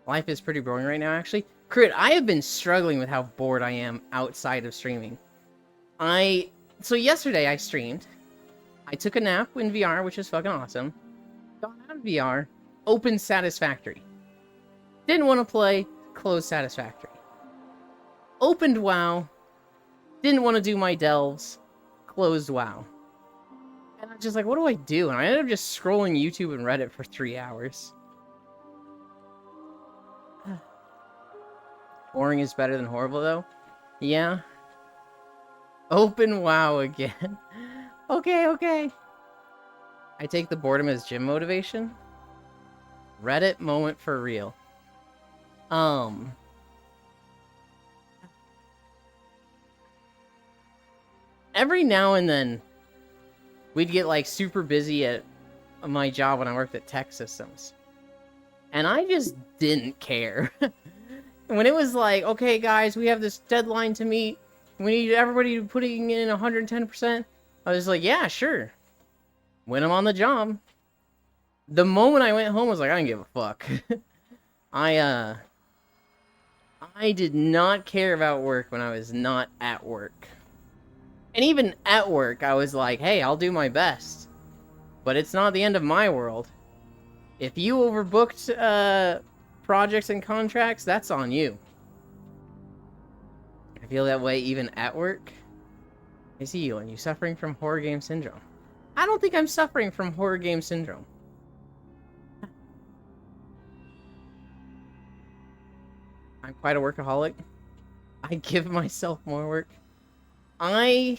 Life is pretty boring right now, actually. Crit, I have been struggling with how bored I am outside of streaming. So yesterday I streamed. I took a nap in VR, which is fucking awesome. Got out of VR, opened Satisfactory. Didn't want to play, closed Satisfactory. Opened WoW. Didn't want to do my delves, closed WoW. And I'm just like, what do I do? And I ended up just scrolling YouTube and Reddit for 3 hours. Boring is better than horrible, though. Yeah. Open WoW again. Okay. I take the boredom as gym motivation. Reddit moment for real. Every now and then, we'd get, like, super busy at my job when I worked at Tech Systems. And I just didn't care. When it was like, okay, guys, we have this deadline to meet. We need everybody putting in 110%. I was like, yeah, sure. When I'm on the job. The moment I went home, I was like, I don't give a fuck. I did not care about work when I was not at work. And even at work, I was like, hey, I'll do my best. But it's not the end of my world. If you overbooked projects and contracts, that's on you. I feel that way even at work. I see you, and you suffering from horror game syndrome. I don't think I'm suffering from horror game syndrome. I'm quite a workaholic. I give myself more work. I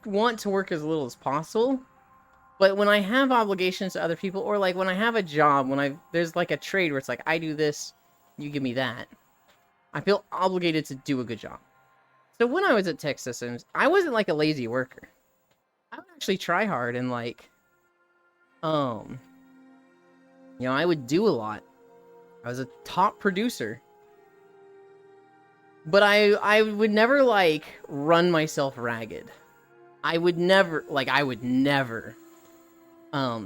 want to work as little as possible. But when I have obligations to other people, or like when I have a job, there's like a trade where it's like, I do this, you give me that, I feel obligated to do a good job. So when I was at Tech Systems, I wasn't like a lazy worker. I would actually try hard and like, I would do a lot. I was a top producer. But I would never like run myself ragged. I would never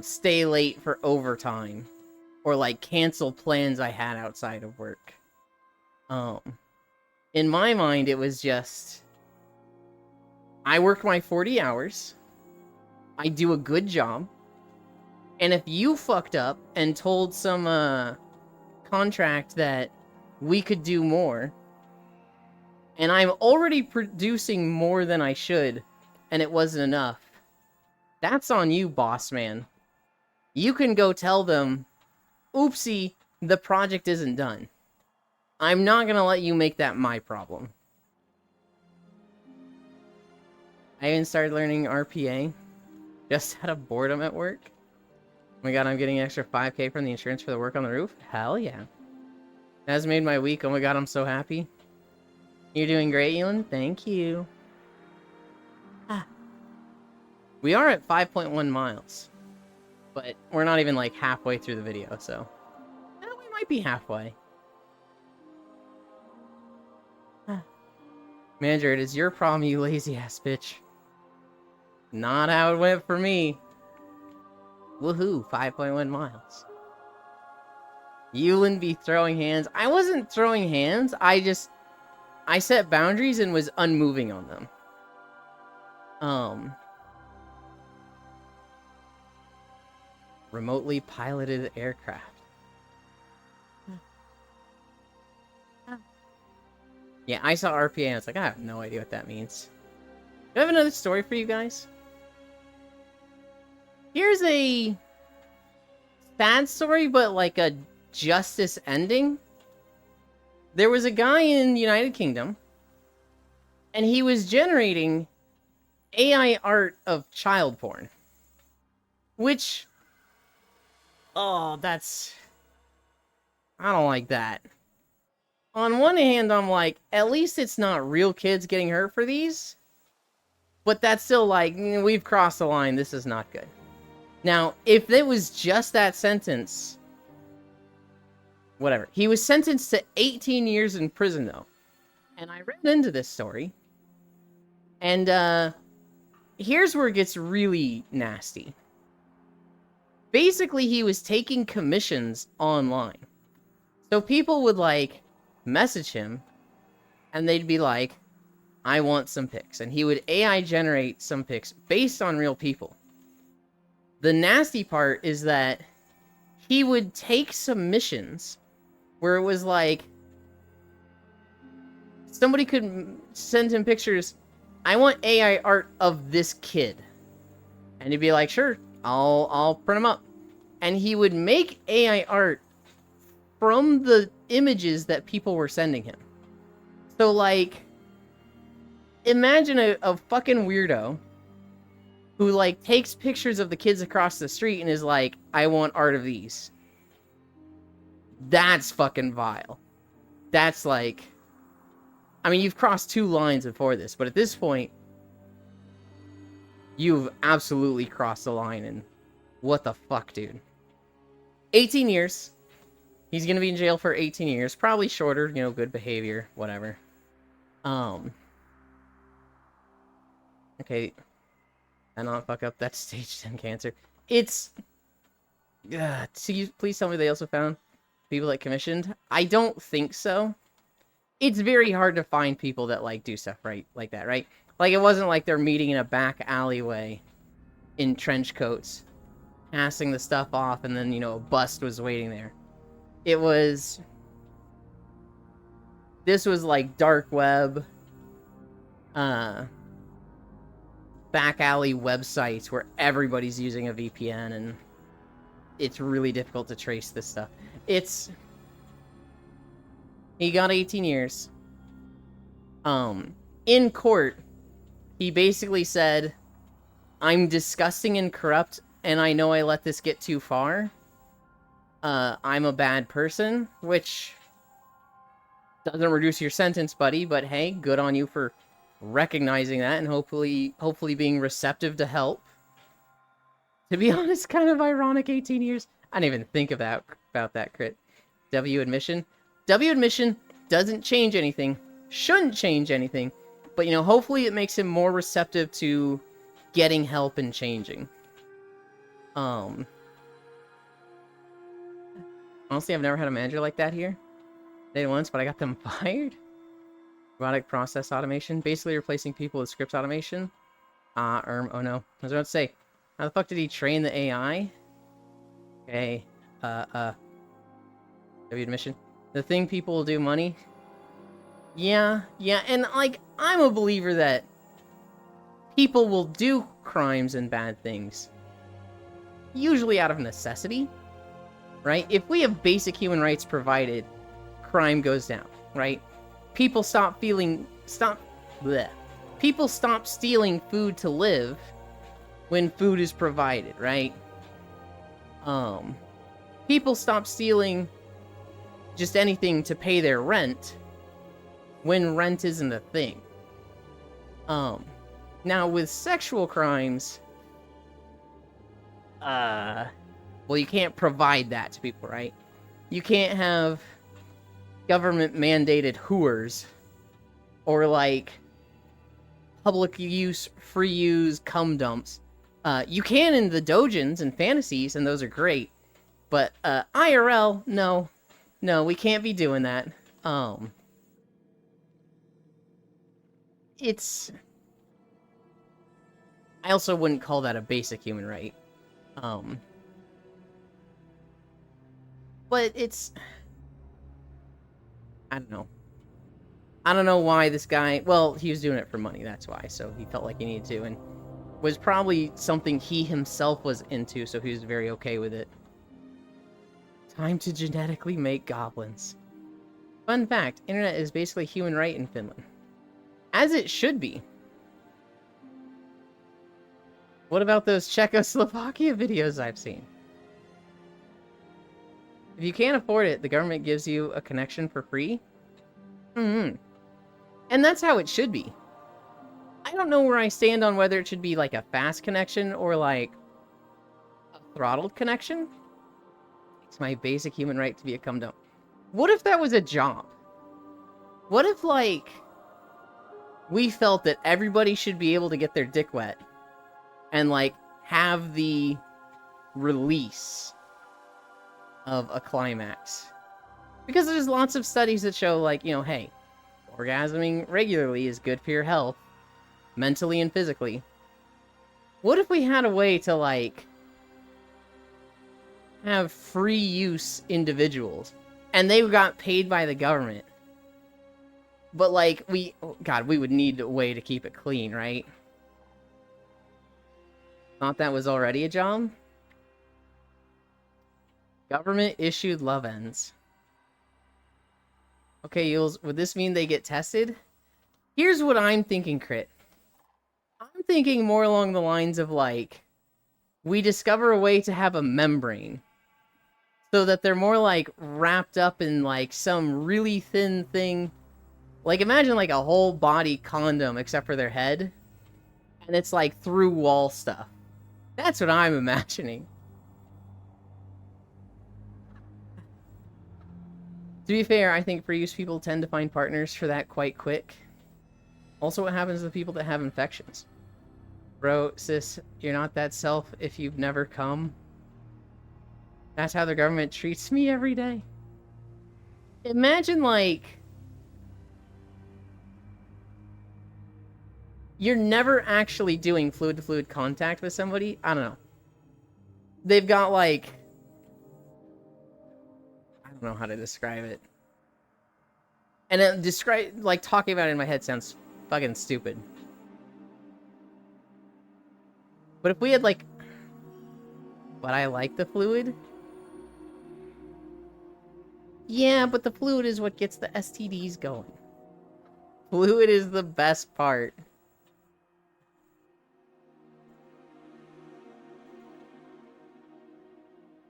stay late for overtime or like cancel plans I had outside of work. In my mind, it was just, I work my 40 hours, I do a good job, and if you fucked up and told some contract that we could do more, and I'm already producing more than I should, and it wasn't enough, that's on you, boss man. You can go tell them, oopsie, the project isn't done. I'm not gonna let you make that my problem. I even started learning RPA. Just out of boredom at work. Oh my god, I'm getting an extra 5K from the insurance for the work on the roof? Hell yeah. That has made my week. Oh my god, I'm so happy. You're doing great, Elon. Thank you. We are at 5.1 miles. But we're not even like halfway through the video, so... we might be halfway. Manager, it is your problem, you lazy ass bitch. Not how it went for me. Woohoo, 5.1 miles. Yulin be throwing hands. I wasn't throwing hands, I set boundaries and was unmoving on them. Remotely piloted aircraft. Yeah, I saw RPA and I was like, I have no idea what that means. Do I have another story for you guys? Here's a bad story, but like a justice ending. There was a guy in the United Kingdom, and he was generating AI art of child porn. Which, oh, that's... I don't like that. On one hand, I'm like, at least it's not real kids getting hurt for these. But that's still like, we've crossed the line, this is not good. Now, if it was just that sentence, whatever. He was sentenced to 18 years in prison, though. And I read into this story. And, here's where it gets really nasty. Basically, he was taking commissions online. So people would, like, message him, and they'd be like, I want some pics. And he would AI generate some pics based on real people. The nasty part is that he would take submissions where it was like, somebody could send him pictures, I want AI art of this kid. And he'd be like, sure, I'll print them up. And he would make AI art from the images that people were sending him. So, like, imagine a fucking weirdo who, like, takes pictures of the kids across the street and is like, I want art of these. That's fucking vile. That's like... I mean, you've crossed two lines before this, but at this point, you've absolutely crossed the line, and what the fuck, dude? 18 years. He's gonna be in jail for 18 years. Probably shorter, you know, good behavior, whatever. Okay. I not fuck up that stage 10 cancer. It's... please tell me they also found people that commissioned. I don't think so. It's very hard to find people that, like, do stuff right like that, right? Like, it wasn't like they're meeting in a back alleyway in trench coats, passing the stuff off, and then, you know, a bust was waiting there. It was... This was, like, dark web, back alley websites where everybody's using a VPN, and it's really difficult to trace this stuff. It's... He got 18 years. In court, he basically said, I'm disgusting and corrupt, and I know I let this get too far. I'm a bad person, which doesn't reduce your sentence, buddy, but hey, good on you for recognizing that and hopefully being receptive to help. To be honest, kind of ironic 18 years. I didn't even think about that crit. W admission. W admission doesn't change anything, shouldn't change anything, but, you know, hopefully it makes him more receptive to getting help and changing. Honestly, I've never had a manager like that here. They did once, but I got them fired. Robotic process automation, basically replacing people with script automation. Oh no, I was about to say, how the fuck did he train the AI? Okay, W admission. The thing people will do money. Yeah, and, like, I'm a believer that people will do crimes and bad things, usually out of necessity, right? If we have basic human rights provided, crime goes down, right? People People stop stealing food to live when food is provided, right? People stop stealing just anything to pay their rent when rent isn't a thing. Now with sexual crimes, well, you can't provide that to people, right? You can't have government mandated hooers or, like, public use, free use cum dumps. You can in the dojins and fantasies, and those are great. But IRL, no, we can't be doing that. It's... I also wouldn't call that a basic human right. But it's... I don't know. I don't know why this guy... Well, he was doing it for money, that's why. So he felt like he needed to, and was probably something he himself was into, so he was very okay with it. Time to genetically make goblins. Fun fact, internet is basically human right in Finland. As it should be. What about those Czechoslovakia videos I've seen? If you can't afford it, the government gives you a connection for free? And that's how it should be. I don't know where I stand on whether it should be like a fast connection or like a throttled connection. It's my basic human right to be a cum-dump. What if that was a job? What if, like, we felt that everybody should be able to get their dick wet and, like, have the release of a climax? Because there's lots of studies that show, like, you know, hey, orgasming regularly is good for your health, mentally and physically. What if we had a way to, like, have free use individuals and they got paid by the government? But, like, we would need a way to keep it clean, right? Thought that was already a job? Government issued love ends. Okay, Yules, would this mean they get tested? Here's what I'm thinking, Crit. I'm thinking more along the lines of, like, we discover a way to have a membrane so that they're more, like, wrapped up in, like, some really thin thing. Like, imagine, like, a whole body condom except for their head. And it's, like, through wall stuff. That's what I'm imagining. To be fair, I think free use people tend to find partners for that quite quick. Also, what happens to the people that have infections? Bro, sis, you're not that self if you've never come. That's how the government treats me every day. Imagine, like, you're never actually doing fluid-to-fluid contact with somebody. I don't know. They've got, like, I don't know how to describe it. And like, talking about it in my head sounds fucking stupid. But if we had, like, but I like the fluid. Yeah, but the fluid is what gets the STDs going. Fluid is the best part.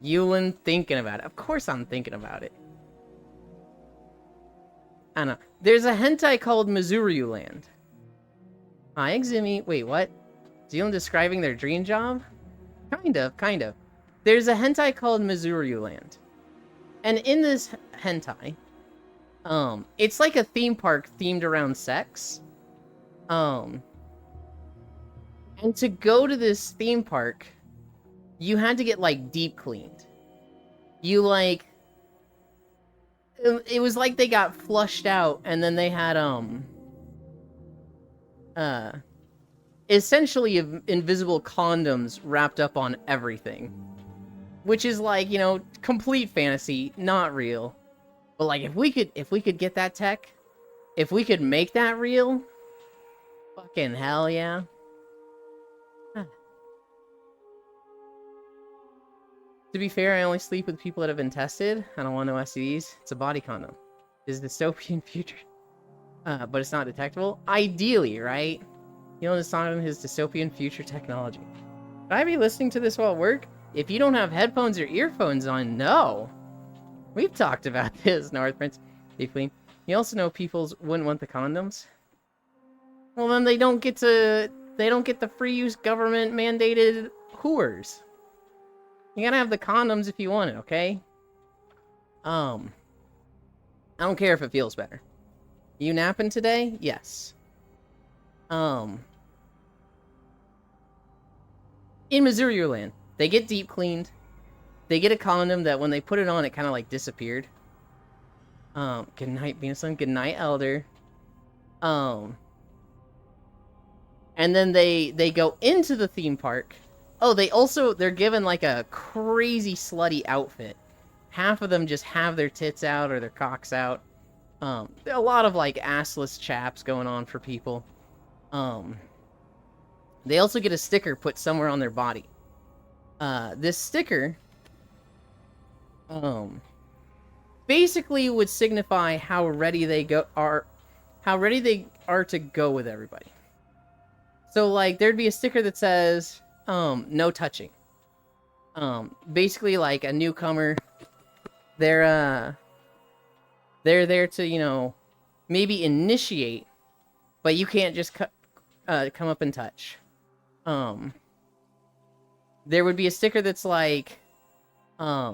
Yulin thinking about it. Of course I'm thinking about it. I don't know. There's a hentai called Missouri Land. Hi, Eximi. Wait, what? Is Yulin describing their dream job? Kind of. There's a hentai called Missouri Land. And in this hentai, it's like a theme park themed around sex. And to go to this theme park, you had to get, like, deep cleaned. You, like, it was like they got flushed out, and then they had, essentially invisible condoms wrapped up on everything. Which is, like, you know, complete fantasy, not real. But, like, if we could get that tech, if we could make that real, fucking hell yeah. To be fair, I only sleep with people that have been tested. I don't want no STDs. It's a body condom. Is dystopian future. But it's not detectable. Ideally, right? You know, it's on his dystopian future technology. Should I be listening to this while at work? If you don't have headphones or earphones on, no. We've talked about this, North Prince. Deeply. You also know people wouldn't want the condoms. Well, then they don't get the free use government mandated whores. You gotta have the condoms if you want it, okay? I don't care if it feels better. You napping today? Yes. In Missouri Land, they get deep cleaned. They get a condom that when they put it on, it kind of like disappeared. Good night, Venusland. Good night, Elder. And then they go into the theme park. Oh, they're given like a crazy slutty outfit. Half of them just have their tits out or their cocks out. There are a lot of like assless chaps going on for people. They also get a sticker put somewhere on their body. This sticker basically would signify how ready they are to go with everybody. So like there'd be a sticker that says no touching. Basically like a newcomer, they're there to, you know, maybe initiate, but you can't just come up and touch. There would be a sticker that's like I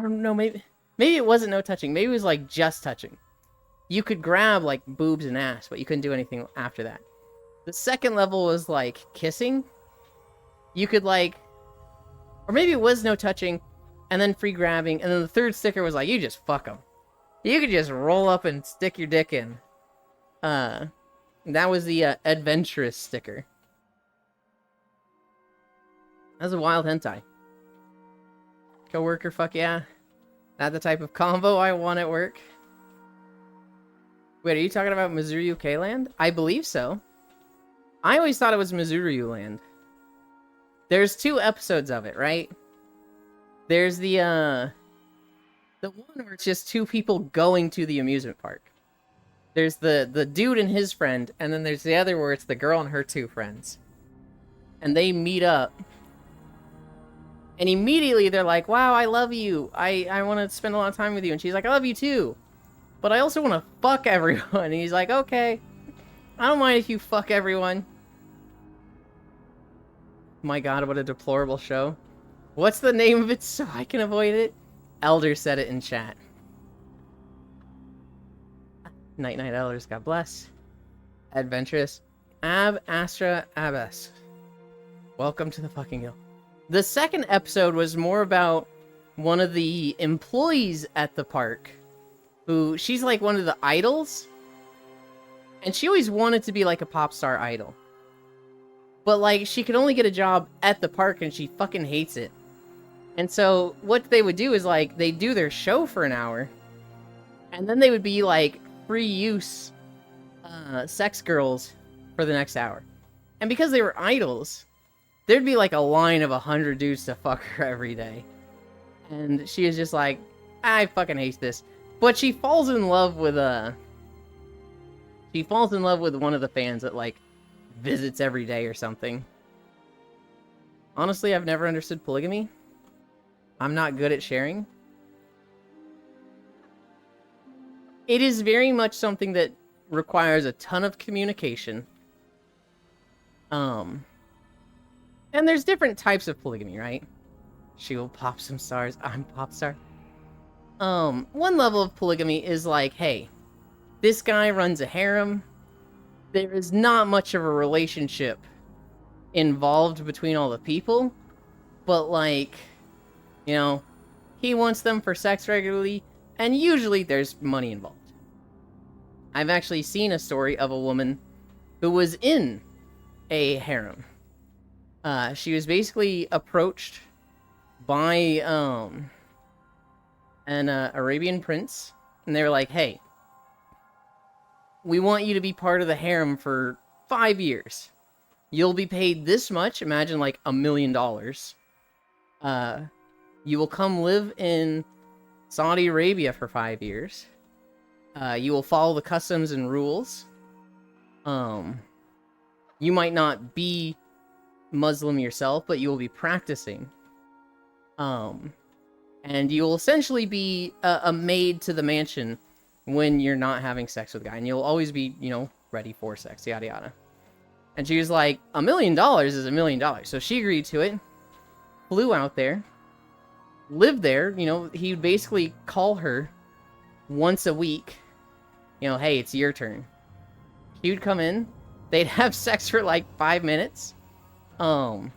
don't know, maybe it wasn't no touching. Maybe it was like just touching. You could grab like boobs and ass, but you couldn't do anything after that. The second level was like kissing. You could like, or maybe it was no touching, and then free grabbing, and then the third sticker was like, you just fuck them. You could just roll up and stick your dick in. That was the adventurous sticker. That's a wild hentai. Coworker, fuck yeah. Not the type of combo I want at work. Wait, are you talking about Mizuru K-Land? I believe so. I always thought it was Mizuru Land. There's 2 episodes of it, right? There's the one where it's just 2 people going to the amusement park. There's the dude and his friend, and then there's the other where it's the girl and her 2 friends. And they meet up. And immediately they're like, wow, I love you. I want to spend a lot of time with you. And she's like, I love you too. But I also want to fuck everyone. And he's like, okay. I don't mind if you fuck everyone. My god, what a deplorable show. What's the name of it so I can avoid it? Elder said it in chat. Night night elders, God bless. Adventurous. Astra Abbas. Welcome to the fucking hill. The second episode was more about one of the employees at the park. Who, she's like one of the idols. And she always wanted to be like a pop star idol. But like, she could only get a job at the park and she fucking hates it. And so, what they would do is like, they'd do their show for an hour. And then they would be like, free use sex girls for the next hour. And because they were idols, there'd be like a line of 100 dudes to fuck her every day. And she was just like, I fucking hate this. But she falls in love with one of the fans that like visits every day or something. Honestly, I've never understood polygamy. I'm not good at sharing. It is very much something that requires a ton of communication. And there's different types of polygamy, right? She will pop some stars. I'm pop star. One level of polygamy is like, hey, this guy runs a harem. There is not much of a relationship involved between all the people, but like, you know, he wants them for sex regularly, and usually there's money involved. I've actually seen a story of a woman who was in a harem. She was basically approached by an Arabian prince, and they were like, hey, we want you to be part of the harem for 5 years. You'll be paid this much, imagine like $1 million. You will come live in Saudi Arabia for 5 years. You will follow the customs and rules. You might not be Muslim yourself, but you will be practicing. And you will essentially be a maid to the mansion when you're not having sex with a guy. And you'll always be, you know, ready for sex, yada yada. And she was like, $1 million is $1 million. So she agreed to it. Flew out there. Lived there. You know, he would basically call her once a week. You know, hey, it's your turn. He would come in. They'd have sex for like 5 minutes.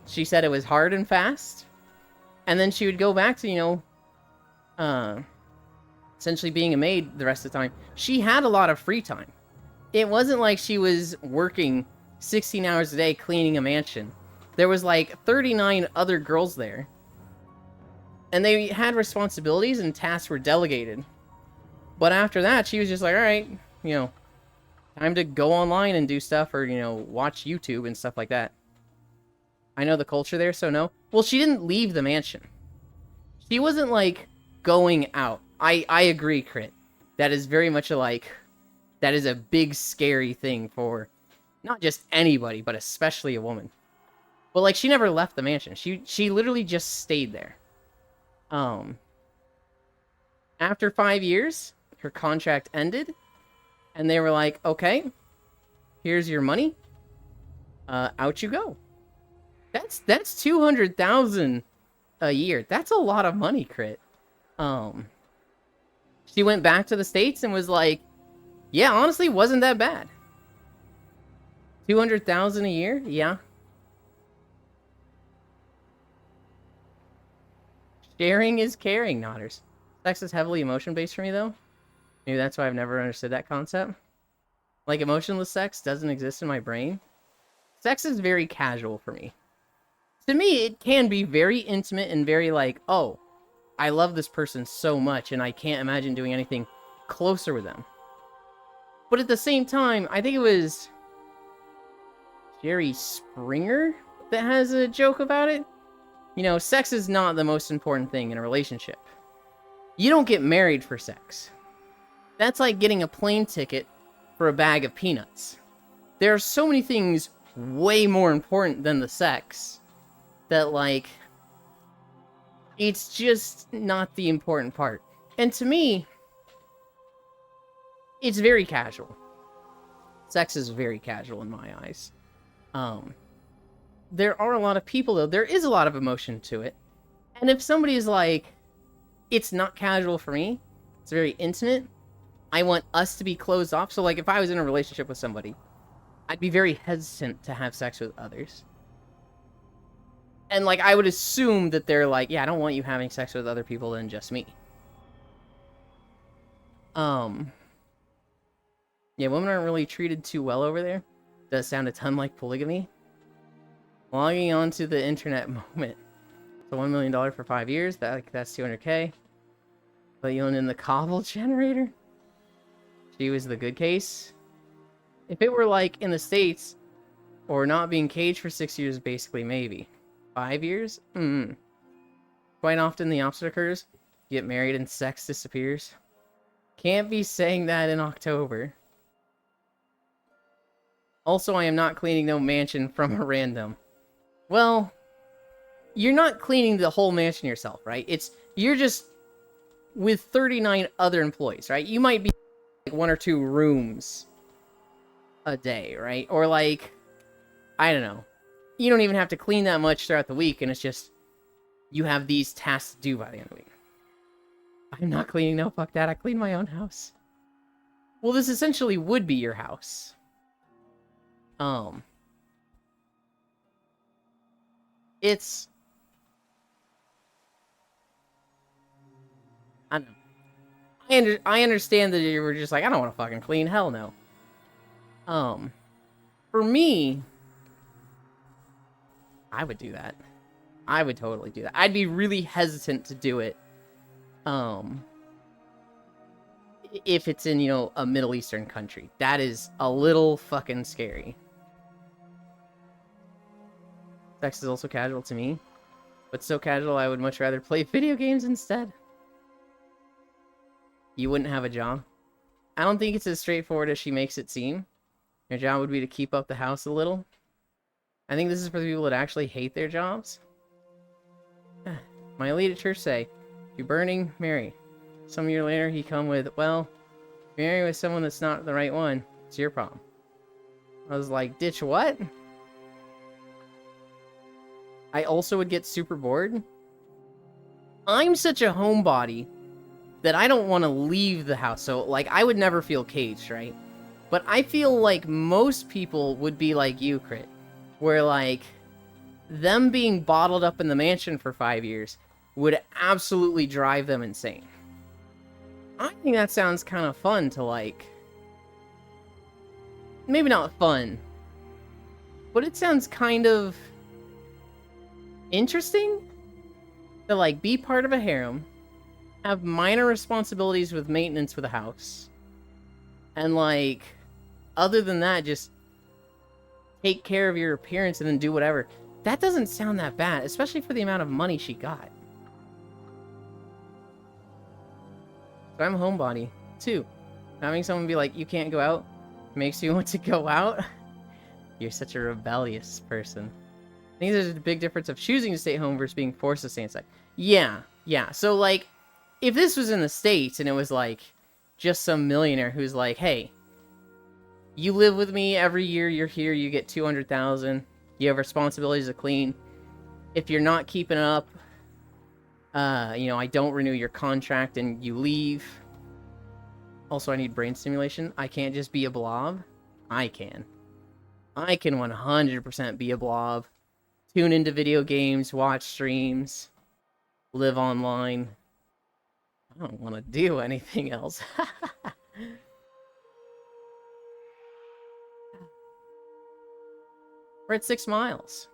She said it was hard and fast. And then she would go back to, you know, essentially being a maid the rest of the time. She had a lot of free time. It wasn't like she was working 16 hours a day cleaning a mansion. There was like 39 other girls there. And they had responsibilities and tasks were delegated. But after that, she was just like, all right, you know, time to go online and do stuff or, you know, watch YouTube and stuff like that. I know the culture there, so no. Well, she didn't leave the mansion. She wasn't, like, going out. I agree, Crit. That is very much that is a big, scary thing for not just anybody, but especially a woman. But, like, she never left the mansion. She literally just stayed there. After 5 years, her contract ended, and they were like, okay, here's your money. Out you go. That's $200,000 a year. That's a lot of money, Crit. She went back to the States and was like, yeah, honestly, wasn't that bad. 200,000 a year? Yeah. Sharing is caring, Nodders. Sex is heavily emotion-based for me, though. Maybe that's why I've never understood that concept. Like, emotionless sex doesn't exist in my brain. Sex is very casual for me. To me, it can be very intimate and very like, oh, I love this person so much and I can't imagine doing anything closer with them. But at the same time, I think it was Jerry Springer that has a joke about it. You know, sex is not the most important thing in a relationship. You don't get married for sex. That's like getting a plane ticket for a bag of peanuts. There are so many things way more important than the sex that, like, it's just not the important part. And to me, it's very casual. Sex is very casual in my eyes. There are a lot of people, though. There is a lot of emotion to it. And if somebody is like, it's not casual for me, it's very intimate, I want us to be closed off. So, like, if I was in a relationship with somebody, I'd be very hesitant to have sex with others. And, like, I would assume that they're like, yeah, I don't want you having sex with other people than just me. Yeah, women aren't really treated too well over there. Does sound a ton like polygamy. Logging on to the internet moment. So $1 million for 5 years, that's $200K. But you own in the Cobble generator? She was the good case. If it were like in the States, or not being caged for 6 years, basically, maybe. 5 years? Quite often the opposite occurs. You get married and sex disappears. Can't be saying that in October. Also, I am not cleaning no mansion from a random. Well, you're not cleaning the whole mansion yourself, right? You're just with 39 other employees, right? You might be like 1 or 2 rooms a day, right? Or like, I don't know. You don't even have to clean that much throughout the week, and it's just, you have these tasks to do by the end of the week. I'm not cleaning, no, fuck that, I clean my own house. Well, this essentially would be your house. It's... I don't know. I understand that you were just like, I don't want to fucking clean, hell no. For me, I would do that. I would totally do that. I'd be really hesitant to do it, if it's in, you know, a Middle Eastern country. That is a little fucking scary. Sex is also casual to me, but so casual I would much rather play video games instead. You wouldn't have a job? I don't think it's as straightforward as she makes it seem. Your job would be to keep up the house a little. I think this is for the people that actually hate their jobs. My elite at church say, you're burning, marry. Some year later, he come with, well, if you marry with someone that's not the right one, it's your problem. I was like, ditch what? I also would get super bored. I'm such a homebody that I don't want to leave the house. So, like, I would never feel caged, right? But I feel like most people would be like you, Crit. Where, like, them being bottled up in the mansion for 5 years would absolutely drive them insane. I think that sounds kind of fun to, like... Maybe not fun. But it sounds kind of... interesting? To, like, be part of a harem, have minor responsibilities with maintenance for the house, and, like, other than that, just take care of your appearance and then do whatever. That doesn't sound that bad, especially for the amount of money she got. So I'm a homebody, too. Having someone be like, you can't go out, makes you want to go out. You're such a rebellious person. I think there's a big difference of choosing to stay home versus being forced to stay inside. Yeah. So, like, if this was in the States and it was, like, just some millionaire who's like, hey, you live with me every year you're here, you get $200,000, you have responsibilities to clean. If you're not keeping up, I don't renew your contract and you leave. Also, I need brain stimulation. I can't just be a blob. I can 100% be a blob. Tune into video games, watch streams, live online. I don't want to do anything else. We're at 6 miles.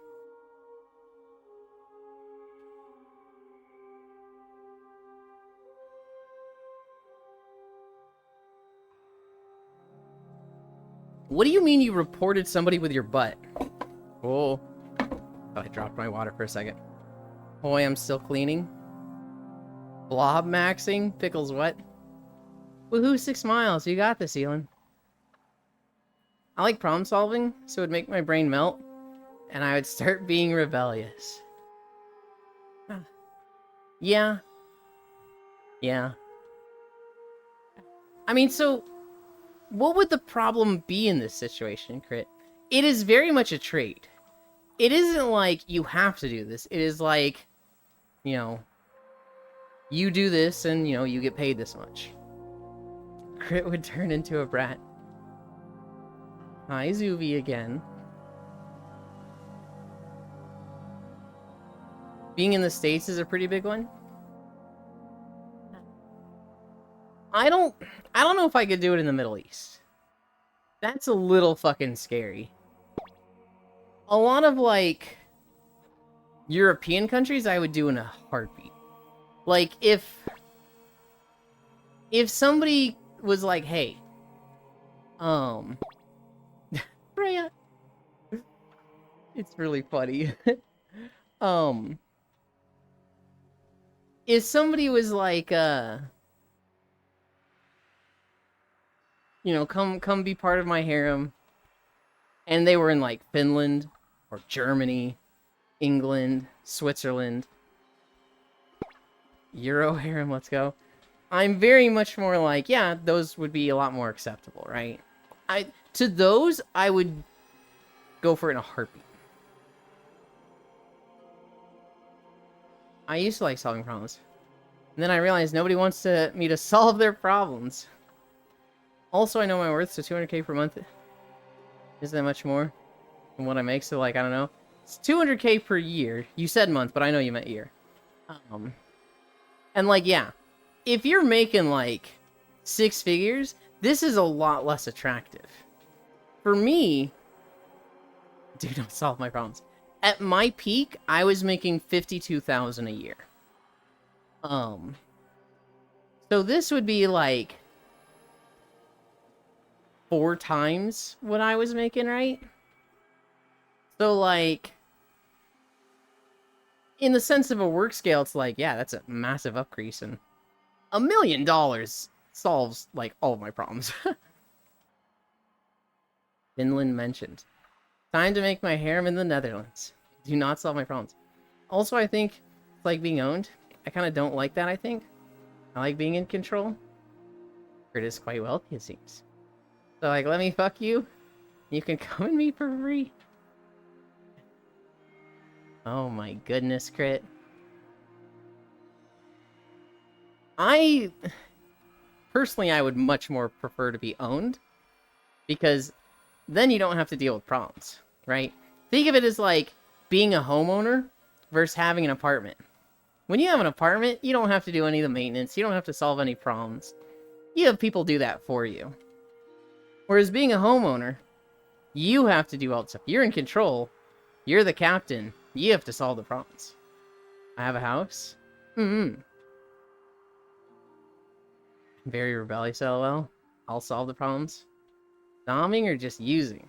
What do you mean you reported somebody with your butt? Oh. I dropped my water for a second. Boy, I'm still cleaning. Blob maxing? Pickles what? Woohoo, 6 miles. You got this, Elon. I like problem solving, so it would make my brain melt, and I would start being rebellious. Yeah. I mean, so, what would the problem be in this situation, Crit? It is very much a trade. It isn't like you have to do this. It is like, you do this and, you get paid this much. Crit would turn into a brat. Hi, Zuby again. Being in the States is a pretty big one. I don't know if I could do it in the Middle East. That's a little fucking scary. A lot of, like, European countries I would do in a heartbeat. Like, if somebody was like, hey, Freya. It's really funny. If somebody was like, come be part of my harem, and they were in, like, Finland, or Germany, England, Switzerland, Euro harem, let's go. I'm very much more like, yeah, those would be a lot more acceptable, right? To those, I would go for it in a heartbeat. I used to like solving problems. And then I realized nobody wants me to solve their problems. Also, I know my worth, so 200k per month isn't that much more than what I make, so, like, I don't know. It's 200k per year. You said month, but I know you meant year. And, like, yeah. If you're making, like, 6 figures, this is a lot less attractive. For me, dude, don't solve my problems. At my peak, I was making $52,000 a year. So this would be, like, 4 times what I was making, right? So, like, in the sense of a work scale, it's like, yeah, that's a massive increase, and $1 million solves, like, all of my problems. Finland mentioned. Time to make my harem in the Netherlands. Do not solve my problems. Also, I think it's like being owned. I kind of don't like that, I think. I like being in control. It is quite wealthy, it seems. So, like, let me fuck you. You can come in me for free. Oh my goodness, Crit. Personally, I would much more prefer to be owned. Because then you don't have to deal with problems, right? Think of it as like being a homeowner versus having an apartment. When you have an apartment, you don't have to do any of the maintenance. You don't have to solve any problems. You have people do that for you. Whereas being a homeowner, you have to do all the stuff. You're in control. You're the captain. You have to solve the problems. I have a house? Very rebellious, LOL. I'll solve the problems. Doming or just using?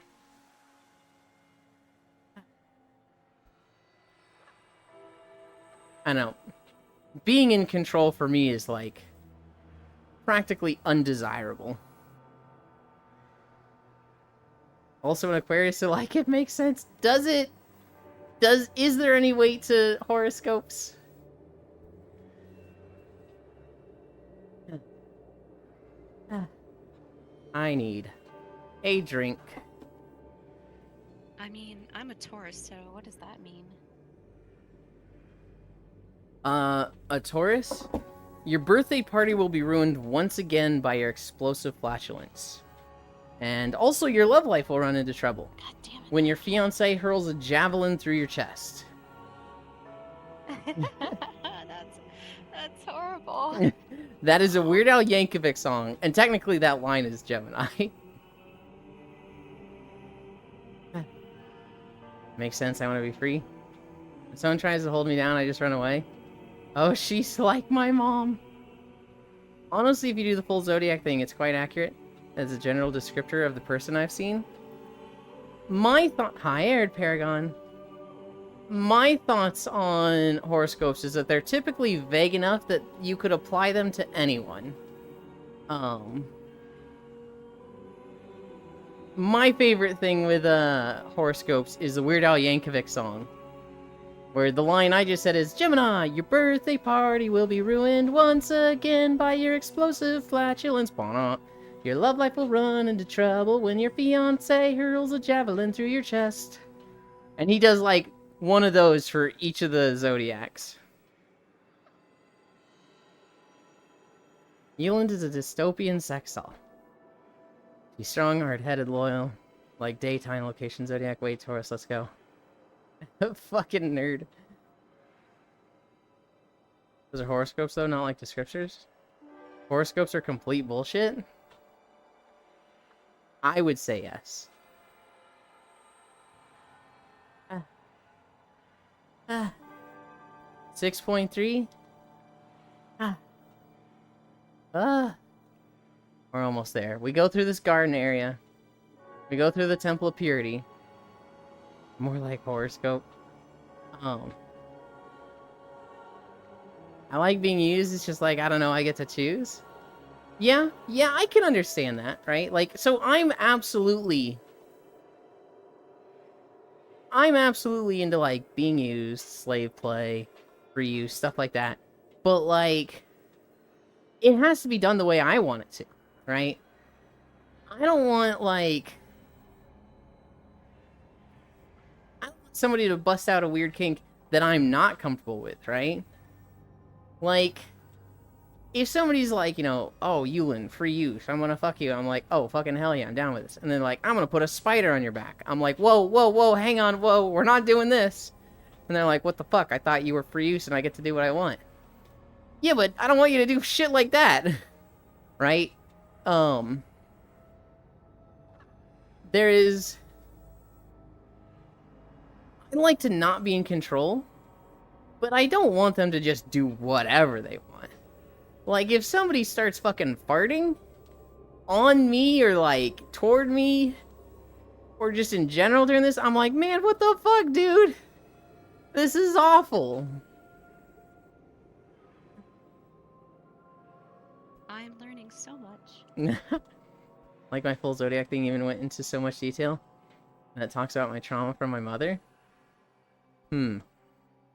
I don't know. Being in control for me is like practically undesirable. Also, an Aquarius, so like it makes sense. Does it? Is there any weight to horoscopes? I need a drink. I mean, I'm a Taurus, so what does that mean? A Taurus? Your birthday party will be ruined once again by your explosive flatulence. And also your love life will run into trouble. God damn it. When your fiancé hurls a javelin through your chest. That's horrible. That is a Weird Al Yankovic song, and technically that line is Gemini. Makes sense, I want to be free. When someone tries to hold me down, I just run away. Oh, she's like my mom. Honestly, if you do the full Zodiac thing, it's quite accurate as a general descriptor of the person I've seen. My thought... Hi, Aired Paragon. My thoughts on horoscopes is that they're typically vague enough that you could apply them to anyone. My favorite thing with horoscopes is the Weird Al Yankovic song, where the line I just said is, Gemini, your birthday party will be ruined once again by your explosive flatulence. Your love life will run into trouble when your fiancé hurls a javelin through your chest. And he does like one of those for each of the Zodiacs. Euland is a dystopian sex doll. He's strong, hard-headed, loyal. Like daytime location Zodiac. Wait, Taurus, let's go. Fucking nerd. Those are horoscopes, though, not like descriptors? Horoscopes are complete bullshit? I would say yes. 6.3? We're almost there. We go through this garden area. We go through the Temple of Purity. More like horoscope. I like being used. It's just like, I don't know, I get to choose. Yeah, I can understand that, right? Like, so I'm absolutely into, like, being used, slave play, free use, stuff like that. But, like, it has to be done the way I want it to, right? I don't want, like... I don't want somebody to bust out a weird kink that I'm not comfortable with, right? Like... If somebody's like, you know, oh, Yulin, free use, I'm gonna fuck you. I'm like, oh, fucking hell yeah, I'm down with this. And then like, I'm gonna put a spider on your back. I'm like, whoa, hang on, whoa, we're not doing this. And they're like, what the fuck? I thought you were free use and I get to do what I want. Yeah, but I don't want you to do shit like that. Right? There is... I like to not be in control, but I don't want them to just do whatever they want. Like, if somebody starts fucking farting on me or, like, toward me, or just in general during this, I'm like, man, what the fuck, dude? This is awful. I'm learning so much. Like, my full Zodiac thing even went into so much detail. That talks about my trauma from my mother. Well,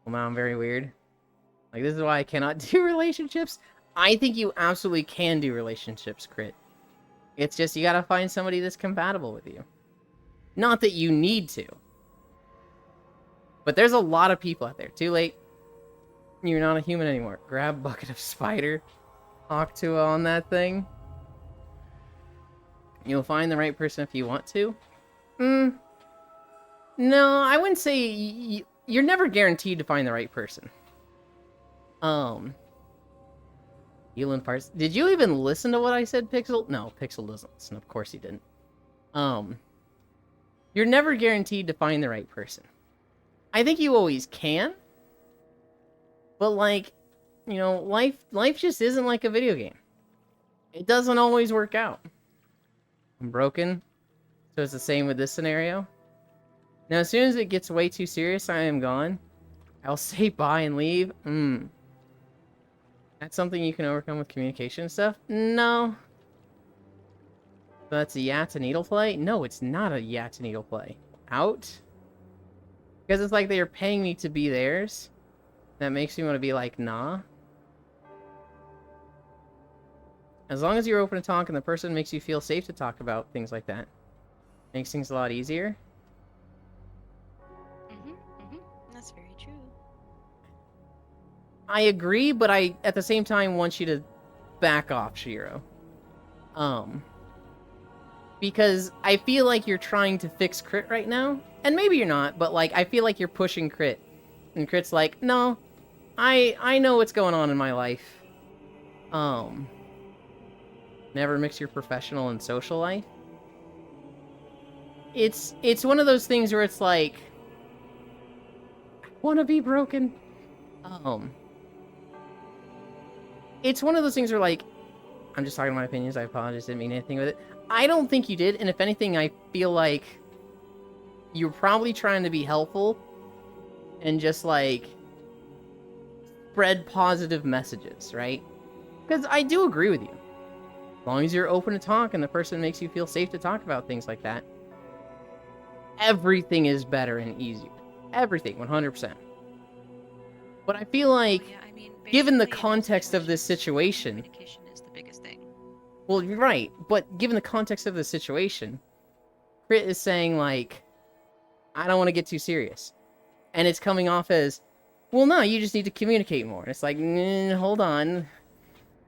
now I'm very weird. Like, this is why I cannot do relationships. I think you absolutely can do relationships, Crit. It's just you gotta find somebody that's compatible with you. Not that you need to. But there's a lot of people out there. Too late. You're not a human anymore. Grab bucket of spider. Talk to on that thing. You'll find the right person if you want to. No, I wouldn't say... You're never guaranteed to find the right person. Yulin parts. Did you even listen to what I said, Pixel? No, Pixel doesn't listen. Of course he didn't. You're never guaranteed to find the right person. I think you always can. But, like, you know, life just isn't like a video game. It doesn't always work out. I'm broken. So it's the same with this scenario. Now, as soon as it gets way too serious, I am gone. I'll say bye and leave. That's something you can overcome with communication stuff? No. So that's a yeah to needle play? No, it's not a yeah to needle play. Out? Because it's like they're paying me to be theirs. That makes me want to be like, nah. As long as you're open to talk and the person makes you feel safe to talk about things like that. Makes things a lot easier. That's very true. I agree, but I, at the same time, want you to back off, Shiro. Because I feel like you're trying to fix Crit right now. And maybe you're not, but, like, I feel like you're pushing Crit. And Crit's like, no, I know what's going on in my life. Never mix your professional and social life. It's one of those things where it's like, I want to be broken. It's one of those things where, like, I'm just talking my opinions, I apologize, didn't mean anything with it. I don't think you did, and if anything, I feel like you're probably trying to be helpful and just, like, spread positive messages, right? Because I do agree with you. As long as you're open to talk and the person makes you feel safe to talk about things like that, everything is better and easier. Everything, 100%. But I feel like, Yeah, I mean, given the basically, in this context of this situation... communication is the biggest thing. Well, you're right, but given the context of the situation, Crit is saying, like, I don't want to get too serious. And it's coming off as, well, no, you just need to communicate more. And it's like, hold on.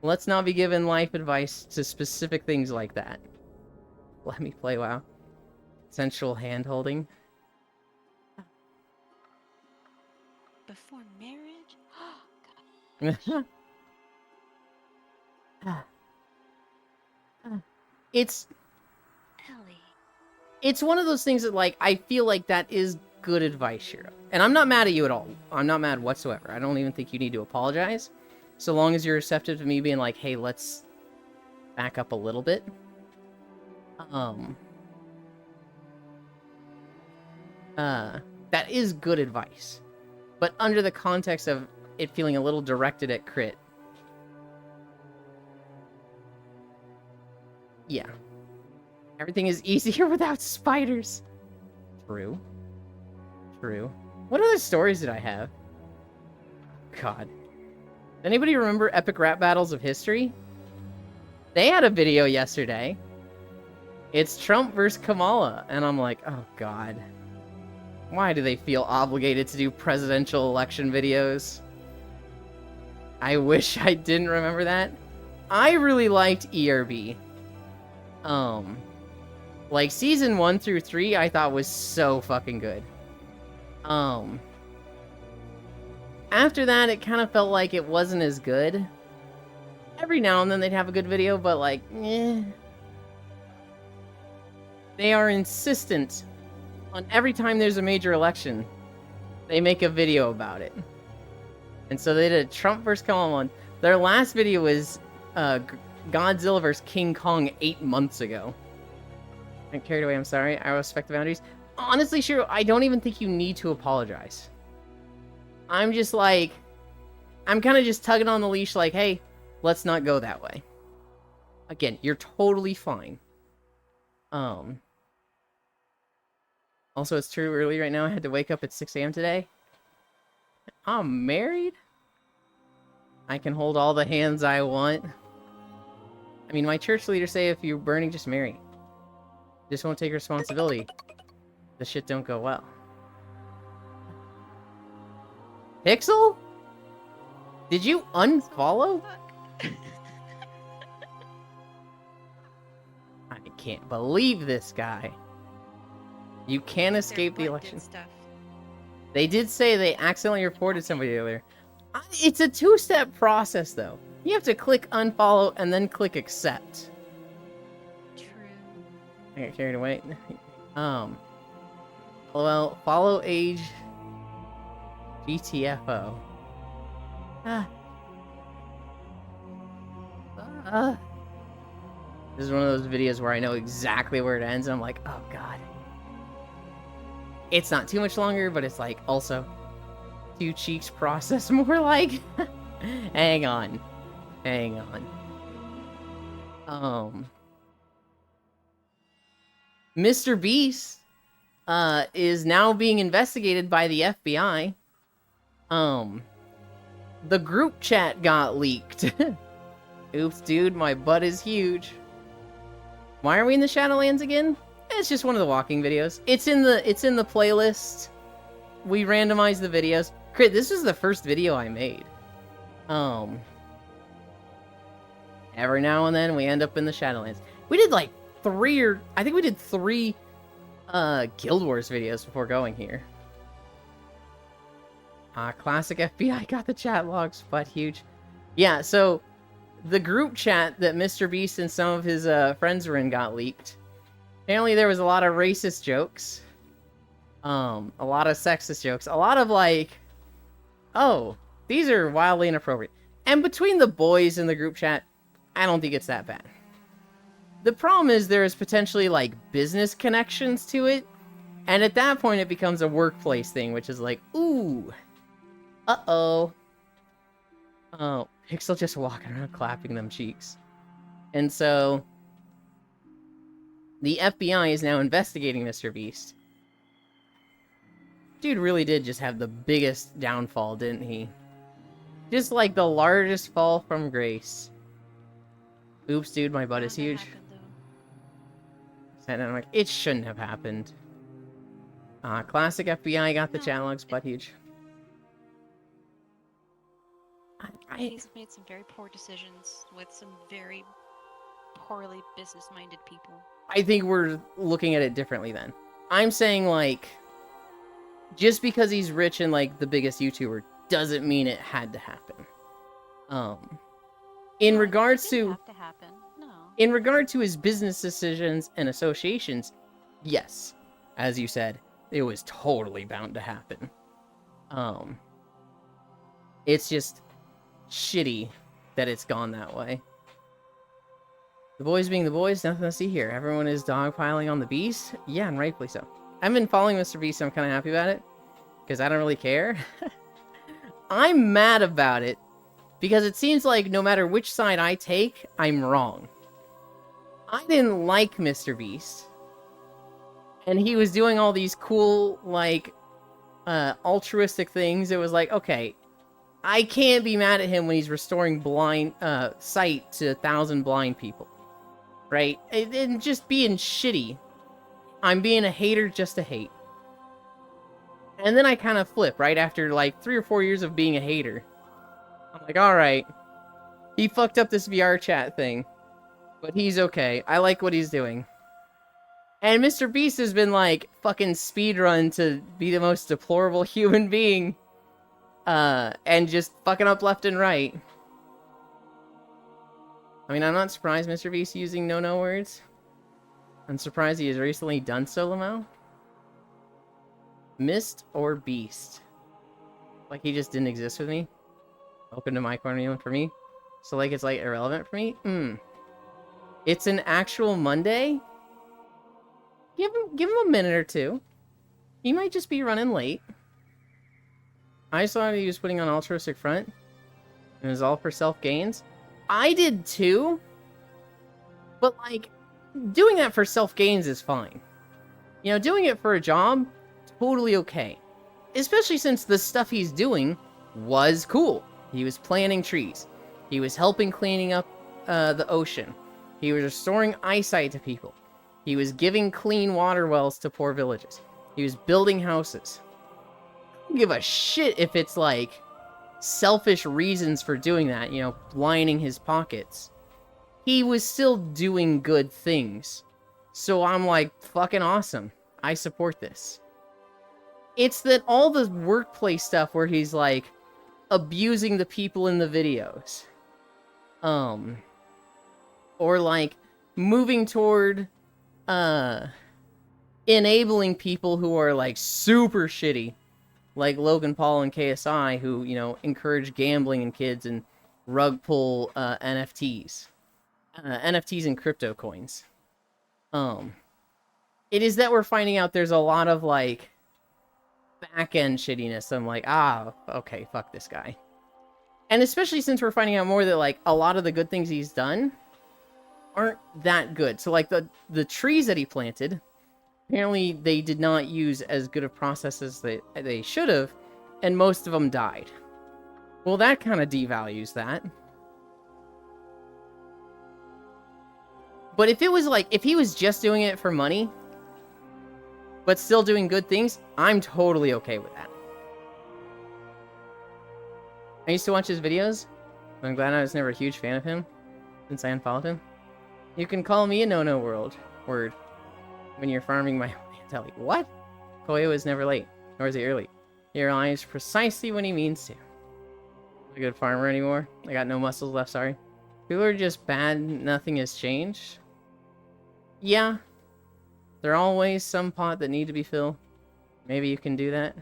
Let's not be giving life advice to specific things like that. Let me play WoW. Sensual hand-holding. Before marriage? It's Ellie. it's one of those things that, like, I feel like that is good advice, Shiro. And I'm not mad at you at all. I'm not mad whatsoever. I don't even think you need to apologize. So long as you're receptive to me being like, hey, let's back up a little bit. That is good advice. But under the context of it feeling a little directed at Crit. Yeah. Everything is easier without spiders. True. True. What other stories did I have? God. Anybody remember Epic Rap Battles of History? They had a video yesterday. It's Trump versus Kamala. And I'm like, oh God. Why do they feel obligated to do presidential election videos? I wish I didn't remember that. I really liked ERB. Like, season 1 through 3, I thought was so fucking good. After that, it kind of felt like it wasn't as good. Every now and then they'd have a good video, but, like, eh. They are insistent on every time there's a major election, they make a video about it. And so they did a Trump vs. Kamala one. Their last video was Godzilla vs. King Kong 8 months ago. I'm carried away, I'm sorry. I respect the boundaries. Honestly, Shiro, I don't even think you need to apologize. I'm just like... I'm kind of just tugging on the leash like, hey, let's not go that way. Again, you're totally fine. Also, it's too early right now. I had to wake up at 6 a.m. today. I'm married? I can hold all the hands I want. I mean, my church leaders say if you're burning, just marry. Just won't take responsibility. The shit don't go well. Pixel? Did you unfollow? I can't believe this guy. You can't escape the election. Stuff. They did say they accidentally reported somebody earlier. It's a two-step process, though. You have to click unfollow and then click accept. True. I got carried away. Well, follow age GTFO. This is one of those videos where I know exactly where it ends, and I'm like, oh god. It's not too much longer, but it's like, also, Two cheeks process more like. Hang on. Mr. Beast is now being investigated by the FBI. The group chat got leaked. Oops, dude, my butt is huge. Why are we in the Shadowlands again? It's just one of the walking videos. It's in the playlist. We randomized the videos. Crit, this is the first video I made. Every now and then we end up in the Shadowlands. We did like I think we did 3 Guild Wars videos before going here. Classic FBI got the chat logs, but huge. Yeah, so the group chat that Mr. Beast and some of his friends were in got leaked. Apparently there was a lot of racist jokes. A lot of sexist jokes. A lot of like, oh, these are wildly inappropriate. And between the boys in the group chat, I don't think it's that bad. The problem is there is potentially like business connections to it. And at that point it becomes a workplace thing, which is like, ooh. Uh-oh. Oh, Pixel just walking around clapping them cheeks. And so the FBI is now investigating Mr. Beast. Dude really did just have the biggest downfall, didn't he? Just like the largest fall from grace. Oops, dude, my butt is huge. And I'm like, it shouldn't have happened. Classic FBI got the chat logs, butt huge. He's made some very poor decisions with some very poorly business-minded people. I think we're looking at it differently then. I'm saying, like, just because he's rich and, like, the biggest YouTuber doesn't mean it had to happen. In regards to... have to happen. No. In regard to his business decisions and associations, yes. As you said, it was totally bound to happen. It's just shitty that it's gone that way. The boys being the boys, nothing to see here. Everyone is dogpiling on the Beast. Yeah, and rightfully so. I've been following Mr. Beast, so I'm kind of happy about it. Because I don't really care. I'm mad about it. Because it seems like no matter which side I take, I'm wrong. I didn't like Mr. Beast. And he was doing all these cool, like, altruistic things. It was like, okay, I can't be mad at him when he's restoring blind sight to 1,000 blind people. Right? And just being shitty. I'm being a hater just to hate. And then I kind of flip, right? After like 3 or 4 years of being a hater. I'm like, alright. He fucked up this VR chat thing. But he's okay. I like what he's doing. And Mr. Beast has been like fucking speedrun to be the most deplorable human being. And just fucking up left and right. I mean, I'm not surprised Mr. Beast using no words. I'm surprised he has recently done so, Lamo. Mist or Beast? Like he just didn't exist with me? Open to my corner for me? So like it's like irrelevant for me? It's an actual Monday? Give him a minute or two. He might just be running late. I saw he was putting on altruistic front. It was all for self-gains. I did too. But like, doing that for self-gains is fine. You know, doing it for a job, totally okay. Especially since the stuff he's doing was cool. He was planting trees. He was helping cleaning up the ocean. He was restoring eyesight to people. He was giving clean water wells to poor villages. He was building houses. I don't give a shit if it's like selfish reasons for doing that, you know, lining his pockets. He was still doing good things. So I'm like, fucking awesome. I support this. It's that all the workplace stuff where he's like abusing the people in the videos. Or like moving toward enabling people who are like super shitty. Like Logan Paul and KSI who, you know, encourage gambling in kids and rug pull NFTs. NFTs and crypto coins. It is that we're finding out there's a lot of like back-end shittiness. I'm like, ah, okay, fuck this guy. And especially since we're finding out more that, like, a lot of the good things he's done aren't that good. So, like, the trees that he planted, apparently they did not use as good of processes that they should have, and most of them died. Well, that kind of devalues that. But if it was like, if he was just doing it for money, but still doing good things, I'm totally okay with that. I used to watch his videos, but I'm glad I was never a huge fan of him, since I unfollowed him. You can call me a no-no word when you're farming my Telly. What? Koyo is never late, nor is he early. He arrives precisely when he means to. I'm a good farmer anymore. I got no muscles left, sorry. People are just bad, nothing has changed. Yeah. There are always some pot that need to be filled. Maybe you can do that.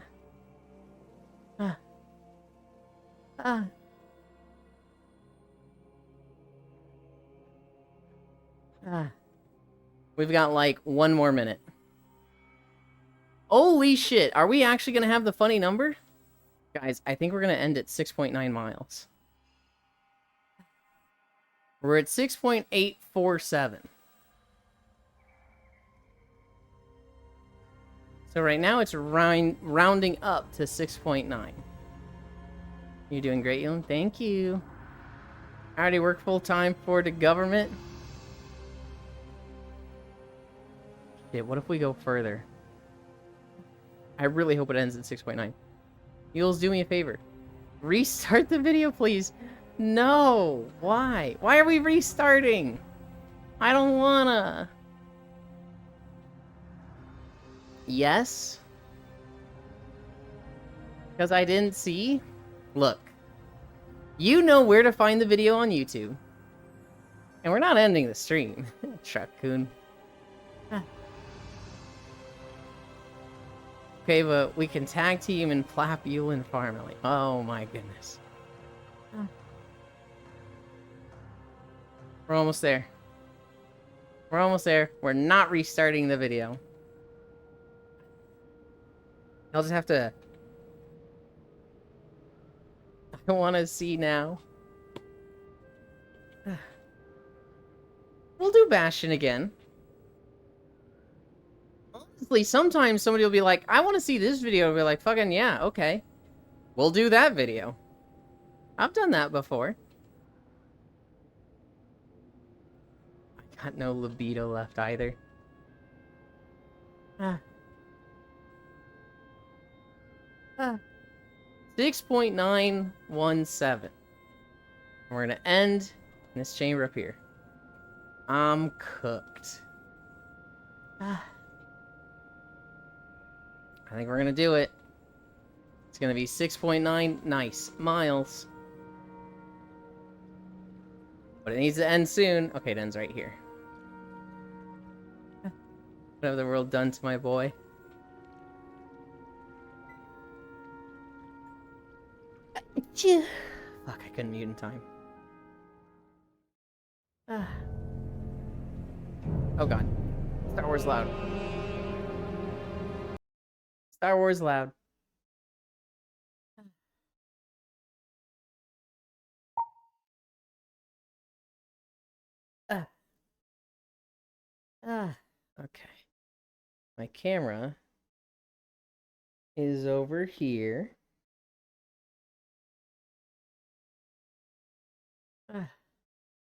We've got like 1 more minute. Holy shit, are we actually gonna have the funny number? Guys, I think we're gonna end at 6.9 miles. We're at 6.847. So right now it's rounding up to 6.9. You're doing great, Elon. Thank you. I already work full-time for the government. Shit, what if we go further? I really hope it ends at 6.9. Yules, do me a favor. Restart the video, please. No. Why? Why are we restarting? I don't wanna. Yes? Because I didn't see? Look. You know where to find the video on YouTube. And we're not ending the stream. Truck-kun. Okay, but we can tag team and plap you in Farmily. Oh my goodness. We're almost there. We're almost there. We're not restarting the video. I'll just have to... I want to see now. We'll do Bastion again. Honestly, sometimes somebody will be like, I want to see this video. I'll be like, fucking yeah, okay. We'll do that video. I've done that before. I got no libido left either. 6.917. We're gonna end in this chamber up here. I'm cooked. I think we're gonna do it. It's gonna be 6.9 nice miles. But it needs to end soon. Okay, it ends right here. What have the world done to my boy? Fuck, I couldn't mute in time. Oh god. Star Wars loud. Star Wars loud. Okay. My camera is over here.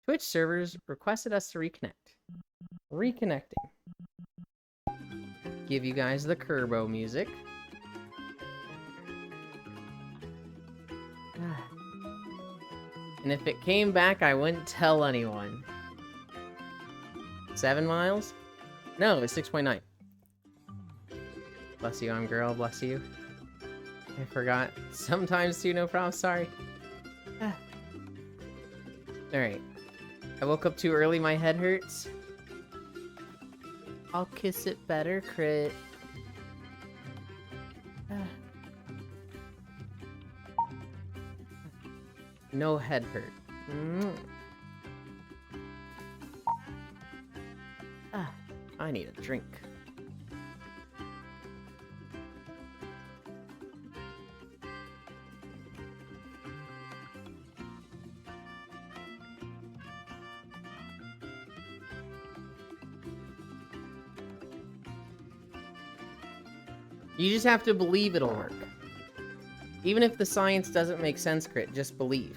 Twitch servers requested us to reconnect. Reconnecting. Give you guys the Kerbo music. And if it came back, I wouldn't tell anyone. 7 miles? No, it's 6.9. Bless you, I'm girl. Bless you. I forgot. Sometimes too, no problem. Sorry. Alright. I woke up too early, my head hurts. I'll kiss it better, crit. No head hurt. I need a drink. You just have to believe it'll work. Even if the science doesn't make sense, Crit, just believe.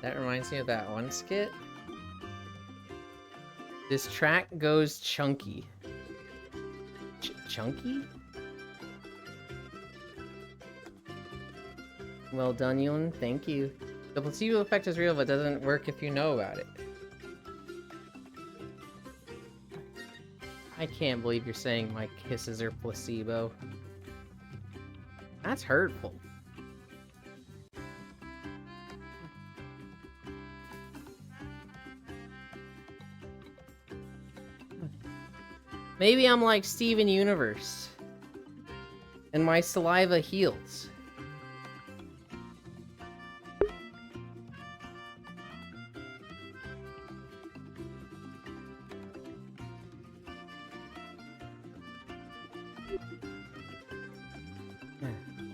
That reminds me of that one skit. This track goes chunky. Chunky? Well done, Yulin. Thank you. The placebo effect is real, but doesn't work if you know about it. I can't believe you're saying my kisses are placebo. That's hurtful. Maybe I'm like Steven Universe, and my saliva heals.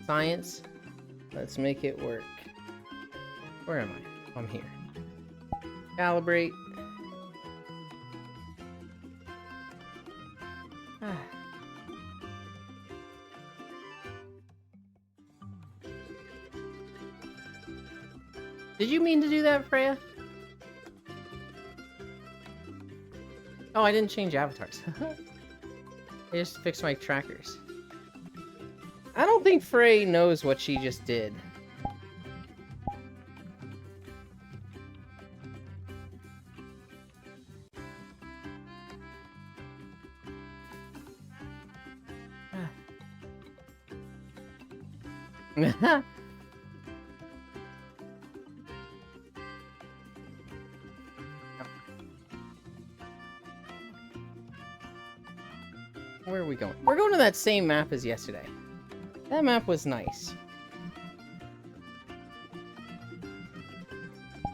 Science, let's make it work. Where am I? I'm here. Calibrate. Did you mean to do that, Freya? Oh, I didn't change avatars. I just fixed my trackers. I don't think Frey knows what she just did. Where are we going? We're going to that same map as yesterday. That map was nice.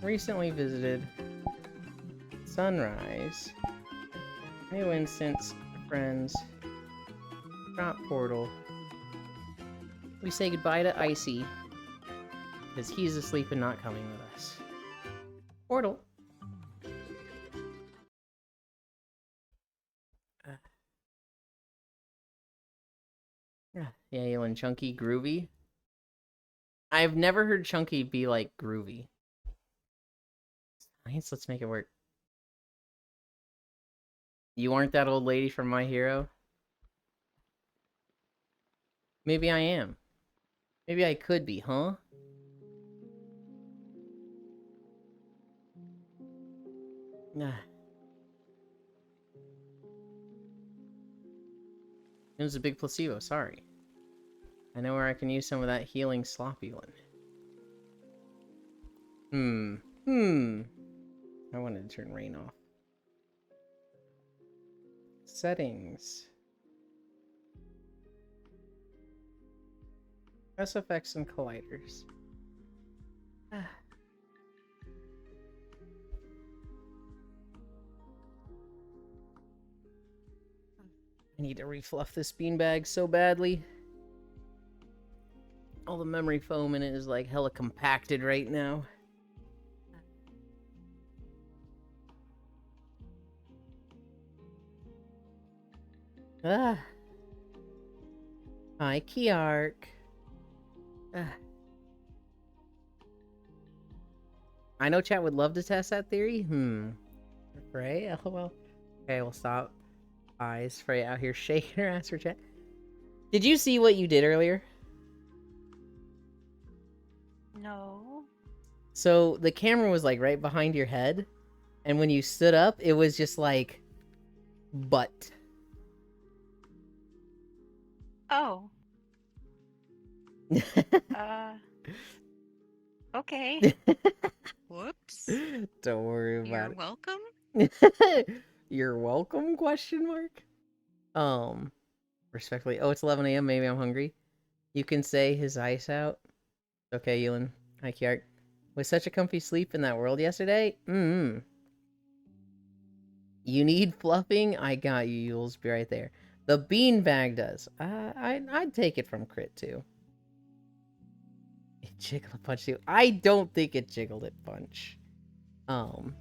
Recently visited. Sunrise. New instance. Friends. Drop portal. We say goodbye to Icy. Because he's asleep and not coming with us. Portal. Yeah, Yelin, Chunky, groovy. I've never heard Chunky be like groovy. Nice, let's make it work. You aren't that old lady from My Hero? Maybe I am. Maybe I could be, huh? Nah. It was a big placebo, sorry. I know where I can use some of that healing sloppy one. I wanted to turn rain off. Settings. SFX and colliders. I need to refluff this beanbag so badly. All the memory foam in it is like hella compacted right now. Hi, Kiark. I know chat would love to test that theory. Frey? LOL. Okay, we'll stop. Eyes. Frey out here shaking her ass for chat. Did you see what you did earlier? No. So the camera was like right behind your head, and when you stood up, it was just like butt. Oh. Okay. Whoops. Don't worry about You're welcome. it. You're welcome? Question mark. Respectfully. Oh, it's 11 a.m. Maybe I'm hungry. You can say his eyes out. Okay, Yulin. Hi, Kiark. Was such a comfy sleep in that world yesterday? You need fluffing? I got you, Yules. Be right there. The beanbag does. I'd take it from Crit, too. It jiggled a punch, too. I don't think it jiggled it punch. Um,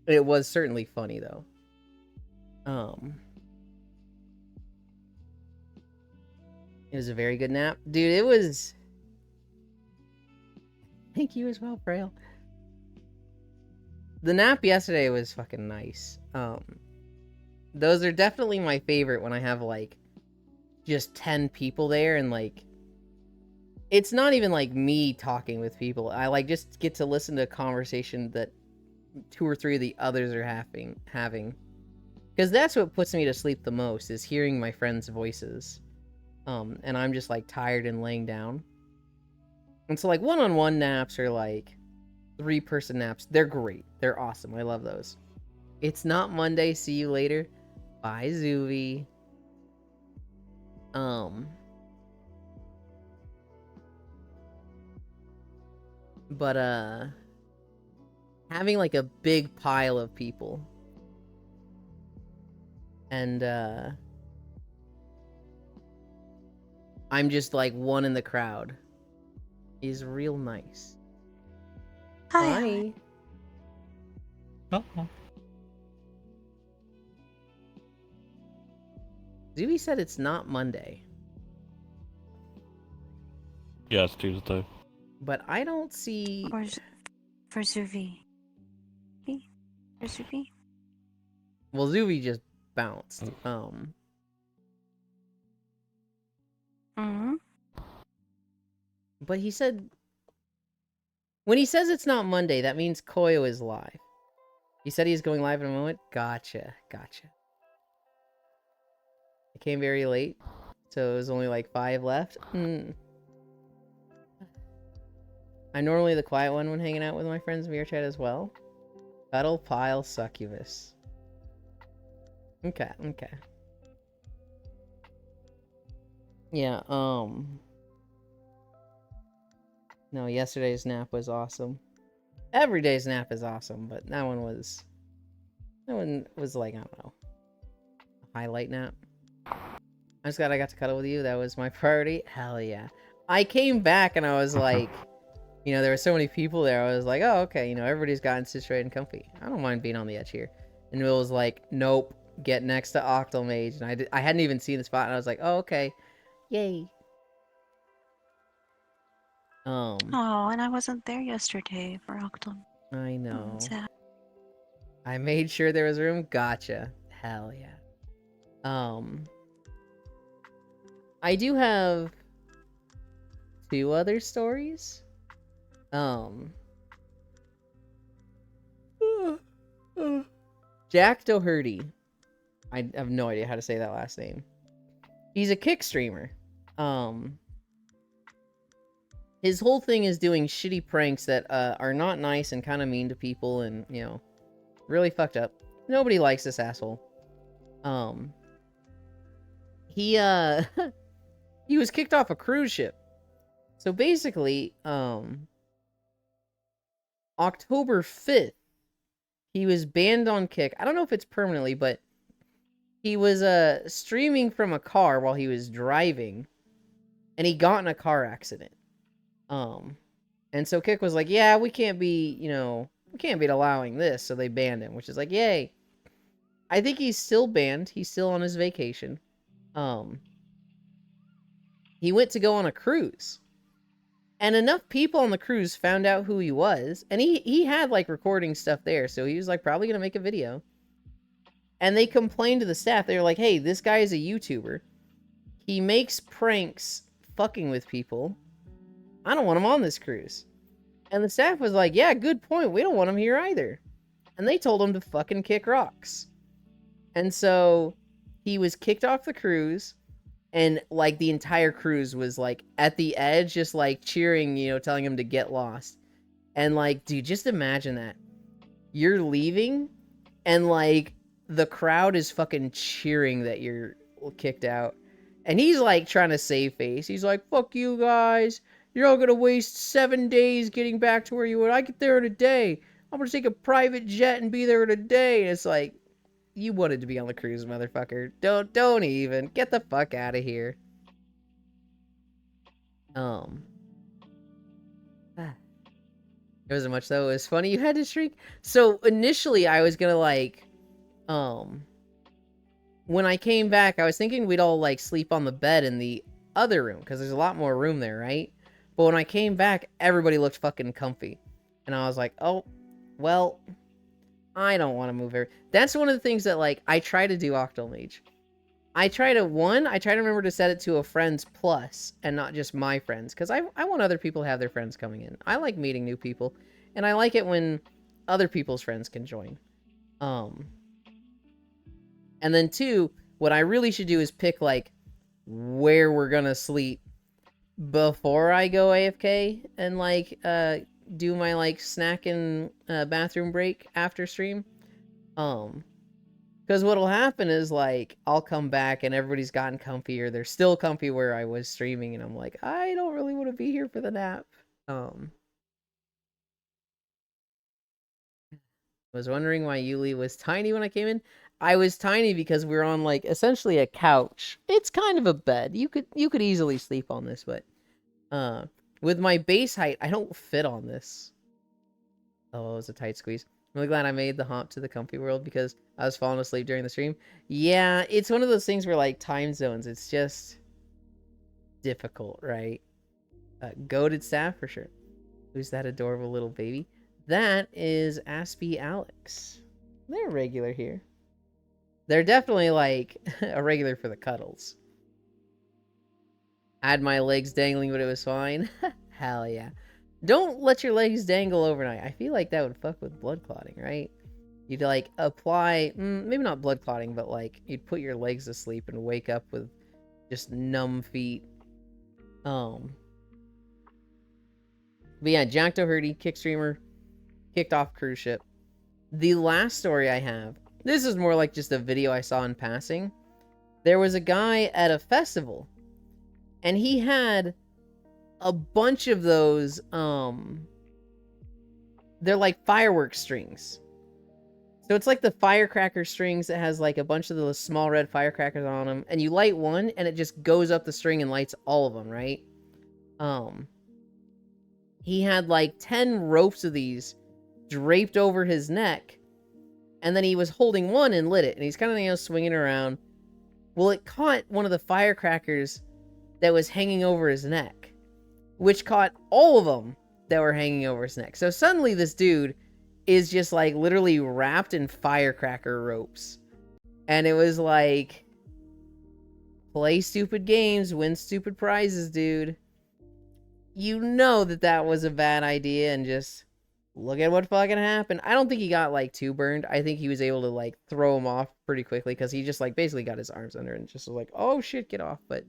it was certainly funny though. It was a very good nap, dude. It was. Thank you as well, Braille. The nap yesterday was fucking nice. Those are definitely my favorite when I have like just 10 people there and like it's not even like me talking with people. I like just get to listen to a conversation that 2 or 3 of the others are having. Because that's what puts me to sleep the most is hearing my friends' voices. And I'm just like tired and laying down. And so like one-on-one naps or like 3-person naps, they're great. They're awesome. I love those. It's not Monday. See you later. Bye, Zuvi. But having like a big pile of people and I'm just like one in the crowd is real nice. Hi. Oh. Zuby said it's not Monday. Yeah, it's Tuesday. But I don't see... For Zuvi. For Zuvi? Well, Zuby just bounced. But he said... When he says it's not Monday, that means Koyo is live. He said he's going live in a moment? Gotcha. I came very late, so it was only like 5 left. I'm normally the quiet one when hanging out with my friends in VR chat as well. Cuddle pile succubus. Okay. Yeah, no, yesterday's nap was awesome. Every day's nap is awesome, but that one was like, I don't know, a highlight nap. I'm just glad I got to cuddle with you. That was my priority. Hell yeah. I came back and I was like, you know, there were so many people there. I was like, oh, okay, you know, everybody's gotten situated and comfy. I don't mind being on the edge here. And Will was like, nope, get next to Octomage. And I hadn't even seen the spot, and I was like, oh, okay. Yay. Oh, and I wasn't there yesterday for Octom. I know. Sad. I made sure there was room. Gotcha. Hell yeah. I do have 2 other stories. Jack Doherty. I have no idea how to say that last name. He's a Kick streamer. His whole thing is doing shitty pranks that are not nice and kind of mean to people and, you know, really fucked up. Nobody likes this asshole. He he was kicked off a cruise ship. So basically, October 5th, he was banned on Kick. I don't know if it's permanently, but he was streaming from a car while he was driving, and he got in a car accident. And so Kick was like, yeah, we can't be allowing this, so they banned him, which is like, yay. I think he's still banned. He's still on his vacation. He went to go on a cruise. And enough people on the cruise found out who he was, and he had like recording stuff there, so he was like probably gonna make a video. And they complained to the staff. They were like, hey, this guy is a YouTuber. He makes pranks fucking with people. I don't want him on this cruise. And the staff was like, yeah, good point. We don't want him here either. And they told him to fucking kick rocks. And so he was kicked off the cruise, and like the entire cruise was like at the edge, just like cheering, you know, telling him to get lost. And like, dude, just imagine that. You're leaving and like the crowd is fucking cheering that you're kicked out. And he's like trying to save face. He's like, fuck you guys. You're all gonna waste 7 days getting back to where you were. I get there in a day. I'm gonna take a private jet and be there in a day. And it's like, you wanted to be on the cruise, motherfucker. Don't even. Get the fuck out of here. It wasn't much though. It was funny you had to shrink. So initially I was gonna like, when I came back, I was thinking we'd all like sleep on the bed in the other room because there's a lot more room there, right? But when I came back, everybody looked fucking comfy, and I was like, oh, well, I don't want to move here. That's one of the things that like I try to do Octomage. I try to remember to set it to a friends plus and not just my friends, because I want other people to have their friends coming in. I like meeting new people, and I like it when other people's friends can join. And then two, what I really should do is pick like where we're gonna sleep before I go AFK and like do my like snack and bathroom break after stream. Because what'll happen is like I'll come back and everybody's gotten comfy, or they're still comfy where I was streaming, and I'm like, I don't really want to be here for the nap. Was wondering why Yuli was tiny when I came in. I was tiny because we're on like essentially a couch. It's kind of a bed. You could easily sleep on this, but with my base height, I don't fit on this. Oh, it was a tight squeeze. I'm really glad I made the hop to the comfy world because I was falling asleep during the stream. Yeah, it's one of those things where like time zones, it's just difficult, right? Goated staff for sure. Who's that adorable little baby? That is Aspie Alex. They're regular here. They're definitely like a regular for the cuddles. I had my legs dangling, but it was fine. Hell yeah. Don't let your legs dangle overnight. I feel like that would fuck with blood clotting, right? You'd like apply, maybe not blood clotting, but like you'd put your legs to sleep and wake up with just numb feet. But yeah, Jack Doherty, kick streamer, kicked off cruise ship. The last story I have, this is more like just a video I saw in passing. There was a guy at a festival, and he had a bunch of those, they're like fireworks strings. So it's like the firecracker strings that has like a bunch of those small red firecrackers on them, and you light one, and it just goes up the string and lights all of them, right? He had like 10 ropes of these draped over his neck, and then he was holding one and lit it, and he's kind of, you know, swinging around. Well, it caught one of the firecrackers that was hanging over his neck, which caught all of them that were hanging over his neck. So suddenly this dude is just like literally wrapped in firecracker ropes. And it was like, play stupid games, win stupid prizes, dude. You know that that was a bad idea, and just look at what fucking happened. I don't think he got like too burned. I think he was able to like throw him off pretty quickly because he just like basically got his arms under and just was like, oh shit, get off. But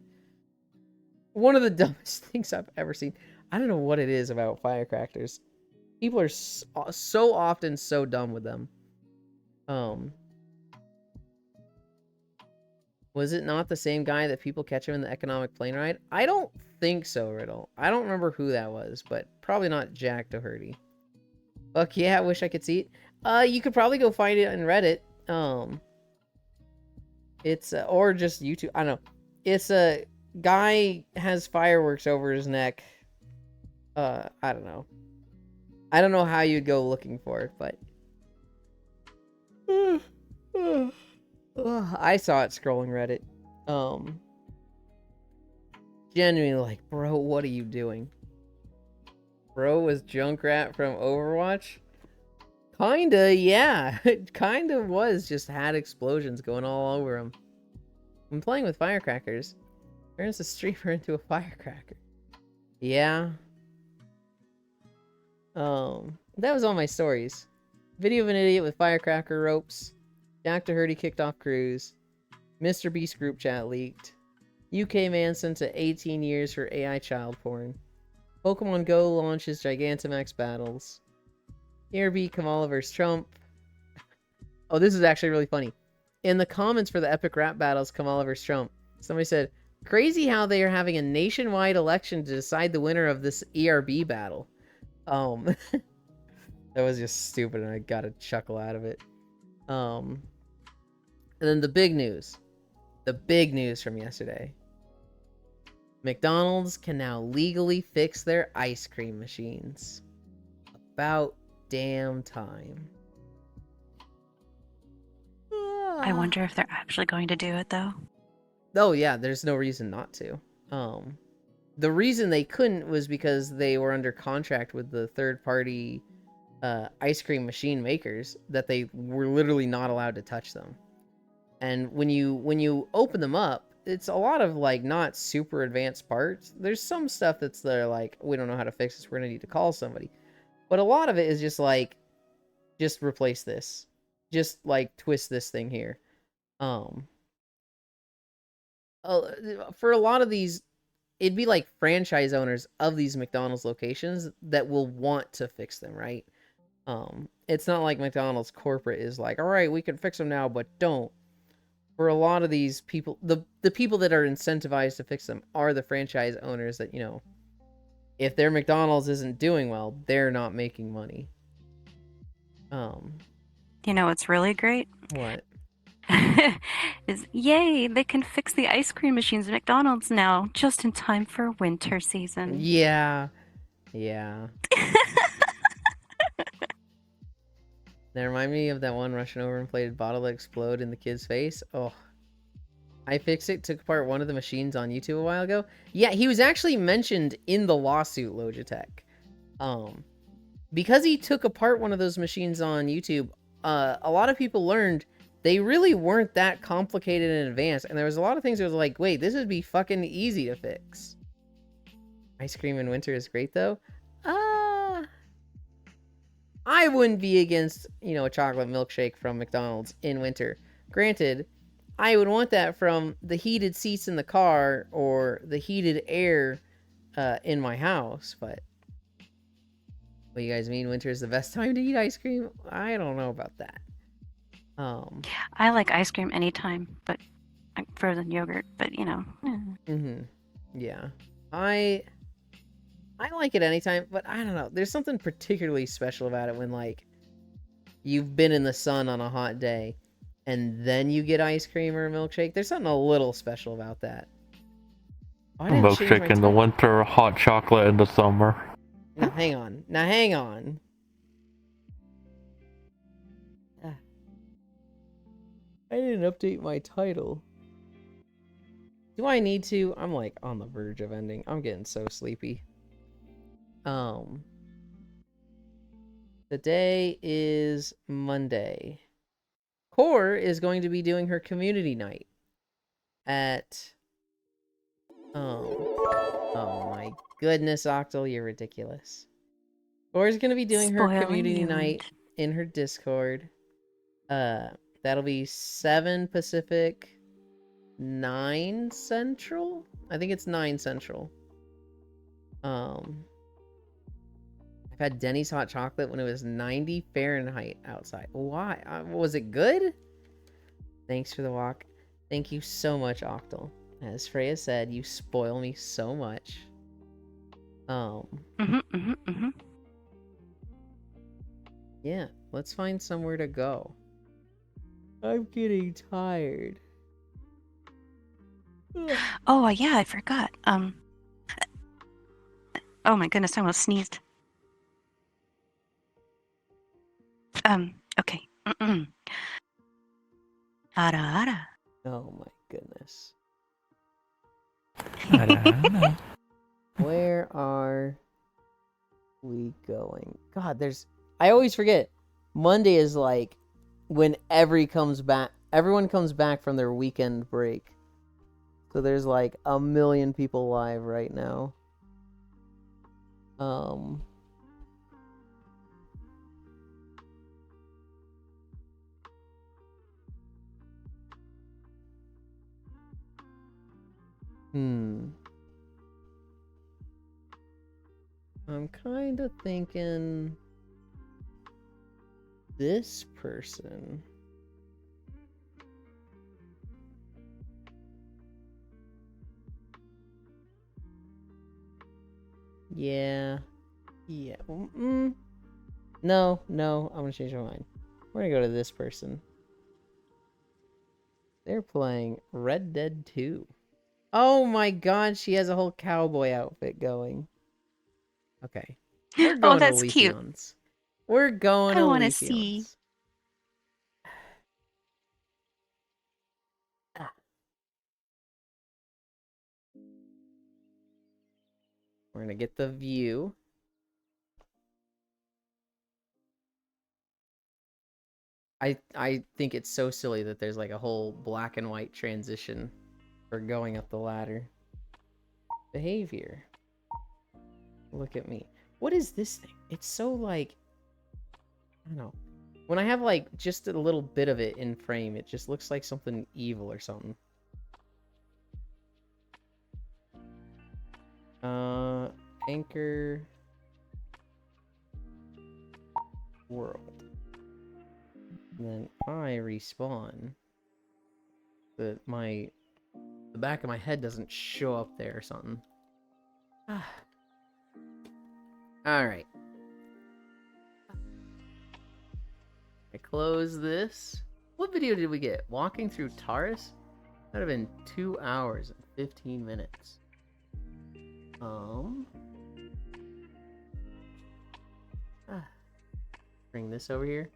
one of the dumbest things I've ever seen. I don't know what it is about firecrackers. People are so often so dumb with them. Was it not the same guy that people catch him in the economic plane ride? I don't think so, Riddle. I don't remember who that was, but probably not Jack Doherty. Fuck yeah, I wish I could see it. You could probably go find it on Reddit. It's or just YouTube. I don't know. It's a guy has fireworks over his neck. I don't know. I don't know how you'd go looking for it, but I saw it scrolling Reddit. Genuinely like, bro, what are you doing? Bro was Junkrat from Overwatch? Kinda, yeah. It kind of was. Just had explosions going all over him. I'm playing with firecrackers. Turns the streamer into a firecracker. Yeah. That was all my stories. Video of an idiot with firecracker ropes. Jack Doherty kicked off cruise. Mr. Beast group chat leaked. UK man sent to 18 years for AI child porn. Pokemon Go launches Gigantamax battles. ERB Kamala vs. Trump. Oh, this is actually really funny. In the comments for the epic rap battles Kamala vs. Trump, somebody said, crazy how they are having a nationwide election to decide the winner of this ERB battle. That was just stupid and I got a chuckle out of it. And then the big news. The big news from yesterday. McDonald's can now legally fix their ice cream machines. about damn time. I wonder if they're actually going to do it though. Oh yeah, there's no reason not to. The reason they couldn't was because they were under contract with the third party ice cream machine makers that they were literally not allowed to touch them. And when you open them up, it's a lot of like not super advanced parts. There's some stuff that's there like, we don't know how to fix this, we're gonna need to call somebody. But a lot of it is just like, just replace this. Just like twist this thing here. For a lot of these, it'd be like franchise owners of these McDonald's locations that will want to fix them, right? It's not like McDonald's corporate is like, all right, we can fix them now, but don't. For a lot of these people, the people that are incentivized to fix them are the franchise owners that, you know, if their McDonald's isn't doing well, they're not making money. You know what's really great? What? Is yay, they can fix the ice cream machines at McDonald's now, just in time for winter season. Yeah. That remind me of that one Russian overinflated bottle that exploded in the kid's face. Oh. iFixit took apart one of the machines on YouTube a while ago. Yeah, he was actually mentioned in the lawsuit, Logitech. Because he took apart one of those machines on YouTube, a lot of people learned they really weren't that complicated in advance. And there was a lot of things that was like, wait, this would be fucking easy to fix. Ice cream in winter is great, though. I wouldn't be against, you know, a chocolate milkshake from McDonald's in winter. Granted, I would want that from the heated seats in the car or the heated air in my house, but what you guys mean winter is the best time to eat ice cream? I don't know about that. I like ice cream anytime, but frozen yogurt, but you know. Yeah. I like it anytime, but I don't know. There's something particularly special about it when, like, you've been in the sun on a hot day and then you get ice cream or a milkshake. There's something a little special about that. Milkshake in the winter, hot chocolate in the summer. Now, hang on. I didn't update my title. Do I need to? I'm, like, on the verge of ending. I'm getting so sleepy. Today is Monday. Core is going to be doing her community night at oh my goodness, Octal, you're ridiculous. Core is going to be doing her community night in her Discord. That'll be 7 Pacific, 9 Central. I think it's 9 Central. I've had Denny's hot chocolate when it was 90 Fahrenheit outside. Why? Was it good? Thanks for the walk. Thank you so much, Octal. As Freya said, you spoil me so much. Yeah, let's find somewhere to go. I'm getting tired. Oh, yeah, I forgot. Oh my goodness, I almost sneezed. Okay. Ara ara. Oh my goodness. Ara. Where are we going? God, I always forget. Monday is like when everyone comes back from their weekend break. So there's like 1 million people live right now. I'm kind of thinking this person. Yeah. No, I'm gonna change my mind. We're gonna go to this person. They're playing Red Dead 2. Oh my god, she has a whole cowboy outfit going. Okay. Oh, that's cute. We're going I to wanna Leafy see. Ones. We're gonna get the view. I think it's so silly that there's like a whole black and white transition for going up the ladder. Behavior. Look at me. What is this thing? It's so like, I don't know. When I have like just a little bit of it in frame, it just looks like something evil or something. Anchor world. And then I respawn. The back of my head doesn't show up there or something. Alright. I close this. What video did we get? Walking through Taurus? That would have been 2 hours and 15 minutes. Bring this over here.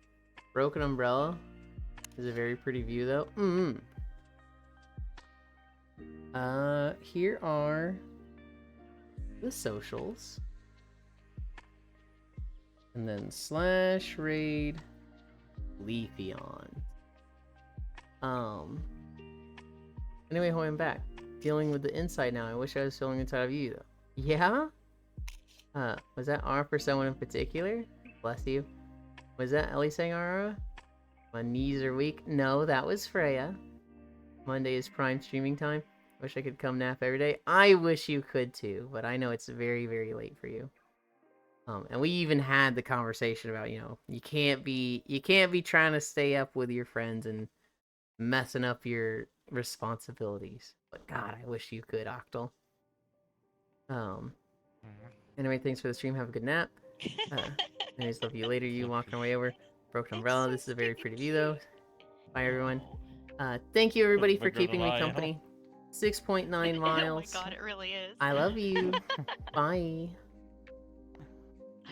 Broken Umbrella is a very pretty view though. Here are the socials. And then / raid Leafeon. Anyway, how I'm back. Dealing with the inside now. I wish I was feeling inside of you though. Yeah? Was that R for someone in particular? Bless you. Was that Ellie saying Aurora? My knees are weak. No, that was Freya. Monday is prime streaming time. Wish I could come nap every day. I wish you could too, but I know it's very, very late for you. And we even had the conversation about, you know, you can't be trying to stay up with your friends and messing up your responsibilities. But God, I wish you could, Octal. Anyway, thanks for the stream. Have a good nap. Anyways, love you later. You walking our way over. Broken Umbrella. This is a very pretty view, though. Bye, everyone. Thank you, everybody, for keeping me company. 6.9 miles. Oh my god, it really is. I love you. Bye.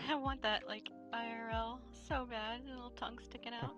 I want that, like, IRL so bad. A little tongue sticking out.